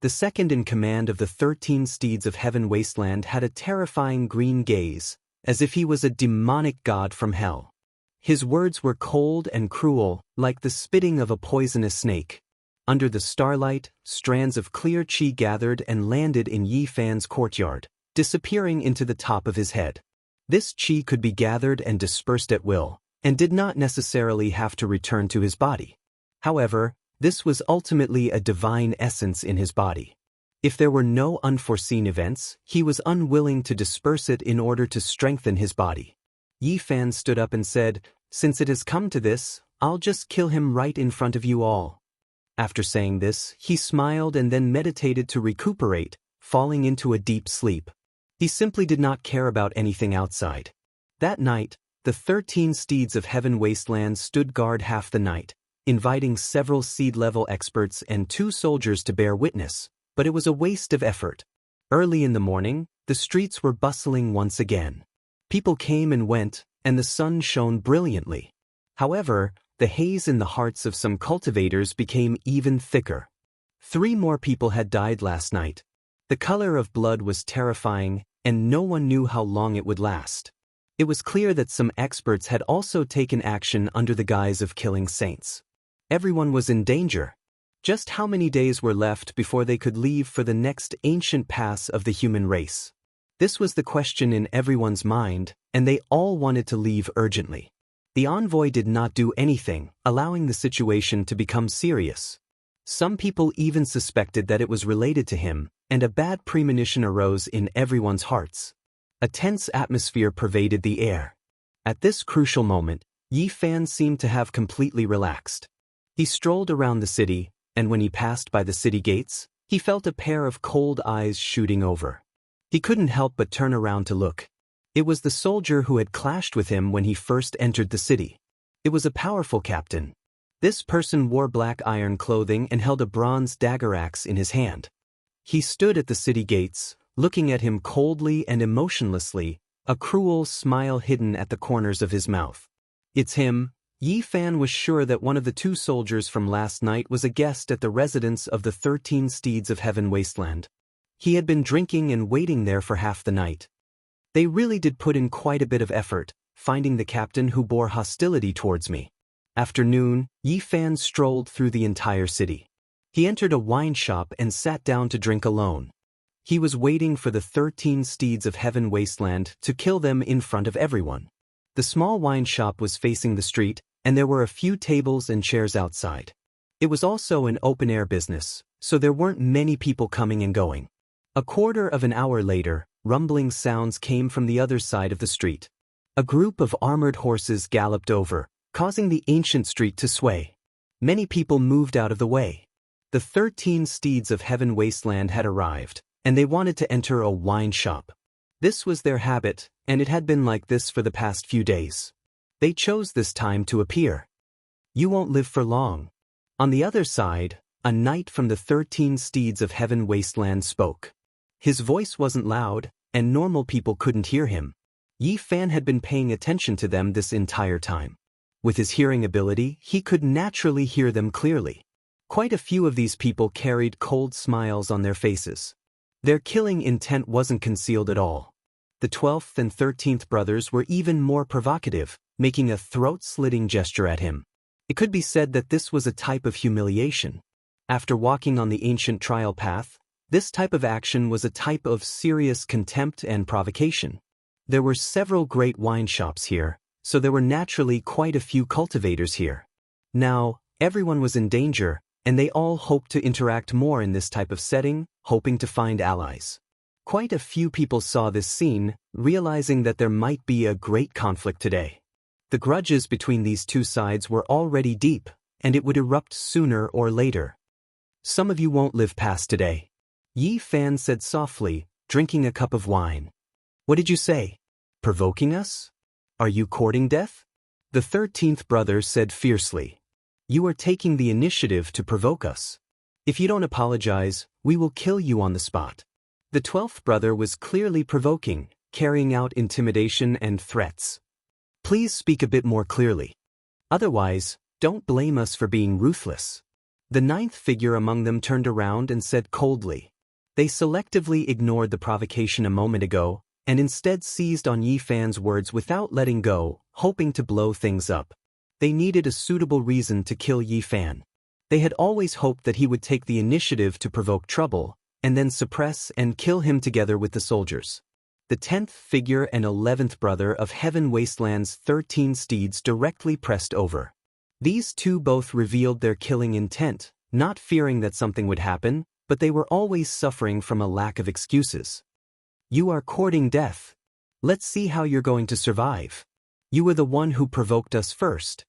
The second in command of the 13 steeds of heaven wasteland had a terrifying green gaze, as if he was a demonic god from hell. His words were cold and cruel, like the spitting of a poisonous snake. Under the starlight, strands of clear qi gathered and landed in Yi Fan's courtyard, disappearing into the top of his head. This qi could be gathered and dispersed at will, and did not necessarily have to return to his body. However, this was ultimately a divine essence in his body. If there were no unforeseen events, he was unwilling to disperse it in order to strengthen his body. Yi Fan stood up and said, "Since it has come to this, I'll just kill him right in front of you all." After saying this, he smiled and then meditated to recuperate, falling into a deep sleep. He simply did not care about anything outside. That night, the 13 steeds of heaven wasteland stood guard half the night, inviting several seed-level experts and 2 soldiers to bear witness, but it was a waste of effort. Early in the morning, the streets were bustling once again. People came and went, and the sun shone brilliantly. However, the haze in the hearts of some cultivators became even thicker. 3 more people had died last night. The color of blood was terrifying, and no one knew how long it would last. It was clear that some experts had also taken action under the guise of killing saints. Everyone was in danger. Just how many days were left before they could leave for the next ancient pass of the human race? This was the question in everyone's mind, and they all wanted to leave urgently. The envoy did not do anything, allowing the situation to become serious. Some people even suspected that it was related to him, and a bad premonition arose in everyone's hearts. A tense atmosphere pervaded the air. At this crucial moment, Yi Fan seemed to have completely relaxed. He strolled around the city, and when he passed by the city gates, he felt a pair of cold eyes shooting over. He couldn't help but turn around to look. It was the soldier who had clashed with him when he first entered the city. It was a powerful captain. This person wore black iron clothing and held a bronze dagger axe in his hand. He stood at the city gates, looking at him coldly and emotionlessly, a cruel smile hidden at the corners of his mouth. It's him. Yi Fan was sure that one of the two soldiers from last night was a guest at the residence of the 13 Steeds of Heaven Wasteland. He had been drinking and waiting there for half the night. They really did put in quite a bit of effort, finding the captain who bore hostility towards me. After noon, Yi Fan strolled through the entire city. He entered a wine shop and sat down to drink alone. He was waiting for the 13 Steeds of Heaven Wasteland to kill them in front of everyone. The small wine shop was facing the street, and there were a few tables and chairs outside. It was also an open-air business, so there weren't many people coming and going. A quarter of an hour later, rumbling sounds came from the other side of the street. A group of armored horses galloped over, causing the ancient street to sway. Many people moved out of the way. The 13 Steeds of Heaven Wasteland had arrived, and they wanted to enter a wine shop. This was their habit, and it had been like this for the past few days. They chose this time to appear. You won't live for long. On the other side, a knight from the 13 Steeds of Heaven Wasteland spoke. His voice wasn't loud, and normal people couldn't hear him. Yi Fan had been paying attention to them this entire time. With his hearing ability, he could naturally hear them clearly. Quite a few of these people carried cold smiles on their faces. Their killing intent wasn't concealed at all. The 12th and 13th brothers were even more provocative, making a throat-slitting gesture at him. It could be said that this was a type of humiliation. After walking on the ancient trial path, this type of action was a type of serious contempt and provocation. There were several great wine shops here, so there were naturally quite a few cultivators here. Now, everyone was in danger, and they all hoped to interact more in this type of setting, hoping to find allies. Quite a few people saw this scene, realizing that there might be a great conflict today. The grudges between these two sides were already deep, and it would erupt sooner or later. Some of you won't live past today. Yi Fan said softly, drinking a cup of wine. What did you say? Provoking us? Are you courting death? The 13th brother said fiercely. You are taking the initiative to provoke us. If you don't apologize, we will kill you on the spot. The 12th brother was clearly provoking, carrying out intimidation and threats. Please speak a bit more clearly. Otherwise, don't blame us for being ruthless. The 9th figure among them turned around and said coldly. They selectively ignored the provocation a moment ago, and instead seized on Yi Fan's words without letting go, hoping to blow things up. They needed a suitable reason to kill Yi Fan. They had always hoped that he would take the initiative to provoke trouble, and then suppress and kill him together with the soldiers. The 10th figure and 11th brother of Heaven Wasteland's 13 steeds directly pressed over. These two both revealed their killing intent, not fearing that something would happen, but they were always suffering from a lack of excuses. You are courting death. Let's see how you're going to survive. You were the one who provoked us first.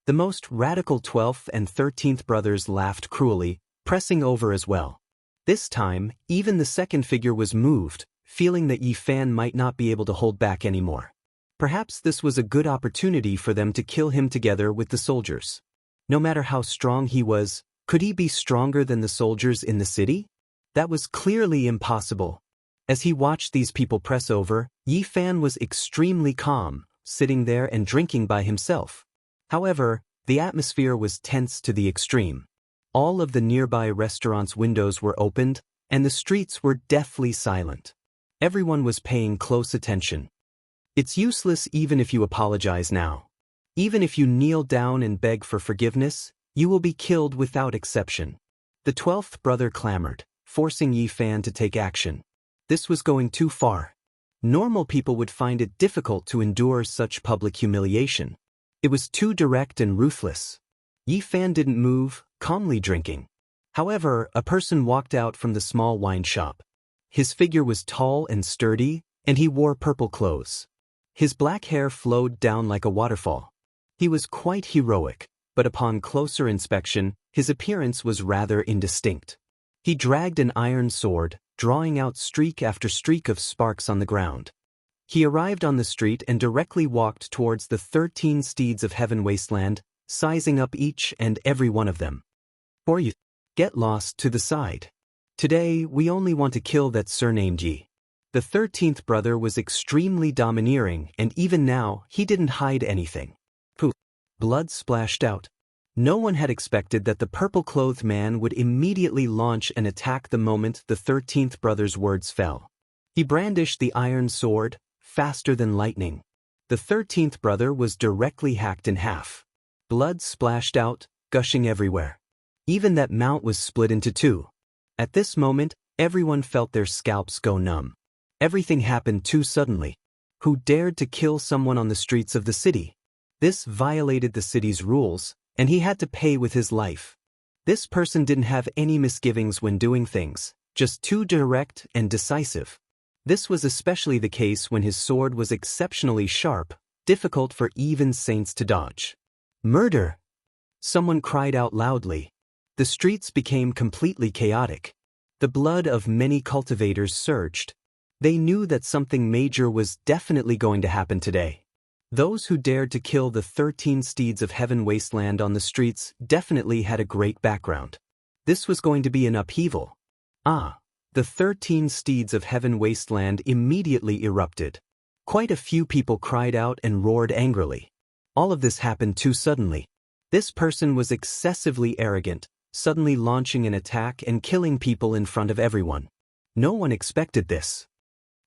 The most radical 12th and 13th brothers laughed cruelly, pressing over as well. This time, even the second figure was moved, feeling that Yi Fan might not be able to hold back anymore. Perhaps this was a good opportunity for them to kill him together with the soldiers. No matter how strong he was, could he be stronger than the soldiers in the city? That was clearly impossible. As he watched these people press over, Yi Fan was extremely calm, sitting there and drinking by himself. However, the atmosphere was tense to the extreme. All of the nearby restaurants' windows were opened, and the streets were deathly silent. Everyone was paying close attention. It's useless even if you apologize now. Even if you kneel down and beg for forgiveness, you will be killed without exception. The 12th brother clamored, forcing Yi Fan to take action. This was going too far. Normal people would find it difficult to endure such public humiliation. It was too direct and ruthless. Yi Fan didn't move, calmly drinking. However, a person walked out from the small wine shop. His figure was tall and sturdy, and he wore purple clothes. His black hair flowed down like a waterfall. He was quite heroic, but upon closer inspection, his appearance was rather indistinct. He dragged an iron sword, drawing out streak after streak of sparks on the ground. He arrived on the street and directly walked towards the 13 steeds of Heaven Wasteland, sizing up each and every one of them. Or you get lost to the side. Today, we only want to kill that surnamed Yi. The 13th brother was extremely domineering, and even now, he didn't hide anything. Poof! Blood splashed out. No one had expected that the purple-clothed man would immediately launch an attack the moment the 13th brother's words fell. He brandished the iron sword, faster than lightning. The 13th brother was directly hacked in half. Blood splashed out, gushing everywhere. Even that mount was split into two. At this moment, everyone felt their scalps go numb. Everything happened too suddenly. Who dared to kill someone on the streets of the city? This violated the city's rules, and he had to pay with his life. This person didn't have any misgivings when doing things, just too direct and decisive. This was especially the case when his sword was exceptionally sharp, difficult for even saints to dodge. Murder! Someone cried out loudly. The streets became completely chaotic. The blood of many cultivators surged. They knew that something major was definitely going to happen today. Those who dared to kill the 13 steeds of heaven wasteland on the streets definitely had a great background. This was going to be an upheaval. The 13 steeds of heaven wasteland immediately erupted. Quite a few people cried out and roared angrily. All of this happened too suddenly. This person was excessively arrogant, suddenly launching an attack and killing people in front of everyone. No one expected this.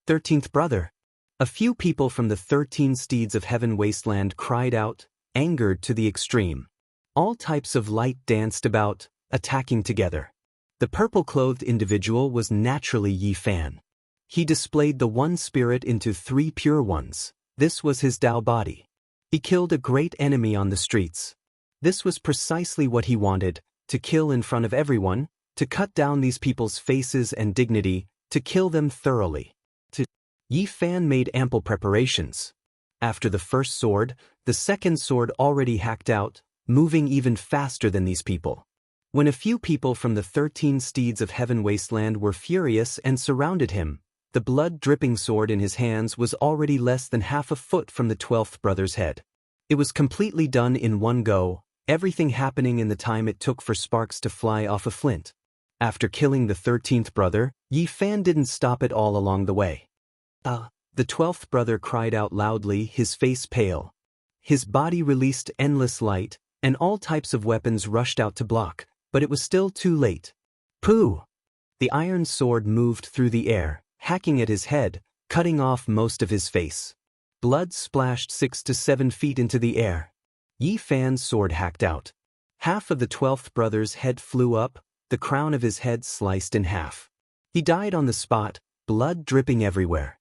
13th brother. A few people from the 13 steeds of heaven wasteland cried out, angered to the extreme. All types of light danced about, attacking together. The purple-clothed individual was naturally Yi Fan. He displayed the one spirit into three pure ones. This was his Tao body. He killed a great enemy on the streets. This was precisely what he wanted, to kill in front of everyone, to cut down these people's faces and dignity, to kill them thoroughly. Yi Fan made ample preparations. After the first sword, the second sword already hacked out, moving even faster than these people. When a few people from the 13 steeds of heaven wasteland were furious and surrounded him, the blood-dripping sword in his hands was already less than half a foot from the 12th brother's head. It was completely done in one go, everything happening in the time it took for sparks to fly off a flint. After killing the 13th brother, Yi Fan didn't stop at all along the way. The 12th brother cried out loudly, his face pale. His body released endless light, and all types of weapons rushed out to block, but it was still too late. Pooh! The iron sword moved through the air, hacking at his head, cutting off most of his face. Blood splashed 6 to 7 feet into the air. Yi Fan's sword hacked out. Half of the 12th brother's head flew up, the crown of his head sliced in half. He died on the spot, blood dripping everywhere.